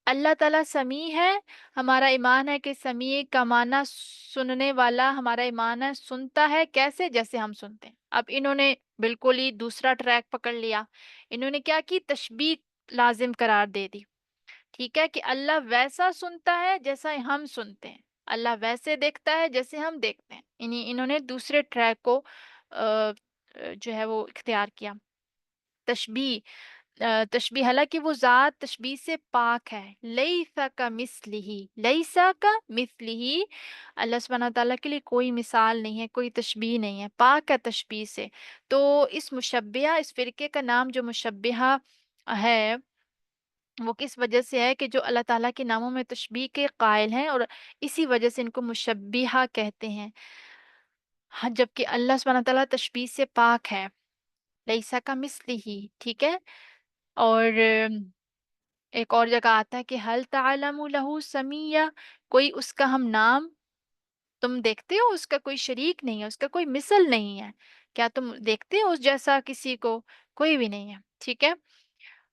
[SPEAKER 2] اللہ تعالیٰ سمیع ہے، ہمارا ایمان ہے کہ سمیع کا معنی سننے والا، ہمارا ایمان ہے سنتا ہے، کیسے؟ جیسے ہم سنتے ہیں۔ اب انہوں نے بالکل ہی دوسرا ٹریک پکڑ لیا، انہوں نے کیا کی، تشبیہ لازم قرار دے دی، ٹھیک ہے، کہ اللہ ویسا سنتا ہے جیسا ہم سنتے ہیں، اللہ ویسے دیکھتا ہے جیسے ہم دیکھتے ہیں، انہوں نے دوسرے ٹریک کو جو ہے وہ اختیار کیا، تشبیہ، تشبیہ، حالانکہ وہ ذات تشبیہ سے پاک ہے، لیسا کا مثلہ، لیسا کا مثلہ، اللہ سبحانہ تعالیٰ کے لیے کوئی مثال نہیں ہے، کوئی تشبیہ نہیں ہے، پاک ہے تشبیہ سے۔ تو اس مشبیہ، اس فرقے کا نام جو مشبیہ ہے، وہ کس وجہ سے ہے کہ جو اللہ تعالیٰ کے ناموں میں تشبیہ کے قائل ہیں، اور اسی وجہ سے ان کو مشبیہ کہتے ہیں، ہاں، جبکہ اللہ سبحانہ تعالیٰ تشبیہ سے پاک ہے، لیسا کا مثلہ، ٹھیک ہے۔ اور ایک اور جگہ آتا ہے کہ حل تعلم لہ سمیہ، کوئی اس کا ہم نام تم دیکھتے ہو، اس کا کوئی شریک نہیں ہے، اس کا کوئی مثل نہیں ہے، کیا تم دیکھتے ہو اس جیسا کسی کو؟ کوئی بھی نہیں ہے، ٹھیک ہے۔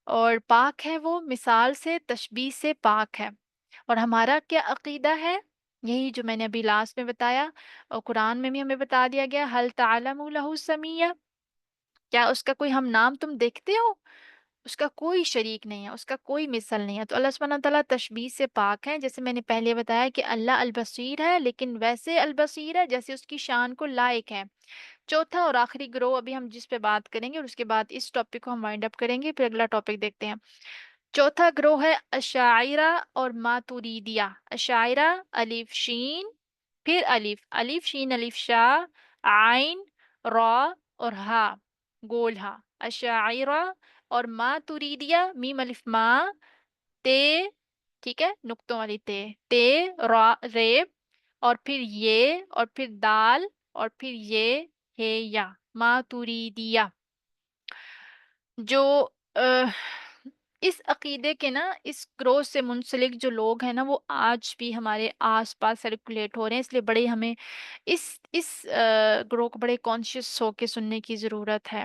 [SPEAKER 2] اور پاک ہے وہ مثال سے، تشبیہ سے پاک ہے۔ اور ہمارا کیا عقیدہ ہے؟ یہی جو میں نے ابھی لاسٹ میں بتایا، اور قرآن میں بھی ہمیں بتا دیا گیا، حل تعلم لہ سمیہ، کیا اس کا کوئی ہم نام تم دیکھتے ہو؟ اس کا کوئی شریک نہیں ہے، اس کا کوئی مثل نہیں ہے۔ تو اللہ سبحانہ تعالیٰ تشبیہ سے پاک ہے، جیسے میں نے پہلے بتایا کہ اللہ البصیر ہے، لیکن ویسے البصیر ہے جیسے اس کی شان کو لائق ہے۔ چوتھا اور آخری گروہ ابھی ہم جس پہ بات کریں گے، اور اس کے بعد اس ٹاپک کو ہم وائنڈ اپ کریں گے، پھر اگلا ٹاپک دیکھتے ہیں۔ چوتھا گروہ ہے اشاعرہ اور ماتوریدیہ۔ اشاعرہ، الف شین، پھر الف، الف شین الف شاہ، عین، را اور ہا، گول ہا، اشاعرہ اور ماتوریدیہ، میم الف ما، تے، ٹھیک ہے، نقطوں والی تے، تے، را، رے، اور پھر یہ، اور پھر دال، اور پھر یہ ہے یا، ماتوریدیہ، جو اس عقیدے کے نا، اس گروہ سے منسلک جو لوگ ہیں نا، وہ آج بھی ہمارے آس پاس سرکولیٹ ہو رہے ہیں، اس لیے بڑے ہمیں اس گروہ کو بڑے کانشیس ہو کے سننے کی ضرورت ہے۔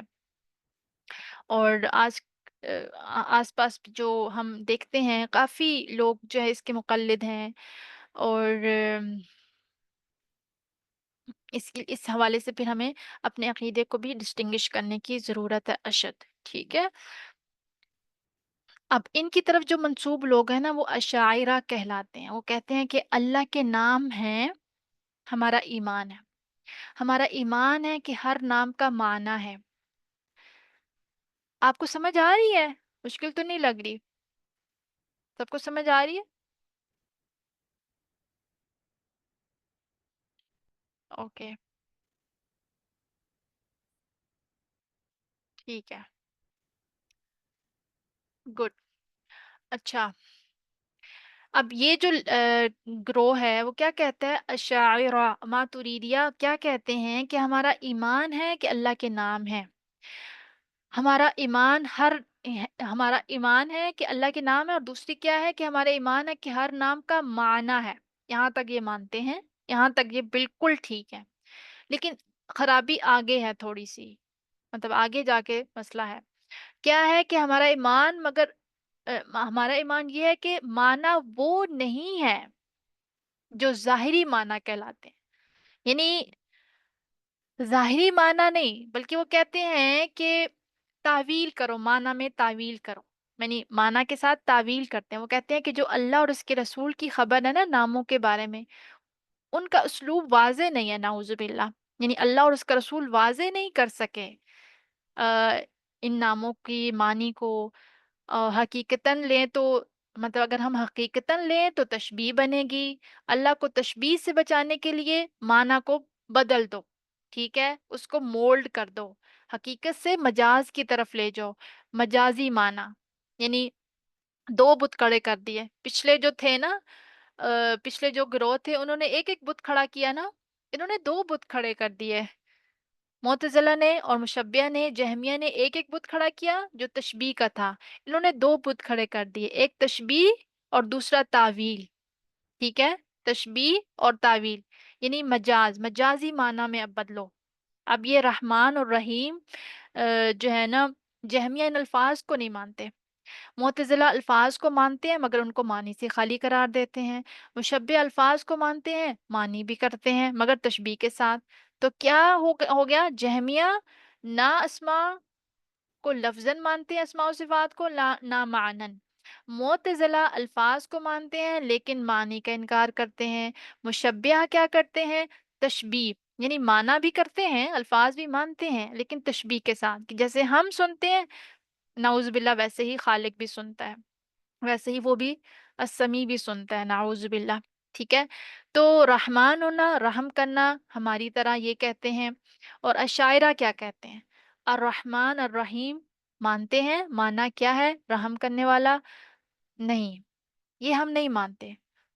[SPEAKER 2] اور آج آس پاس جو ہم دیکھتے ہیں، کافی لوگ جو ہے اس کے مقلد ہیں، اور اس حوالے سے پھر ہمیں اپنے عقیدے کو بھی ڈسٹنگش کرنے کی ضرورت ہے اشد، ٹھیک ہے۔ اب ان کی طرف جو منسوب لوگ ہیں نا، وہ اشاعرہ کہلاتے ہیں، وہ کہتے ہیں کہ اللہ کے نام ہیں، ہمارا ایمان ہے، ہمارا ایمان ہے کہ ہر نام کا معنی ہے۔ آپ کو سمجھ آ رہی ہے؟ مشکل تو نہیں لگ رہی؟ سب کو سمجھ آ رہی ہے؟ اوکے، ٹھیک ہے، گڈ، اچھا۔ اب یہ جو گروہ ہے وہ کیا کہتا ہے، اشاعرہ ماتوریدیہ کیا کہتے ہیں کہ ہمارا ایمان ہے کہ اللہ کے نام ہے، ہمارا ایمان ہمارا ایمان ہے کہ اللہ کے نام ہے، اور دوسری کیا ہے کہ ہمارا ایمان ہے کہ ہر نام کا معنی ہے۔ یہاں تک یہ مانتے ہیں، یہاں تک یہ بالکل ٹھیک ہے، لیکن خرابی آگے ہے تھوڑی سی، مطلب آگے جا کے مسئلہ ہے، کیا ہے کہ ہمارا ایمان، مگر ہمارا ایمان یہ ہے کہ معنی وہ نہیں ہے جو ظاہری معنی کہلاتے ہیں، یعنی ظاہری معنی نہیں، بلکہ وہ کہتے ہیں کہ تعویل کرو، معنی میں تعویل کرو، یعنی معنی کے ساتھ تعویل کرتے ہیں۔ وہ کہتے ہیں کہ جو اللہ اور اس کے رسول کی خبر ہے نا ناموں کے بارے میں، ان کا اسلوب واضح نہیں ہے، نعوذ باللہ، یعنی اللہ اور اس کا رسول واضح نہیں کر سکے ان ناموں کی معنی کو۔ حقیقتاً لیں تو، مطلب اگر ہم حقیقتاً لیں تو تشبیہ بنے گی، اللہ کو تشبیہ سے بچانے کے لیے معنی کو بدل دو، ٹھیک ہے، اس کو مولڈ کر دو، حقیقت سے مجاز کی طرف لے جاؤ، مجازی معنی، یعنی دو بت کھڑے کر دیے پچھلے جو تھے نا، پچھلے جو گروہ تھے انہوں نے ایک ایک بت کھڑا کیا نا، انہوں نے دو بت کھڑے کر دیے، معتزلہ نے اور مشبیہ نے جہمیہ نے ایک ایک بت کھڑا کیا جو تشبیہ کا تھا، انہوں نے دو بت کھڑے کر دیے، ایک تشبیہ اور دوسرا تعویل، ٹھیک ہے، تشبیہ اور تعویل یعنی مجاز، مجازی معنی میں اب بدلو۔ اب یہ رحمان اور رحیم جو ہے نا، جہمیہ ان الفاظ کو نہیں مانتے، معتزلہ الفاظ کو مانتے ہیں مگر ان کو معنی سے خالی قرار دیتے ہیں، مشبہ الفاظ کو مانتے ہیں معنی بھی کرتے ہیں مگر تشبیہ کے ساتھ۔ تو کیا ہو گیا، جہمیہ نہ اسماء کو لفظاً مانتے ہیں، اسماء و صفات کو نہ معنن، معتزلہ الفاظ کو مانتے ہیں لیکن معنی کا انکار کرتے ہیں، مشبہ کیا کرتے ہیں، تشبیہ یعنی معنی بھی کرتے ہیں، الفاظ بھی مانتے ہیں لیکن تشبیہ کے ساتھ، کہ جیسے ہم سنتے ہیں نعوذ باللہ ویسے ہی خالق بھی سنتا ہے، ویسے ہی وہ بھی السمیع بھی سنتا ہے، نعوذ باللہ، ٹھیک ہے۔ تو رحمان ہونا، رحم کرنا ہماری طرح یہ کہتے ہیں، اور اشاعرہ کیا کہتے ہیں، الرحمن الرحیم مانتے ہیں، مانا کیا ہے، رحم کرنے والا، نہیں، یہ ہم نہیں مانتے،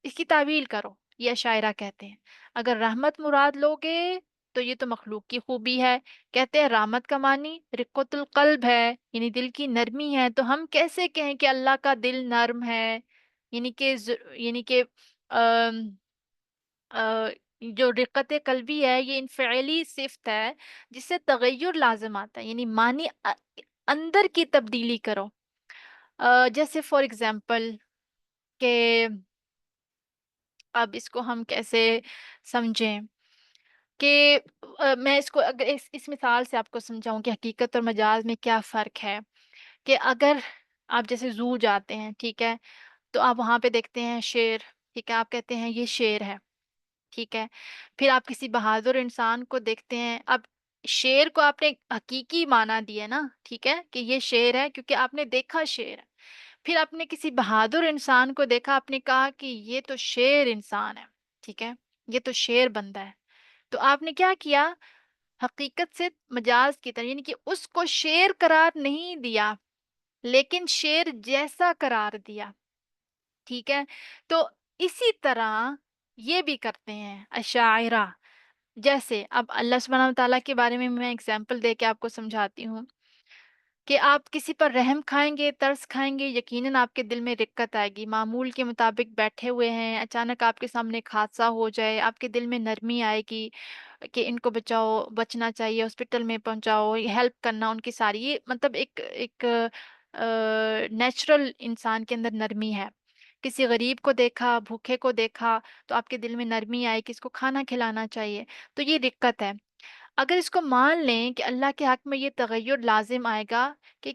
[SPEAKER 2] اس کی تعویل کرو، یہ اشاعرہ کہتے ہیں، اگر رحمت مراد لوگے تو یہ تو مخلوق کی خوبی ہے، کہتے ہیں رحمت کا معنی رقت القلب ہے، یعنی دل کی نرمی ہے، تو ہم کیسے کہیں کہ اللہ کا دل نرم ہے، یعنی کہ یعنی کہ آم، آ، جو رقت قلبی ہے یہ انفعالی صفت ہے جس سے تغیر لازم آتا ہے، یعنی معنی اندر کی تبدیلی کرو، جیسے فار ایگزامپل کہ اب اس کو ہم کیسے سمجھیں کہ میں اس کو اگر اس مثال سے آپ کو سمجھاؤں کہ حقیقت اور مجاز میں کیا فرق ہے، کہ اگر آپ جیسے زو جاتے ہیں، ٹھیک ہے، تو آپ وہاں پہ دیکھتے ہیں شیر، ٹھیک ہے، آپ کہتے ہیں یہ شیر ہے، ٹھیک ہے، پھر آپ کسی بہادر انسان کو دیکھتے ہیں، اب شیر کو آپ نے حقیقی معنی دیا نا، ٹھیک ہے، کہ یہ شیر ہے کیونکہ آپ نے دیکھا شیر ہے، پھر آپ نے کسی بہادر انسان کو دیکھا، آپ نے کہا کہ یہ تو شیر انسان ہے، ٹھیک ہے، یہ تو شیر بندہ ہے، تو آپ نے کیا کیا، حقیقت سے مجاز کی طرح، یعنی کہ اس کو شیر قرار نہیں دیا لیکن شیر جیسا قرار دیا، ٹھیک ہے، تو اسی طرح یہ بھی کرتے ہیں اشاعرہ، جیسے اب اللہ سبحانہ وتعالیٰ کے بارے میں اگزامپل دے کے آپ کو سمجھاتی ہوں کہ آپ کسی پر رحم کھائیں گے، ترس کھائیں گے، یقیناً آپ کے دل میں رقت آئے گی، معمول کے مطابق بیٹھے ہوئے ہیں، اچانک آپ کے سامنے ایک حادثہ ہو جائے، آپ کے دل میں نرمی آئے گی کہ ان کو بچاؤ، بچنا چاہیے، ہاسپٹل میں پہنچاؤ، ہیلپ کرنا ان کی ساری، یہ مطلب ایک نیچرل انسان کے اندر نرمی ہے، کسی غریب کو دیکھا، بھوکے کو دیکھا تو آپ کے دل میں نرمی آئی کہ اس کو کھانا کھلانا چاہیے، تو یہ رقت ہے۔ اگر اس کو مان لیں کہ اللہ کے حق میں یہ تغیر لازم آئے گا کہ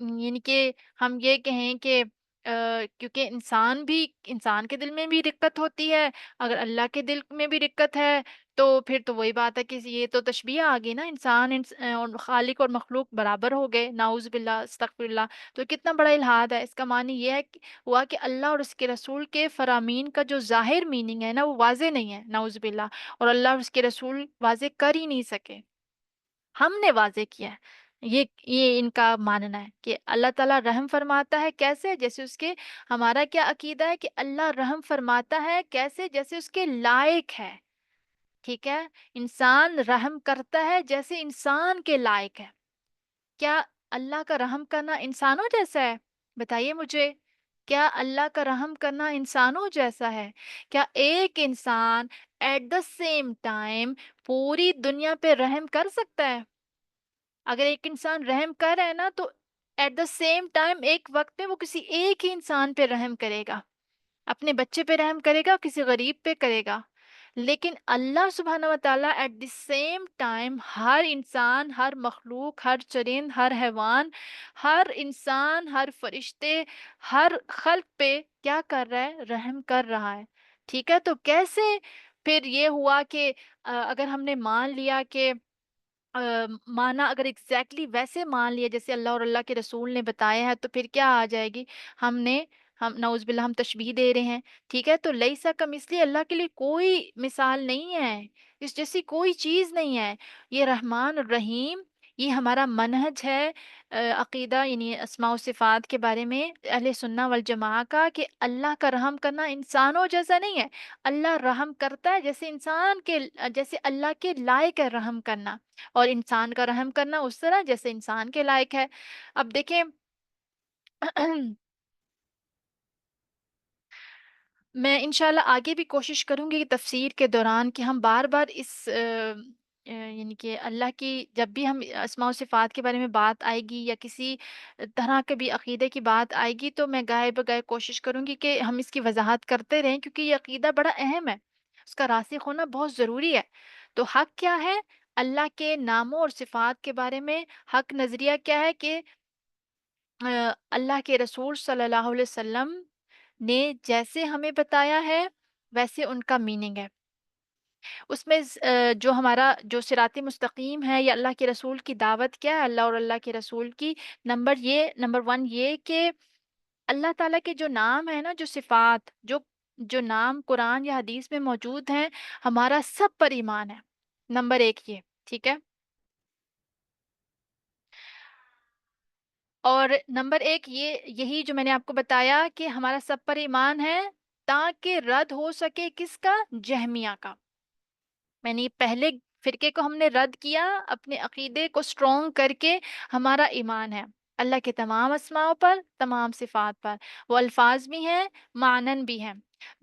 [SPEAKER 2] یعنی کہ ہم یہ کہیں کہ کیونکہ انسان کے دل میں بھی رقت ہوتی ہے، اگر اللہ کے دل میں بھی رقت ہے تو پھر تو وہی بات ہے کہ یہ تو تشبیہ آ گئی نا، اور خالق اور مخلوق برابر ہو گئے، نعوذ باللہ استغفر اللہ، تو کتنا بڑا الحاد ہے، اس کا معنی یہ ہے ہوا کہ اللہ اور اس کے رسول کے فرامین کا جو ظاہر میننگ ہے نا وہ واضح نہیں ہے، نعوذ باللہ، اور اللہ اور اس کے رسول واضح کر ہی نہیں سکے، ہم نے واضح کیا ہے، یہ ان کا ماننا ہے کہ اللہ تعالیٰ رحم فرماتا ہے کیسے، جیسے اس کے، ہمارا کیا عقیدہ ہے کہ اللہ رحم فرماتا ہے کیسے، جیسے اس کے لائق ہے، ٹھیک ہے، انسان رحم کرتا ہے جیسے انسان کے لائق ہے، کیا اللہ کا رحم کرنا انسانوں جیسا ہے؟ بتائیے مجھے، کیا اللہ کا رحم کرنا انسانوں جیسا ہے؟ کیا ایک انسان ایٹ دا سیم ٹائم پوری دنیا پہ رحم کر سکتا ہے؟ اگر ایک انسان رحم کر رہا ہے نا تو ایٹ دا سیم ٹائم ایک وقت میں وہ کسی ایک ہی انسان پہ رحم کرے گا، اپنے بچے پہ رحم کرے گا، کسی غریب پہ کرے گا، لیکن اللہ سبحانہ و تعالیٰ ایٹ دی سیم ٹائم ہر انسان، ہر مخلوق، ہر چرند، ہر حیوان، ہر انسان، ہر فرشتے، ہر خلق پہ کیا کر رہا ہے، رحم کر رہا ہے، ٹھیک ہے، تو کیسے پھر یہ ہوا کہ اگر ہم نے مان لیا کہ مانا اگر ایگزیکٹلی ویسے مان لیا جیسے اللہ اور اللہ کے رسول نے بتایا ہے تو پھر کیا آ جائے گی، ہم نعوذ باللہ ہم تشبیہ دے رہے ہیں، ٹھیک ہے، تو لیسا کمثلی، اللہ کے لیے کوئی مثال نہیں ہے، اس جیسی کوئی چیز نہیں ہے، یہ رحمان الرحیم، یہ ہمارا منہج ہے عقیدہ یعنی اسماء و صفات کے بارے میں اہل سنہ والجماعہ کا، کہ اللہ کا رحم کرنا انسانوں جیسا نہیں ہے۔ اللہ رحم کرتا ہے جیسے جیسے اللہ کے لائق ہے رحم کرنا، اور انسان کا رحم کرنا اس طرح جیسے انسان کے لائق ہے۔ اب دیکھیں میں انشاءاللہ آگے بھی کوشش کروں گی کہ تفسیر کے دوران کہ ہم بار بار اس یعنی کہ اللہ کی جب بھی ہم اسماء و صفات کے بارے میں بات آئے گی یا کسی طرح کے بھی عقیدے کی بات آئے گی، تو میں گائے بگائے کوشش کروں گی کہ ہم اس کی وضاحت کرتے رہیں، کیونکہ یہ عقیدہ بڑا اہم ہے، اس کا راسخ ہونا بہت ضروری ہے۔ تو حق کیا ہے؟ اللہ کے ناموں اور صفات کے بارے میں حق نظریہ کیا ہے کہ اللہ کے رسول صلی اللہ علیہ وسلم نے جیسے ہمیں بتایا ہے ویسے ان کا میننگ ہے۔ اس میں جو ہمارا جو صراط مستقیم ہے یا اللہ کے رسول کی دعوت کیا ہے، اللہ اور اللہ کے رسول کی، نمبر ون یہ کہ اللہ تعالیٰ کے جو نام ہے نا، جو صفات، جو نام قرآن یا حدیث میں موجود ہیں، ہمارا سب پر ایمان ہے۔ نمبر ایک یہ، ٹھیک ہے؟ اور نمبر ایک یہی جو میں نے آپ کو بتایا کہ ہمارا سب پر ایمان ہے، تاکہ رد ہو سکے کس کا؟ جہمیہ کا۔ میں نے پہلے فرقے کو ہم نے رد کیا، اپنے عقیدے کو سٹرونگ کر کے ہمارا ایمان ہے اللہ کے تمام اسماء پر، تمام صفات پر، وہ الفاظ بھی ہیں، معنن بھی ہیں۔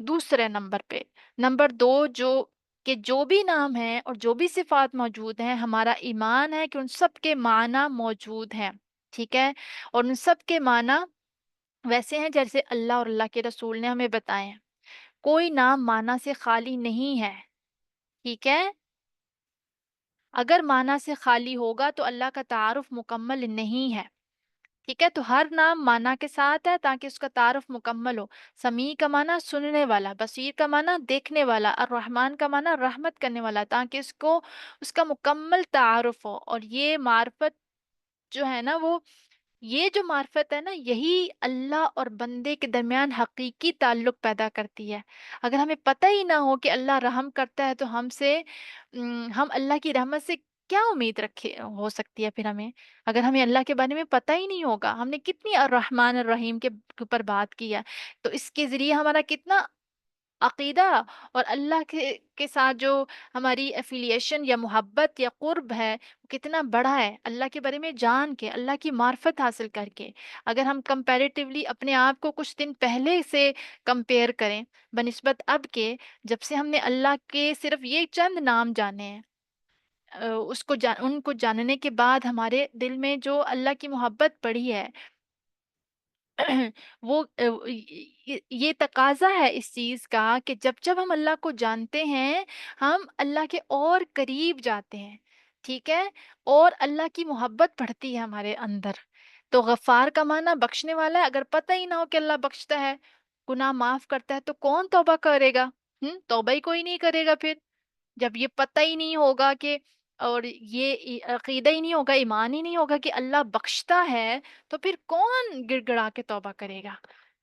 [SPEAKER 2] دوسرے نمبر پہ، نمبر دو، جو بھی نام ہیں اور جو بھی صفات موجود ہیں، ہمارا ایمان ہے کہ ان سب کے معنی موجود ہیں، ٹھیک ہے؟ اور ان سب کے معنی ویسے ہیں جیسے اللہ اور اللہ کے رسول نے ہمیں بتائے ہیں۔ کوئی نام معنی سے خالی نہیں ہے، ٹھیک ہے؟ اگر معنی سے خالی ہوگا تو اللہ کا تعارف مکمل نہیں ہے، ٹھیک ہے؟ تو ہر نام معنی کے ساتھ ہے تاکہ اس کا تعارف مکمل ہو۔ سمیع کا معنی سننے والا، بصیر کا معنی دیکھنے والا، الرحمن کا معنی رحمت کرنے والا، تاکہ اس کا مکمل تعارف ہو۔ اور یہ معرفت جو ہے نا، یہ جو معرفت ہے نا، یہی اللہ اور بندے کے درمیان حقیقی تعلق پیدا کرتی ہے۔ اگر ہمیں پتہ ہی نہ ہو کہ اللہ رحم کرتا ہے تو ہم اللہ کی رحمت سے کیا امید رکھے ہو سکتی ہے؟ پھر اگر ہمیں اللہ کے بارے میں پتہ ہی نہیں ہوگا، ہم نے کتنی الرحمن الرحیم کے اوپر بات کی ہے، تو اس کے ذریعے ہمارا کتنا عقیدہ اور اللہ کے ساتھ جو ہماری ایفیلیشن یا محبت یا قرب ہے، وہ کتنا بڑا ہے اللہ کے بارے میں جان کے، اللہ کی معرفت حاصل کر کے۔ اگر ہم کمپیریٹیولی اپنے آپ کو کچھ دن پہلے سے کمپیئر کریں بنسبت اب کے، جب سے ہم نے اللہ کے صرف یہ چند نام جانے ہیں، ان کو جاننے کے بعد ہمارے دل میں جو اللہ کی محبت پڑی ہے، وہ یہ تقاضا ہے اس چیز کا کہ جب جب ہم اللہ کو جانتے ہیں، ہم اللہ کے اور قریب جاتے ہیں، ٹھیک ہے؟ اور اللہ کی محبت بڑھتی ہے ہمارے اندر۔ تو غفار کا معنی بخشنے والا ہے۔ اگر پتہ ہی نہ ہو کہ اللہ بخشتا ہے، گناہ معاف کرتا ہے، تو کون توبہ کرے گا؟ توبہ ہی کوئی نہیں کرے گا پھر، جب یہ پتہ ہی نہیں ہوگا کہ، اور یہ عقیدہ ہی نہیں ہوگا، ایمان ہی نہیں ہوگا کہ اللہ بخشتا ہے، تو پھر کون گڑ گڑا کے توبہ کرے گا؟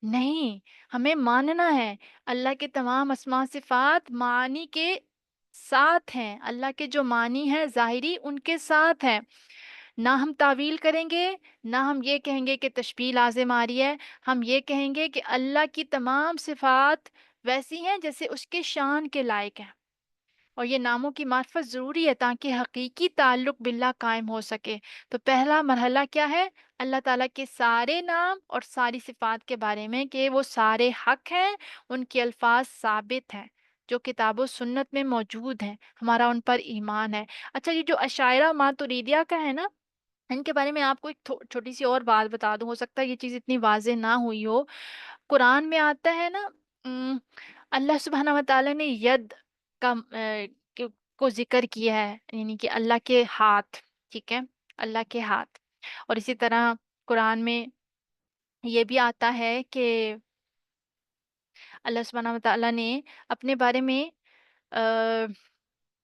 [SPEAKER 2] نہیں، ہمیں ماننا ہے اللہ کے تمام اسماء صفات معنی کے ساتھ ہیں، اللہ کے جو معنی ہیں ظاہری ان کے ساتھ ہیں۔ نہ ہم تعویل کریں گے، نہ ہم یہ کہیں گے کہ تشبیہ لازم آ رہی ہے، ہم یہ کہیں گے کہ اللہ کی تمام صفات ویسی ہیں جیسے اس کے شان کے لائق ہیں۔ اور یہ ناموں کی معرفت ضروری ہے تاکہ حقیقی تعلق باللہ قائم ہو سکے۔ تو پہلا مرحلہ کیا ہے؟ اللہ تعالیٰ کے سارے نام اور ساری صفات کے بارے میں کہ وہ سارے حق ہیں، ان کے الفاظ ثابت ہیں، جو کتاب و سنت میں موجود ہیں، ہمارا ان پر ایمان ہے۔ اچھا، یہ جو اشاعرہ ماتریدیہ کا ہے نا، ان کے بارے میں آپ کو ایک چھوٹی سی اور بات بتا دوں، ہو سکتا ہے یہ چیز اتنی واضح نہ ہوئی ہو۔ قرآن میں آتا ہے نا، ام، اللہ سبحانہ و تعالیٰ نے ید کا کو ذکر کیا ہے، یعنی کہ اللہ کے ہاتھ، ٹھیک ہے؟ اللہ کے ہاتھ۔ اور اسی طرح قرآن میں یہ بھی آتا ہے کہ اللہ سبحانہ و تعالیٰ نے اپنے بارے میں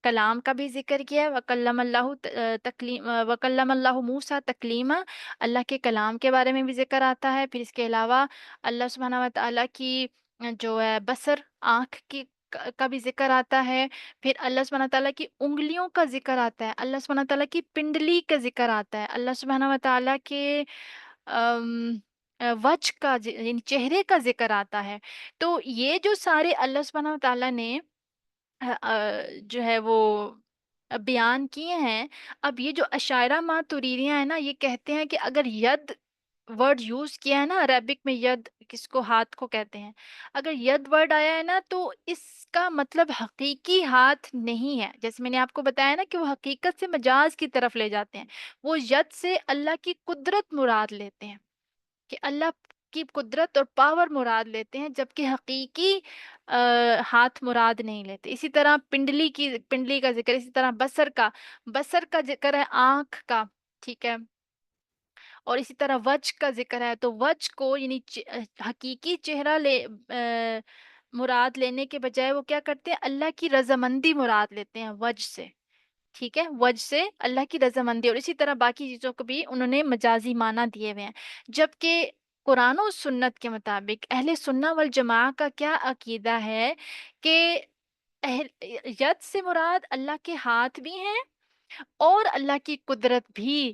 [SPEAKER 2] کلام کا بھی ذکر کیا ہے، وَكَلَّمَ اللَّهُ مُوسَىٰ تَكْلِيمًا، اللہ کے کلام کے بارے میں بھی ذکر آتا ہے۔ پھر اس کے علاوہ اللہ سبحانہ و تعالیٰ کی جو ہے بصر، آنکھ کی کا بھی ذکر آتا ہے، پھر اللہ سبحانہ تعالیٰ کی انگلیوں کا ذکر آتا ہے، اللہ سبحانہ تعالیٰ کی پنڈلی کا ذکر آتا ہے، اللہ سبحانہ تعالیٰ کے ام، وجہ کا یعنی چہرے کا ذکر آتا ہے۔ تو یہ جو سارے اللہ سبحانہ تعالیٰ نے جو ہے وہ بیان کیے ہیں، اب یہ جو اشاعرہ ماتریدیہ ہیں نا، یہ کہتے ہیں کہ اگر ید ورڈ یوز کیا ہے نا، عربک میں ید کس کو ہاتھ کو کہتے ہیں، اگر ید ورڈ آیا ہے نا تو اس کا مطلب حقیقی ہاتھ نہیں ہے، جیسے میں نے آپ کو بتایا نا کہ وہ حقیقت سے مجاز کی طرف لے جاتے ہیں، وہ ید سے اللہ کی قدرت مراد لیتے ہیں، کہ اللہ کی قدرت اور پاور مراد لیتے ہیں، جبکہ حقیقی ہاتھ مراد نہیں لیتے۔ اسی طرح پنڈلی کا ذکر، اسی طرح بصر کا ذکر ہے آنکھ کا، ٹھیک ہے، اور اسی طرح وجہ کا ذکر ہے، تو وجہ کو یعنی حقیقی چہرہ مراد لینے کے بجائے وہ کیا کرتے ہیں، اللہ کی رضامندی مراد لیتے ہیں وجہ سے، ٹھیک ہے، وجہ سے اللہ کی رضامندی، اور اسی طرح باقی چیزوں کو بھی انہوں نے مجازی معنی دیے ہوئے ہیں، جبکہ قرآن و سنت کے مطابق اہل سنہ والجماع کا کیا عقیدہ ہے کہ ید سے مراد اللہ کے ہاتھ بھی ہیں، اور اللہ کی قدرت بھی،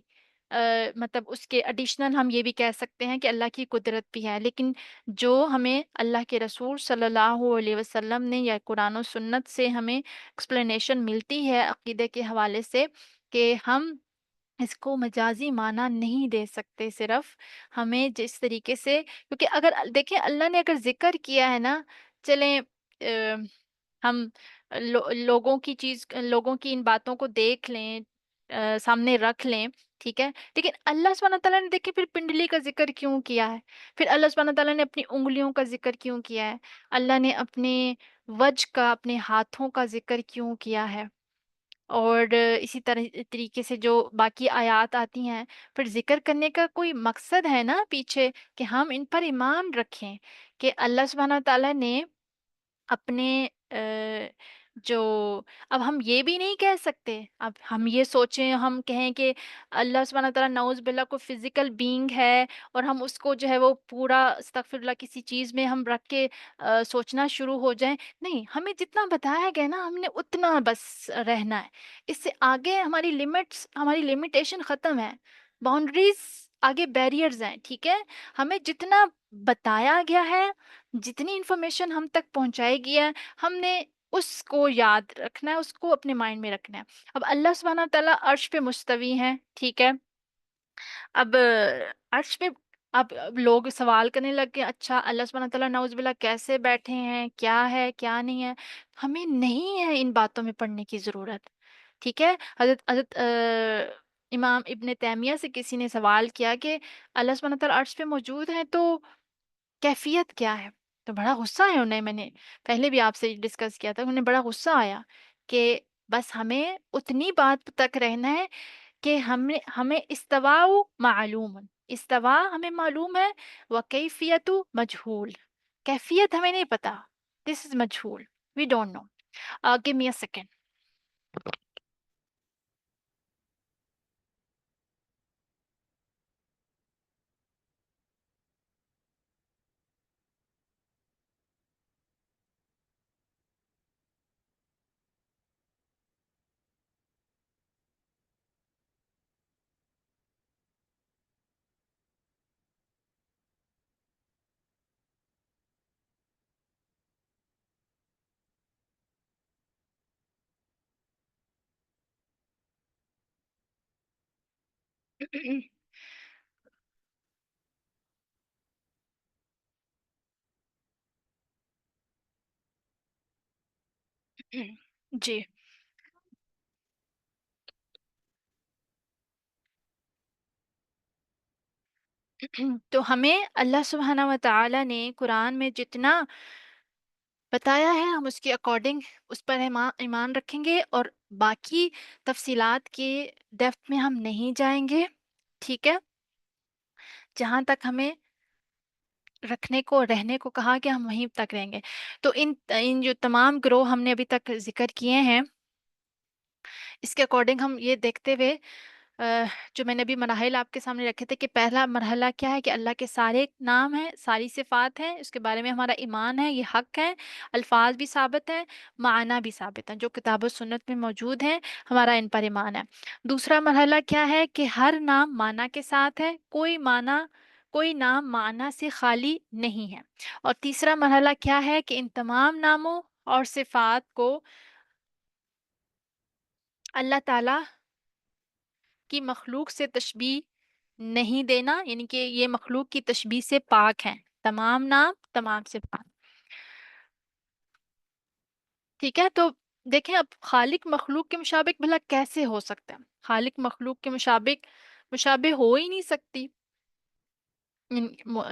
[SPEAKER 2] مطلب اس کے ایڈیشنل ہم یہ بھی کہہ سکتے ہیں کہ اللہ کی قدرت بھی ہے، لیکن جو ہمیں اللہ کے رسول صلی اللہ علیہ وسلم نے یا قرآن و سنت سے ہمیں ایکسپلینیشن ملتی ہے عقیدے کے حوالے سے، کہ ہم اس کو مجازی معنی نہیں دے سکتے، صرف ہمیں جس طریقے سے، کیونکہ اگر دیکھیں اللہ نے اگر ذکر کیا ہے نا، چلیں ہم لوگوں کی ان باتوں کو دیکھ لیں، سامنے رکھ لیں، ٹھیک ہے، لیکن اللہ سبحانہ تعالیٰ نے دیکھیں پھر پنڈلی کا ذکر کیوں کیا ہے، پھر اللہ سبحانہ تعالیٰ نے اپنی انگلیوں کا ذکر کیوں کیا ہے، اللہ نے اپنے وجہ کا، اپنے ہاتھوں کا ذکر کیوں کیا ہے، اور اسی طرح طریقے سے جو باقی آیات آتی ہیں، پھر ذکر کرنے کا کوئی مقصد ہے نا پیچھے، کہ ہم ان پر ایمان رکھیں کہ اللہ سبحانہ تعالیٰ نے اپنے جو، اب ہم یہ بھی نہیں کہہ سکتے، اب ہم یہ سوچیں، ہم کہیں کہ اللہ سبحانہ تعالیٰ نعوذ باللہ کو فزیکل بینگ ہے، اور ہم اس کو جو ہے وہ پورا استغفر اللہ کسی چیز میں ہم رکھ کے سوچنا شروع ہو جائیں، نہیں، ہمیں جتنا بتایا گیا نا ہم نے اتنا بس رہنا ہے، اس سے آگے ہماری لمٹس، ہماری لمیٹیشن ختم ہے، باؤنڈریز آگے بیریئرز ہیں، ٹھیک ہے، ہمیں جتنا بتایا گیا ہے، جتنی انفارمیشن ہم تک پہنچائی گئی ہے، ہم نے اس کو یاد رکھنا ہے، اس کو اپنے مائنڈ میں رکھنا ہے۔ اب اللہ سبحانہ تعالیٰ عرش پہ مستوی ہیں، ٹھیک ہے، اب عرش پہ، اب لوگ سوال کرنے لگ گئے، اچھا اللہ سبحانہ تعالیٰ نعوذ باللہ کیسے بیٹھے ہیں، کیا ہے کیا نہیں ہے، ہمیں نہیں ہے ان باتوں میں پڑھنے کی ضرورت، ٹھیک ہے، حضرت امام ابن تیمیہ سے کسی نے سوال کیا کہ اللہ سبحانہ تعالیٰ عرش پہ موجود ہیں تو کیفیت کیا ہے، تو بڑا غصہ آیا انہیں، میں نے پہلے بھی آپ سے ڈسکس کیا تھا، انہیں بڑا غصہ آیا کہ بس ہمیں اتنی بات تک رہنا ہے کہ ہمیں استواء معلوم، استوا ہمیں معلوم ہے، وکیفیت مجہول، کیفیت ہمیں نہیں پتا، دس از مجہول، we don't know, give me a second. جی، تو ہمیں اللہ سبحانہ و تعالیٰ نے قرآن میں جتنا بتایا ہے، ہم اس کے اکارڈنگ اس پر ایمان رکھیں گے، اور باقی تفصیلات کے ڈیپتھ میں ہم نہیں جائیں گے، ٹھیک ہے، جہاں تک ہمیں رکھنے کو رہنے کو کہا کہ ہم وہیں تک رہیں گے۔ تو ان جو تمام گروہ ہم نے ابھی تک ذکر کیے ہیں، اس کے اکارڈنگ ہم یہ دیکھتے ہوئے جو میں نے ابھی مراحل آپ کے سامنے رکھے تھے کہ پہلا مرحلہ کیا ہے کہ اللہ کے سارے نام ہیں، ساری صفات ہیں، اس کے بارے میں ہمارا ایمان ہے، یہ حق ہے، الفاظ بھی ثابت ہیں، معنی بھی ثابت ہیں جو کتاب و سنت میں موجود ہیں، ہمارا ان پر ایمان ہے۔ دوسرا مرحلہ کیا ہے کہ ہر نام معنی کے ساتھ ہے، کوئی نام معنی سے خالی نہیں ہے۔ اور تیسرا مرحلہ کیا ہے کہ ان تمام ناموں اور صفات کو اللہ تعالی کی مخلوق سے تشبیہ نہیں دینا، یعنی کہ یہ مخلوق کی تشبیہ سے پاک ہیں، تمام نام تمام صفات۔ ٹھیک ہے، تو دیکھیں اب خالق مخلوق کے مشابق بھلا کیسے ہو سکتا ہے؟ خالق مخلوق کے مشابق مشابہ ہو ہی نہیں سکتی۔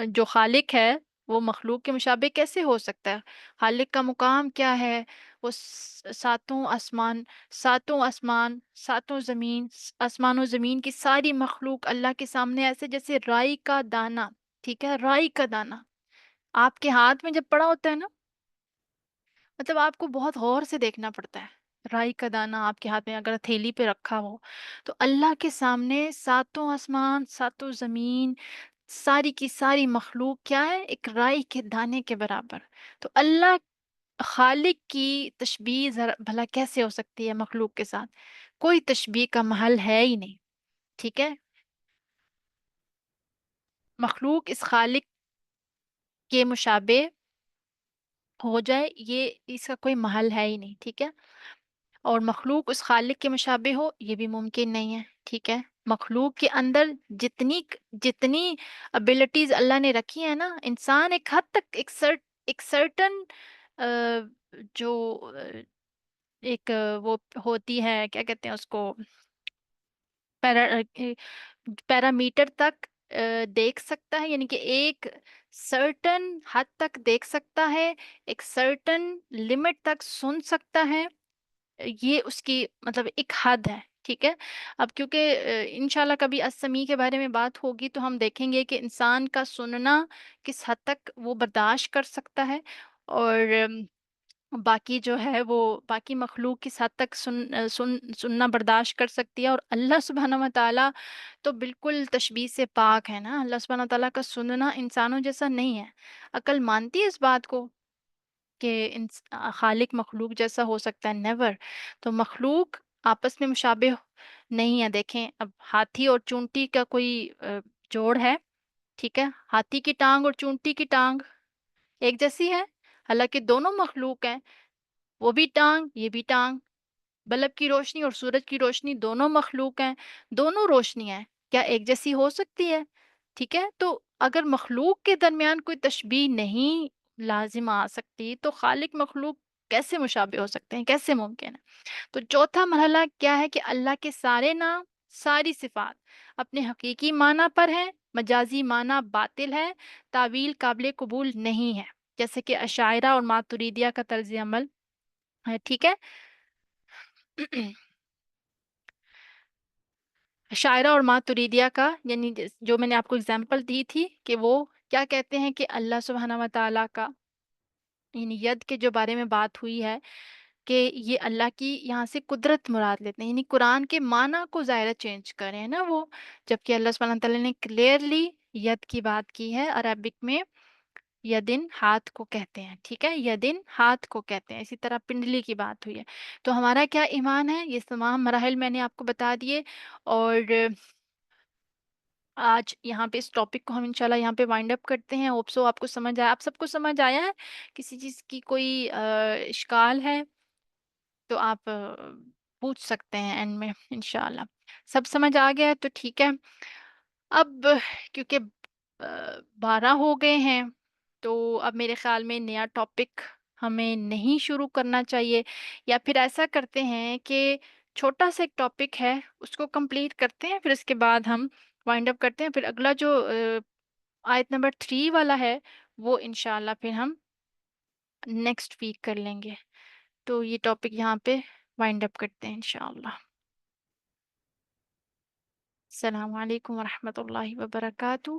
[SPEAKER 2] جو خالق ہے وہ مخلوق کے مشابہ کیسے ہو سکتا ہے؟ خالق کا مقام کیا ہے؟ وہ ساتوں آسمان، ساتوں زمین، آسمان و زمین کی ساری مخلوق اللہ کے سامنے ایسے جیسے رائی کا دانہ۔ ٹھیک ہے، رائی کا دانہ آپ کے ہاتھ میں جب پڑا ہوتا ہے نا، مطلب آپ کو بہت غور سے دیکھنا پڑتا ہے۔ رائی کا دانہ آپ کے ہاتھ میں اگر تھیلی پہ رکھا ہو تو اللہ کے سامنے ساتوں آسمان، ساتوں زمین، ساری کی ساری مخلوق کیا ہے؟ ایک رائی کے دانے کے برابر۔ تو اللہ خالق کی تشبیہ بھلا کیسے ہو سکتی ہے مخلوق کے ساتھ؟ کوئی تشبیہ کا محل ہے ہی نہیں۔ ٹھیک ہے، مخلوق اس خالق کے مشابہ ہو جائے یہ اس کا کوئی محل ہے ہی نہیں۔ ٹھیک ہے، اور مخلوق اس خالق کے مشابہ ہو یہ بھی ممکن نہیں ہے۔ ٹھیک ہے، مخلوق کے اندر جتنی ابیلٹیز اللہ نے رکھی ہیں نا، انسان ایک حد تک ایک سرٹن جو ایک وہ ہوتی ہے، کیا کہتے ہیں اس کو، پیرامیٹر تک دیکھ سکتا ہے، یعنی کہ ایک سرٹن حد تک دیکھ سکتا ہے، ایک سرٹن لمٹ تک سن سکتا ہے، یہ اس کی مطلب ایک حد ہے۔ ٹھیک ہے، اب کیونکہ انشاءاللہ کبھی السمیع کے بارے میں بات ہوگی تو ہم دیکھیں گے کہ انسان کا سننا کس حد تک وہ برداشت کر سکتا ہے، اور باقی جو ہے وہ باقی مخلوق کس حد تک سننا برداشت کر سکتی ہے۔ اور اللہ سبحانہ و تعالیٰ تو بالکل تشبیہ سے پاک ہے نا، اللہ سبحانہ و تعالیٰ کا سننا انسانوں جیسا نہیں ہے۔ عقل مانتی ہے اس بات کو کہ خالق مخلوق جیسا ہو سکتا ہے؟ نیور۔ تو مخلوق آپس میں مشابہ نہیں ہے۔ دیکھیں اب ہاتھی اور چونٹی کا کوئی جوڑ ہے، ٹھیک ہے، ہاتھی کی ٹانگ اور چونٹی کی ٹانگ ایک جیسی ہے؟ حالانکہ دونوں مخلوق ہیں، وہ بھی ٹانگ یہ بھی ٹانگ، بلب کی روشنی اور سورج کی روشنی دونوں مخلوق ہیں، دونوں روشنی ہیں، کیا ایک جیسی ہو سکتی ہے؟ ٹھیک ہے، تو اگر مخلوق کے درمیان کوئی تشبیہ نہیں لازم آ سکتی تو خالق مخلوق کیسے مشابہ ہو سکتے ہیں؟ کیسے ممکن ہے؟ تو چوتھا مرحلہ کیا ہے کہ اللہ کے سارے نام، ساری صفات اپنے حقیقی معنی پر ہیں، مجازی معنی باطل ہے، تعویل قابل قبول نہیں ہے، جیسے کہ اشاعرہ اور ماتریدیہ کا طرز عمل ہے۔ ٹھیک ہے، شاعرہ اور ماتریدیہ کا، یعنی جو میں نے آپ کو اگزامپل دی تھی کہ وہ کیا کہتے ہیں کہ اللہ سبحانہ و تعالیٰ کا، یعنی ید کے جو بارے میں بات ہوئی ہے کہ یہ اللہ کی یہاں سے قدرت مراد لیتے ہیں، یعنی قرآن کے معنی کو ظاہرہ چینج کرے ہیں نا وہ، جبکہ اللہ سبحانہ تعالیٰ نے کلیئرلی ید کی بات کی ہے، عربک میں یدن ہاتھ کو کہتے ہیں۔ ٹھیک ہے، یدن ہاتھ کو کہتے ہیں، اسی طرح پنڈلی کی بات ہوئی ہے۔ تو ہمارا کیا ایمان ہے؟ یہ تمام مراحل میں نے آپ کو بتا دیے، اور آج یہاں پہ اس ٹاپک کو ہم انشاءاللہ یہاں پہ وائنڈ اپ کرتے ہیں۔ ہوپ سو آپ کو سمجھ آیا، آپ سب کو سمجھ آیا ہے؟ کسی چیز کی کوئی اشکال ہے تو آپ پوچھ سکتے ہیں اینڈ میں انشاءاللہ۔ سب سمجھ آ گیا ہے تو ٹھیک ہے۔ اب کیونکہ 12 ہو گئے ہیں تو اب میرے خیال میں نیا ٹاپک ہمیں نہیں شروع کرنا چاہیے، یا پھر ایسا کرتے ہیں کہ چھوٹا سا ایک ٹاپک ہے اس کو کمپلیٹ کرتے ہیں، پھر اس کے بعد ہم وائنڈ اپ کرتے ہیں، پھر اگلا جو آیت نمبر 3 والا ہے وہ انشاءاللہ پھر ہم نیکسٹ ویک کر لیں گے۔ تو یہ ٹاپک یہاں پہ وائنڈ اپ کرتے ہیں انشاءاللہ۔ السلام علیکم ورحمۃ اللہ وبرکاتہ۔